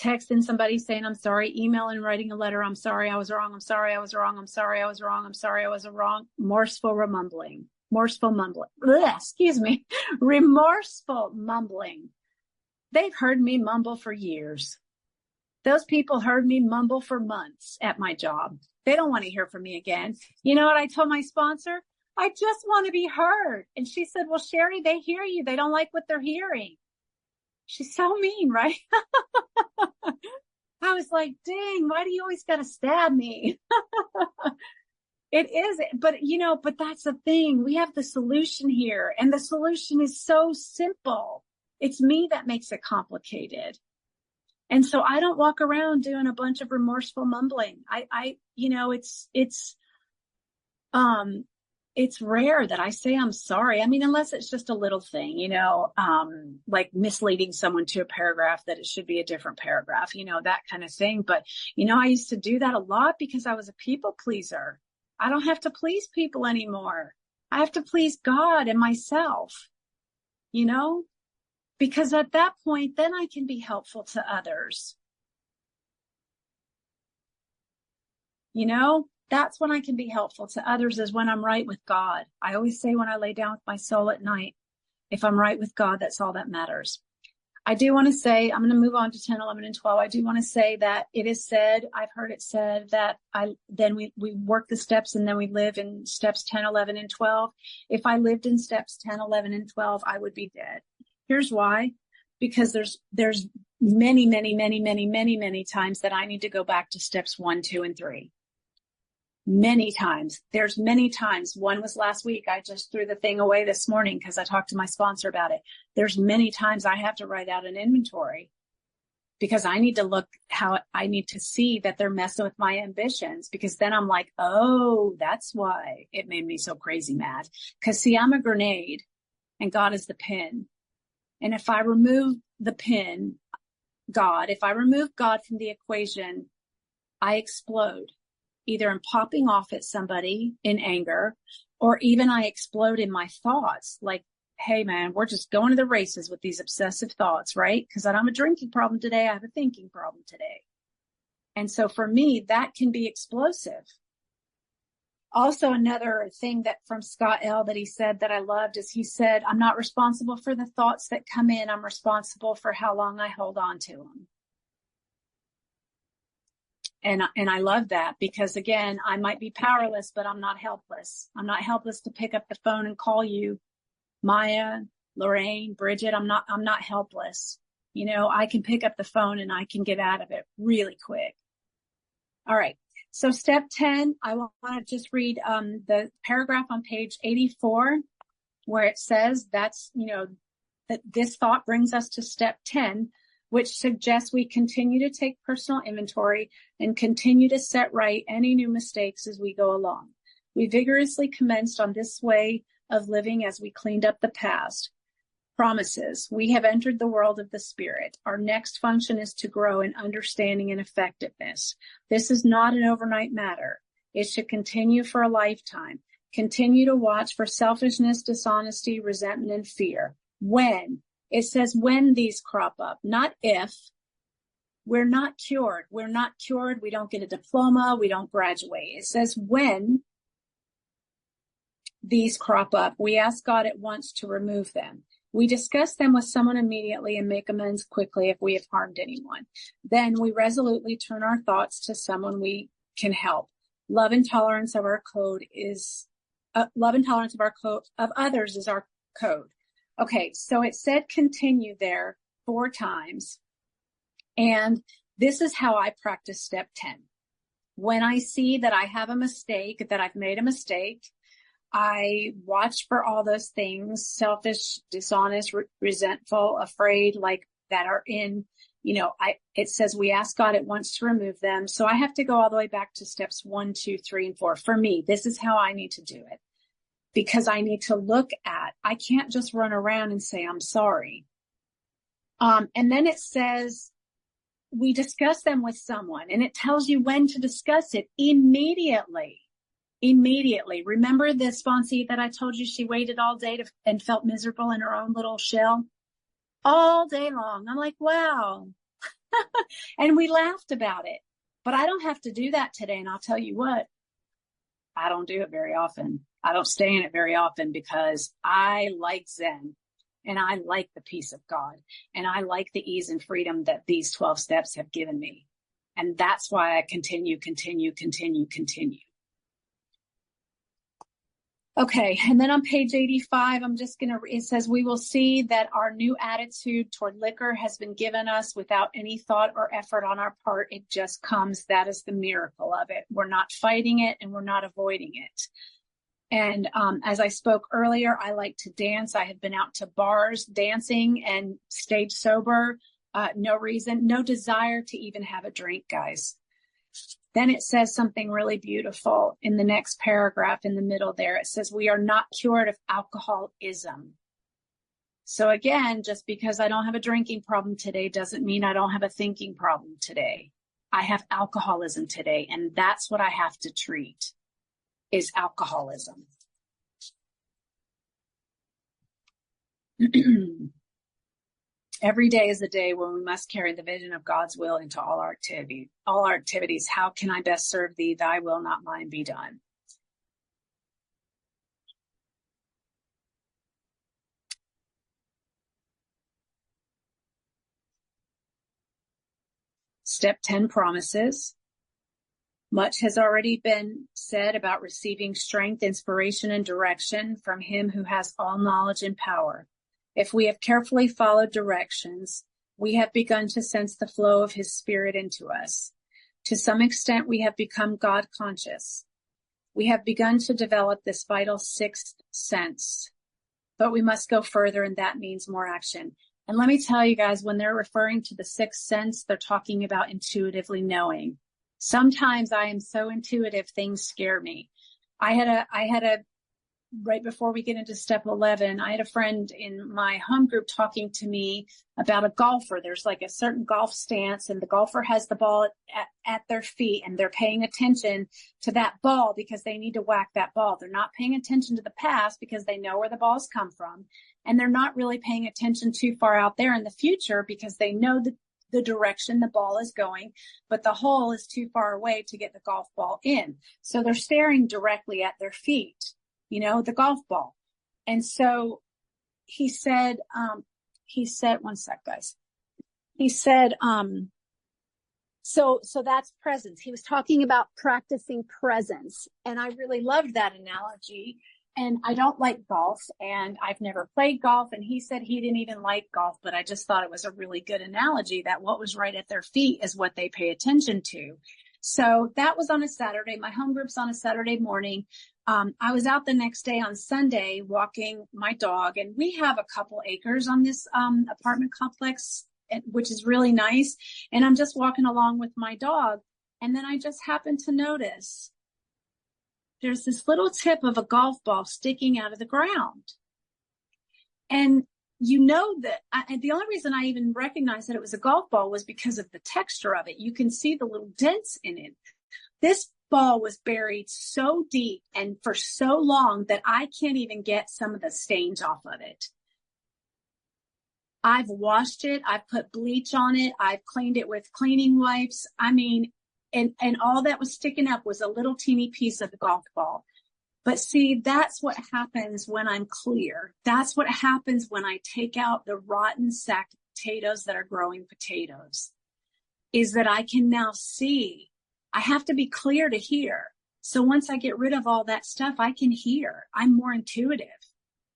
texting somebody saying, I'm sorry, emailing, writing a letter, I'm sorry, I was wrong, I'm sorry, I was wrong, I'm sorry, I was wrong, I'm sorry, I was wrong. Remorseful mumbling. They've heard me mumble for years. Those people heard me mumble for months at my job. They don't want to hear from me again. You know what I told my sponsor? I just want to be heard. And she said, well, Sherri, they hear you. They don't like what they're hearing. She's so mean, right? I was like, dang, why do you always got to stab me? It is, but that's the thing. We have the solution here, and the solution is so simple. It's me that makes it complicated. And so I don't walk around doing a bunch of remorseful mumbling. It's rare that I say I'm sorry. I mean, unless it's just a little thing, like misleading someone to a paragraph that it should be a different paragraph, that kind of thing. But, I used to do that a lot because I was a people pleaser. I don't have to please people anymore. I have to please God and myself, because at that point, then I can be helpful to others. That's when I can be helpful to others, is when I'm right with God. I always say when I lay down with my soul at night, if I'm right with God, that's all that matters. I do want to say, I'm going to move on to 10, 11, and 12. I do want to say that it is said, I've heard it said that we work the steps and then we live in steps 10, 11, and 12. If I lived in steps 10, 11, and 12, I would be dead. Here's why. Because there's many times that I need to go back to steps 1, 2, and 3. Many times. There's many times. One was last week. I just threw the thing away this morning because I talked to my sponsor about it. There's many times I have to write out an inventory because I need to look how I need to see that they're messing with my ambitions, because then I'm like, oh, that's why it made me so crazy mad. Because see, I'm a grenade and God is the pin. And if I remove the pin, if I remove God from the equation, I explode. Either I'm popping off at somebody in anger, or even I explode in my thoughts. Like, hey man, we're just going to the races with these obsessive thoughts, right? Because I don't have a drinking problem today. I have a thinking problem today. And so for me, that can be explosive. Also, another thing that from Scott L. that he said that I loved is he said, I'm not responsible for the thoughts that come in. I'm responsible for how long I hold on to them. And I love that, because again, I might be powerless, but I'm not helpless. I'm not helpless to pick up the phone and call you, Maya, Lorraine, Bridget. I'm not helpless. You know, I can pick up the phone and I can get out of it really quick. All right. So step 10, I want to just read the paragraph on page 84 where it says that this thought brings us to step 10, which suggests we continue to take personal inventory and continue to set right any new mistakes as we go along. We vigorously commenced on this way of living as we cleaned up the past. Promises. We have entered the world of the Spirit. Our next function is to grow in understanding and effectiveness. This is not an overnight matter. It should continue for a lifetime. Continue to watch for selfishness, dishonesty, resentment, and fear. When? It says when these crop up, not if. We're not cured. We're not cured. We don't get a diploma. We don't graduate. It says when these crop up, we ask God at once to remove them. We discuss them with someone immediately and make amends quickly if we have harmed anyone. Then we resolutely turn our thoughts to someone we can help. Love and tolerance of our code is love and tolerance of others is our code. Okay, so it said continue there 4 times. And this is how I practice step 10. When I see that I have a mistake, that I've made a mistake, I watch for all those things, selfish, dishonest, resentful, afraid, like that are in, it says we ask God at once to remove them. So I have to go all the way back to steps 1, 2, 3, and 4. For me, this is how I need to do it, because I need to look at, I can't just run around and say, I'm sorry. And then it says, we discuss them with someone, and it tells you when to discuss it immediately. Immediately. Remember the sponsee that I told you she waited all day and felt miserable in her own little shell all day long? I'm like, wow. And we laughed about it, but I don't have to do that today. And I'll tell you what, I don't do it very often. I don't stay in it very often because I like Zen and I like the peace of God and I like the ease and freedom that these 12 steps have given me. And that's why I continue. Okay, and then on page 85, it says, we will see that our new attitude toward liquor has been given us without any thought or effort on our part. It just comes. That is the miracle of it. We're not fighting it and we're not avoiding it. And as I spoke earlier, I like to dance. I have been out to bars dancing and stayed sober. No reason, no desire to even have a drink, guys. Then it says something really beautiful in the next paragraph in the middle there. It says, we are not cured of alcoholism. So again, just because I don't have a drinking problem today doesn't mean I don't have a thinking problem today. I have alcoholism today, and that's what I have to treat, is alcoholism. Every day is the day when we must carry the vision of God's will into all our activities. How can I best serve thee? Thy will, not mine, be done. Step 10, promises. Much has already been said about receiving strength, inspiration, and direction from him who has all knowledge and power. If we have carefully followed directions, we have begun to sense the flow of his spirit into us. To some extent, we have become God conscious. We have begun to develop this vital sixth sense, but we must go further, and that means more action. And let me tell you guys, when they're referring to the sixth sense, they're talking about intuitively knowing. Sometimes I am so intuitive, things scare me. I had a right before we get into step 11, I had a friend in my home group talking to me about a golfer. There's like a certain golf stance, and the golfer has the ball at their feet, and they're paying attention to that ball because they need to whack that ball. They're not paying attention to the past because they know where the balls come from. And they're not really paying attention too far out there in the future because they know the direction the ball is going, but the hole is too far away to get the golf ball in. So they're staring directly at their feet, the golf ball. And so he said, one sec, guys. He said, so that's presence. He was talking about practicing presence. And I really loved that analogy. And I don't like golf, and I've never played golf. And he said he didn't even like golf, but I just thought it was a really good analogy that what was right at their feet is what they pay attention to. So that was on a Saturday. My home group's on a Saturday morning. I was out the next day on Sunday walking my dog, and we have a couple acres on this apartment complex, which is really nice. And I'm just walking along with my dog. And then I just happened to notice there's this little tip of a golf ball sticking out of the ground. And the only reason I even recognized that it was a golf ball was because of the texture of it. You can see the little dents in it. This ball was buried so deep and for so long that I can't even get some of the stains off of it. I've washed it. I've put bleach on it. I've cleaned it with cleaning wipes. And all that was sticking up was a little teeny piece of the golf ball. But see, that's what happens when I'm clear. That's what happens when I take out the rotten sacked potatoes that are growing potatoes, is that I can now see. I have to be clear to hear. So once I get rid of all that stuff, I can hear. I'm more intuitive.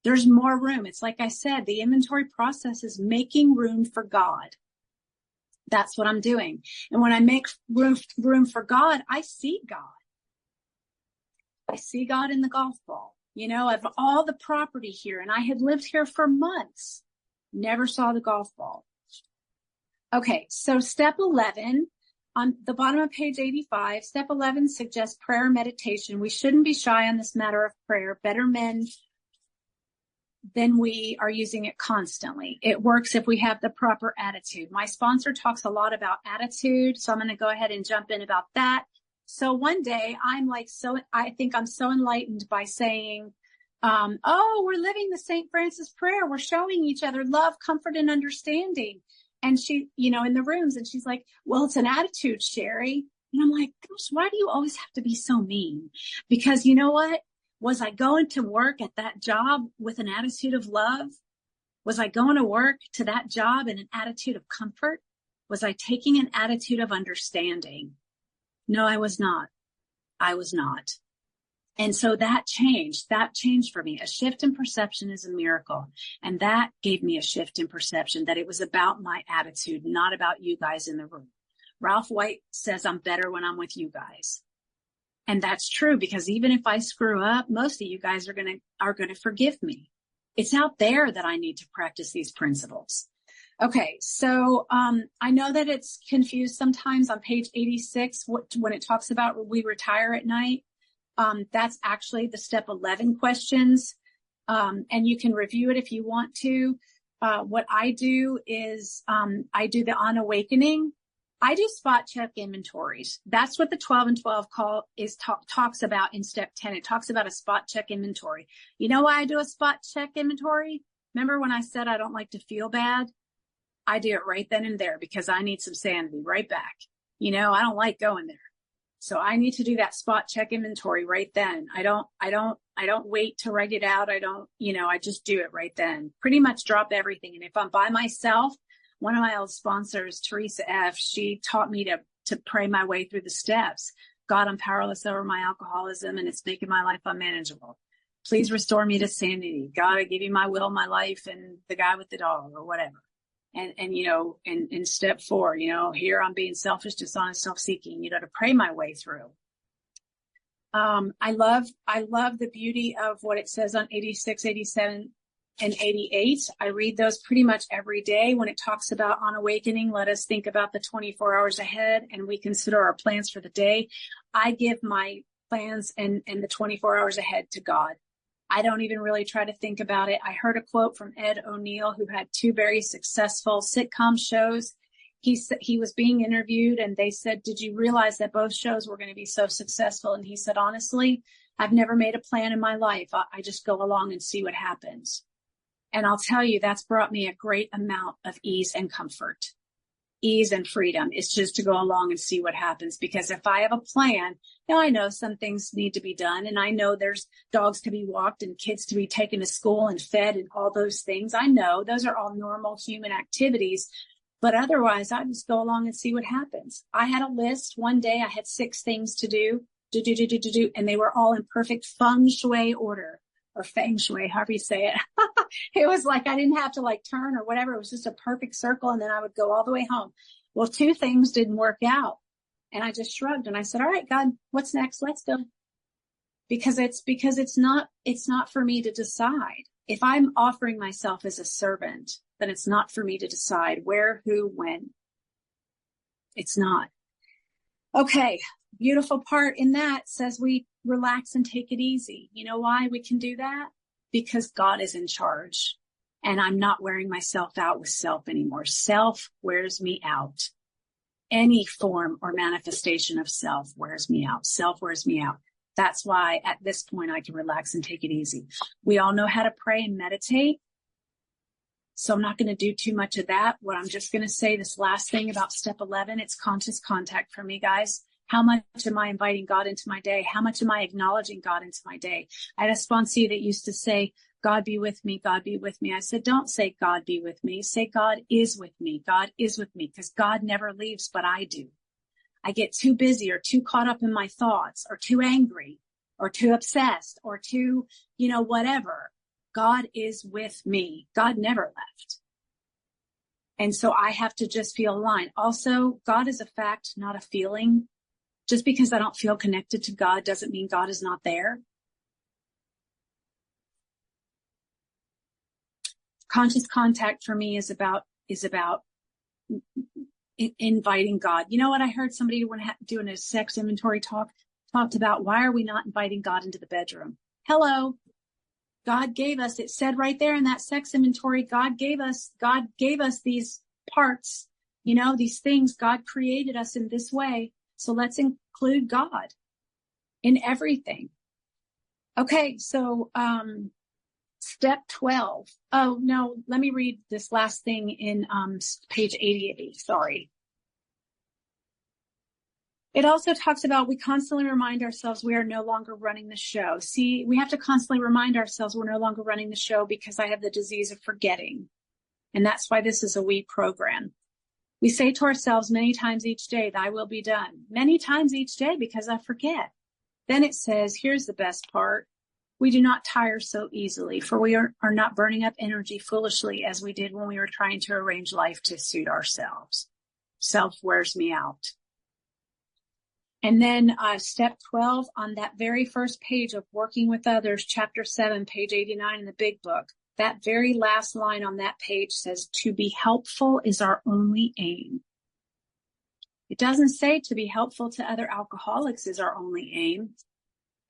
There's more room. It's like I said, the inventory process is making room for God. That's what I'm doing. And when I make room for God, I see God. I see God in the golf ball. I have all the property here, and I had lived here for months. Never saw the golf ball. Okay, so step 11, on the bottom of page 85, step 11 suggests prayer and meditation. We shouldn't be shy on this matter of prayer. Better men then we are using it constantly. It works if we have the proper attitude. My sponsor talks a lot about attitude, so I'm going to go ahead and jump in about that. So one day I think I'm so enlightened by saying, we're living the St. Francis prayer. We're showing each other love, comfort, and understanding. And she, in the rooms, and she's like, well, it's an attitude, Sherri. And I'm like, gosh, why do you always have to be so mean? Because you know what? Was I going to work at that job with an attitude of love? Was I going to work to that job in an attitude of comfort? Was I taking an attitude of understanding? No, I was not. I was not. And so that changed for me. A shift in perception is a miracle. And that gave me a shift in perception, that it was about my attitude, not about you guys in the room. Ralph White says I'm better when I'm with you guys. And that's true, because even if I screw up, most of you guys are going to forgive me. It's out there that I need to practice these principles. Okay. So, I know that it's confused sometimes on page 86, when it talks about we retire at night. That's actually the step 11 questions. And you can review it if you want to. What I do is, I do the on awakening. I do spot check inventories. That's what the 12 and 12 call is talks about in step 10. It talks about a spot check inventory. You know why I do a spot check inventory? Remember when I said I don't like to feel bad? I do it right then and there because I need some sanity right back. I don't like going there. So I need to do that spot check inventory right then. I don't wait to write it out. I just do it right then. Pretty much drop everything. And if I'm by myself, one of my old sponsors, Teresa F., she taught me to pray my way through the steps. God, I'm powerless over my alcoholism, and it's making my life unmanageable. Please restore me to sanity. God, I give you my will, my life, and the guy with the dog or whatever. And in step 4, here I'm being selfish, dishonest, self-seeking, to pray my way through. I love the beauty of what it says on 86, 87, and 88. I read those pretty much every day. When it talks about on awakening, let us think about the 24 hours ahead and we consider our plans for the day. I give my plans and the 24 hours ahead to God. I don't even really try to think about it. I heard a quote from Ed O'Neill, who had 2 very successful sitcom shows. He was being interviewed and they said, did you realize that both shows were going to be so successful? And he said, honestly, I've never made a plan in my life. I just go along and see what happens. And I'll tell you, that's brought me a great amount of ease and comfort, ease and freedom. It's just to go along and see what happens. Because if I have a plan, now I know some things need to be done. And I know there's dogs to be walked and kids to be taken to school and fed and all those things. I know those are all normal human activities. But otherwise, I just go along and see what happens. I had a list. One day I had 6 things to do, and they were all in perfect feng shui order. Or feng shui, however you say it. It was like I didn't have to like turn or whatever. It was just a perfect circle. And then I would go all the way home. Well, 2 things didn't work out. And I just shrugged and I said, all right, God, what's next? Let's go. Because it's not for me to decide. If I'm offering myself as a servant, then it's not for me to decide where, who, when. It's not. Okay. Beautiful part in that says we relax and take it easy. You know why we can do that? Because God is in charge and I'm not wearing myself out with self anymore. Self wears me out. Any form or manifestation of self wears me out. Self wears me out. That's why at this point I can relax and take it easy. We all know how to pray and meditate. So I'm not going to do too much of that. What I'm just going to say, this last thing about step 11, it's conscious contact for me, guys. How much am I inviting God into my day? How much am I acknowledging God into my day? I had a sponsee that used to say, God be with me, God be with me. I said, don't say God be with me. Say God is with me. God is with me, because God never leaves, but I do. I get too busy or too caught up in my thoughts or too angry or too obsessed or too, whatever. God is with me. God never left. And so I have to just feel aligned. Also, God is a fact, not a feeling. Just because I don't feel connected to God doesn't mean God is not there. Conscious contact for me is about inviting God. You know what? I heard somebody doing a sex inventory talked about, why are we not inviting God into the bedroom? Hello. God gave us, it said right there in that sex inventory, God gave us these parts, these things. God created us in this way. So let's include God in everything. Okay, so step 12. Oh, no, let me read this last thing in page 88. Sorry. It also talks about we constantly remind ourselves we are no longer running the show. See, we have to constantly remind ourselves we're no longer running the show because I have the disease of forgetting. And that's why this is a we program. We say to ourselves many times each day, thy will be done. Many times each day because I forget. Then it says, here's the best part. We do not tire so easily, for we are not burning up energy foolishly as we did when we were trying to arrange life to suit ourselves. Self wears me out. And then step 12 on that very first page of Working with Others, chapter 7, page 89 in the big book. That very last line on that page says, to be helpful is our only aim. It doesn't say to be helpful to other alcoholics is our only aim.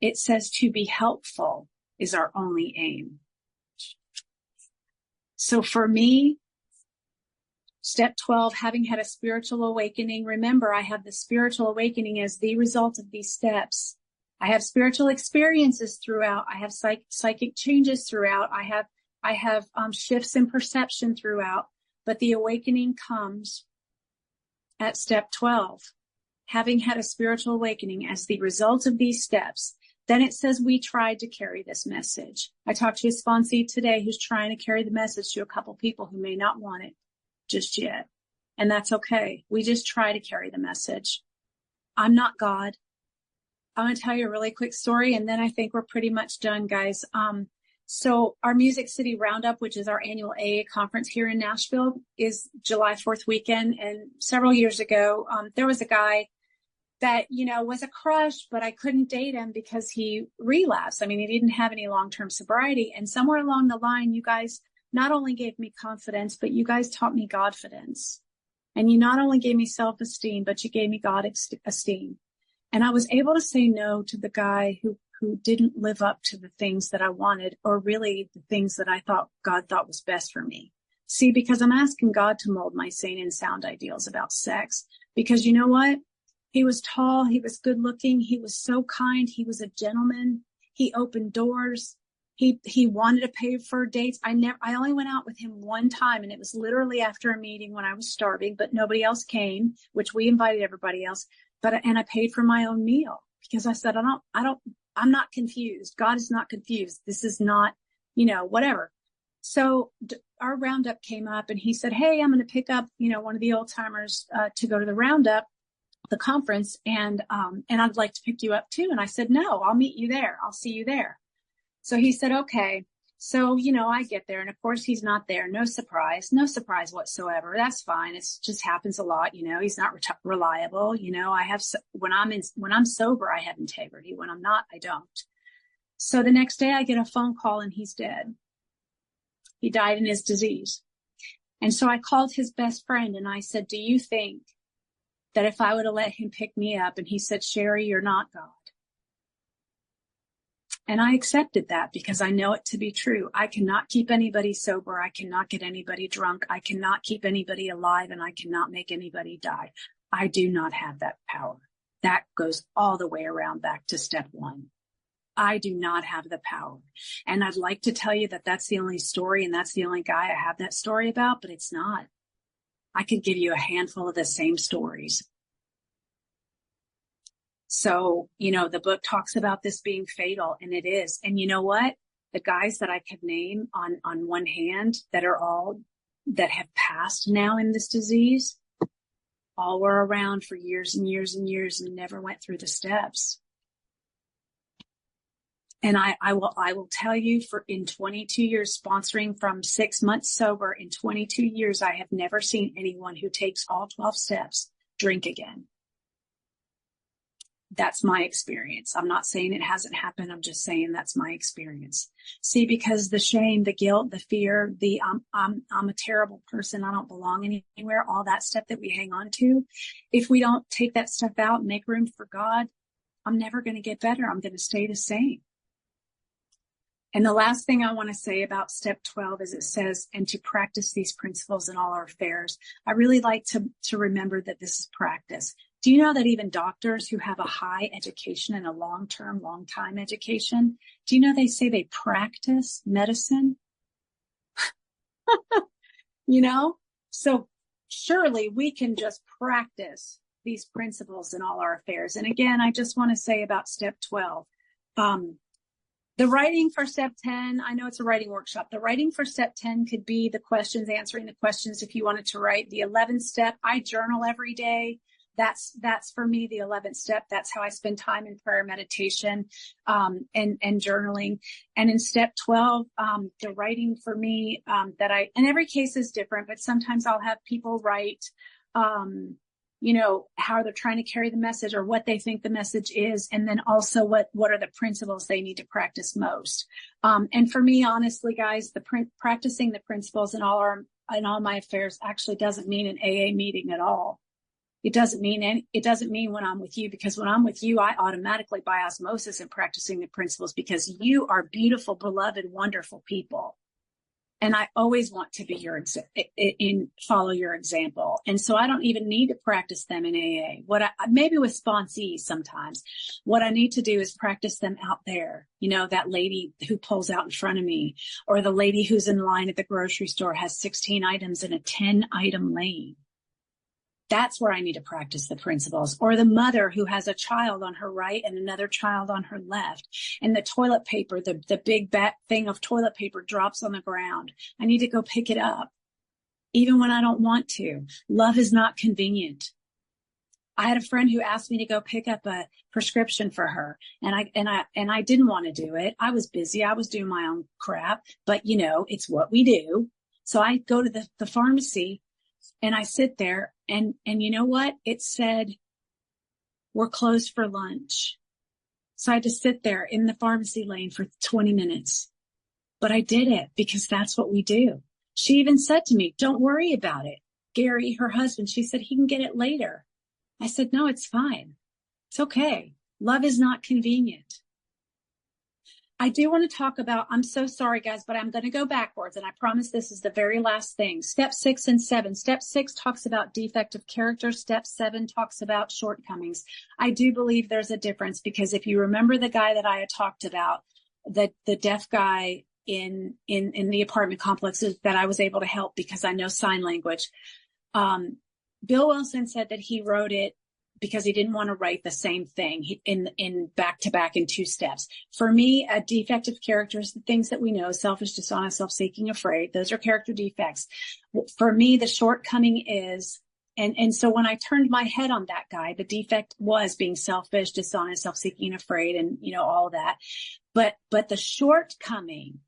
It says to be helpful is our only aim. So for me, step 12, having had a spiritual awakening, remember I have the spiritual awakening as the result of these steps. I have spiritual experiences throughout. I have psychic changes throughout. I have shifts in perception throughout, but the awakening comes at step 12. Having had a spiritual awakening as the result of these steps, then it says we tried to carry this message. I talked to a sponsee today who's trying to carry the message to a couple people who may not want it just yet. And that's okay. We just try to carry the message. I'm not God. I'm going to tell you a really quick story, and then I think we're pretty much done, guys. So our Music City Roundup, which is our annual AA conference here in Nashville, is July 4th weekend. And several years ago, there was a guy that, was a crush, but I couldn't date him because he relapsed. I mean, he didn't have any long-term sobriety. And somewhere along the line, you guys not only gave me confidence, but you guys taught me Godfidence. And you not only gave me self-esteem, but you gave me God esteem. And I was able to say no to the guy who didn't live up to the things that I wanted, or really the things that I thought God thought was best for me. See, because I'm asking God to mold my sane and sound ideals about sex. Because you know what? He was tall. He was good looking. He was so kind. He was a gentleman. He opened doors. He wanted to pay for dates. I only went out with him one time, and it was literally after a meeting when I was starving, but nobody else came, which we invited everybody else. And I paid for my own meal because I said, I'm not confused. God is not confused. This is not, whatever. So our roundup came up, and he said, hey, I'm going to pick up, one of the old timers, to go to the roundup, the conference. And I'd like to pick you up too. And I said, no, I'll meet you there. I'll see you there. So he said, okay. So, I get there, and of course he's not there. No surprise whatsoever. That's fine. It just happens a lot. He's not reliable. When I'm sober, I have integrity. When I'm not, I don't. So the next day I get a phone call, and he's dead. He died in his disease. And so I called his best friend, and I said, do you think that if I would have let him pick me up? And he said, Sherri, you're not God. And I accepted that because I know it to be true. I cannot keep anybody sober. I cannot get anybody drunk. I cannot keep anybody alive, and I cannot make anybody die. I do not have that power. That goes all the way around back to step one. I do not have the power. And I'd like to tell you that that's the only story and that's the only guy I have that story about, but it's not. I could give you a handful of the same stories. So, the book talks about this being fatal, and it is. And you know what? The guys that I could name on one hand that have passed now in this disease, all were around for years and years and years and never went through the steps. And I will tell you, for in 22 years sponsoring from 6 months sober, in 22 years, I have never seen anyone who takes all 12 steps drink again. That's my experience. I'm not saying it hasn't happened. I'm just saying that's my experience. See, because the shame, the guilt, the fear, I'm a terrible person, I don't belong anywhere, all that stuff that we hang on to. If we don't take that stuff out and make room for God, I'm never going to get better. I'm going to stay the same. And the last thing I want to say about step 12 is it says, and to practice these principles in all our affairs. I really like to remember that this is practice. Do you know that even doctors who have a high education and a long time education, do you know they say they practice medicine? So surely we can just practice these principles in all our affairs. And again, I just want to say about step 12, the writing for step 10, I know it's a writing workshop. The writing for step 10 could be the questions, answering the questions if you wanted to write. The 11th step, I journal every day. That's for me, the 11th step. That's how I spend time in prayer, meditation, and journaling. And in step 12, the writing for me, and every case is different, but sometimes I'll have people write, how they're trying to carry the message or what they think the message is. And then also what are the principles they need to practice most. And for me, honestly, guys, practicing the principles in all my affairs actually doesn't mean an AA meeting at all. It doesn't mean when I'm with you, because when I'm with you, I automatically by osmosis am practicing the principles because you are beautiful, beloved, wonderful people. And I always want to be follow your example. And so I don't even need to practice them in AA. Maybe with sponsees sometimes, what I need to do is practice them out there. That lady who pulls out in front of me, or the lady who's in line at the grocery store has 16 items in a 10-item lane. That's where I need to practice the principles. Or the mother who has a child on her right and another child on her left. And the toilet paper, the big thing of toilet paper drops on the ground. I need to go pick it up, even when I don't want to. Love is not convenient. I had a friend who asked me to go pick up a prescription for her, and I didn't want to do it. I was busy. I was doing my own crap, but it's what we do. So I go to the pharmacy and I sit there, and you know what? It said We're closed for lunch. So I had to sit there in the pharmacy lane for 20 minutes. But I did it because that's what we do. She even said to me, don't worry about it. Gary, her husband, she said, he can get it later. I said, no, it's fine. It's okay. Love is not convenient. I do want to talk about, I'm so sorry, guys, but I'm going to go backwards. And I promise this is the very last thing. Step 6 and 7. Step 6 talks about defective character. Step 7 talks about shortcomings. I do believe there's a difference, because if you remember the guy that I had talked about, the deaf guy in the apartment complexes that I was able to help because I know sign language. Bill Wilson said that he wrote it because he didn't want to write the same thing in back to back in 2 steps. For me, a defective character is the things that we know: selfish, dishonest, self-seeking, afraid. Those are character defects. For me, the shortcoming is, and so when I turned my head on that guy, the defect was being selfish, dishonest, self-seeking, afraid, and all that. But the shortcoming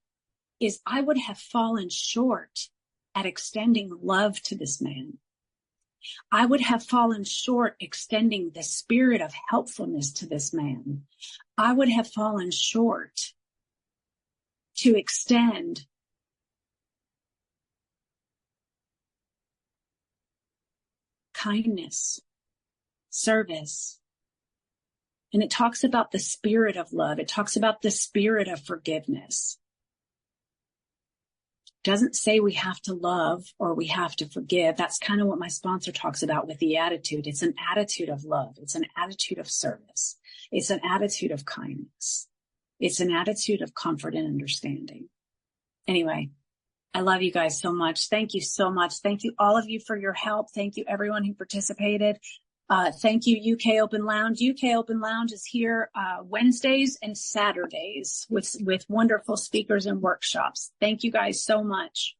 is I would have fallen short at extending love to this man. I would have fallen short extending the spirit of helpfulness to this man. I would have fallen short to extend kindness, service. And it talks about the spirit of love. It talks about the spirit of forgiveness. Doesn't say we have to love or we have to forgive. That's kind of what my sponsor talks about with the attitude. It's an attitude of love. It's an attitude of service. It's an attitude of kindness. It's an attitude of comfort and understanding. Anyway, I love you guys so much. Thank you so much. Thank you, all of you, for your help. Thank you, everyone who participated. Thank you, UK Open Lounge. UK Open Lounge is here Wednesdays and Saturdays with wonderful speakers and workshops. Thank you guys so much.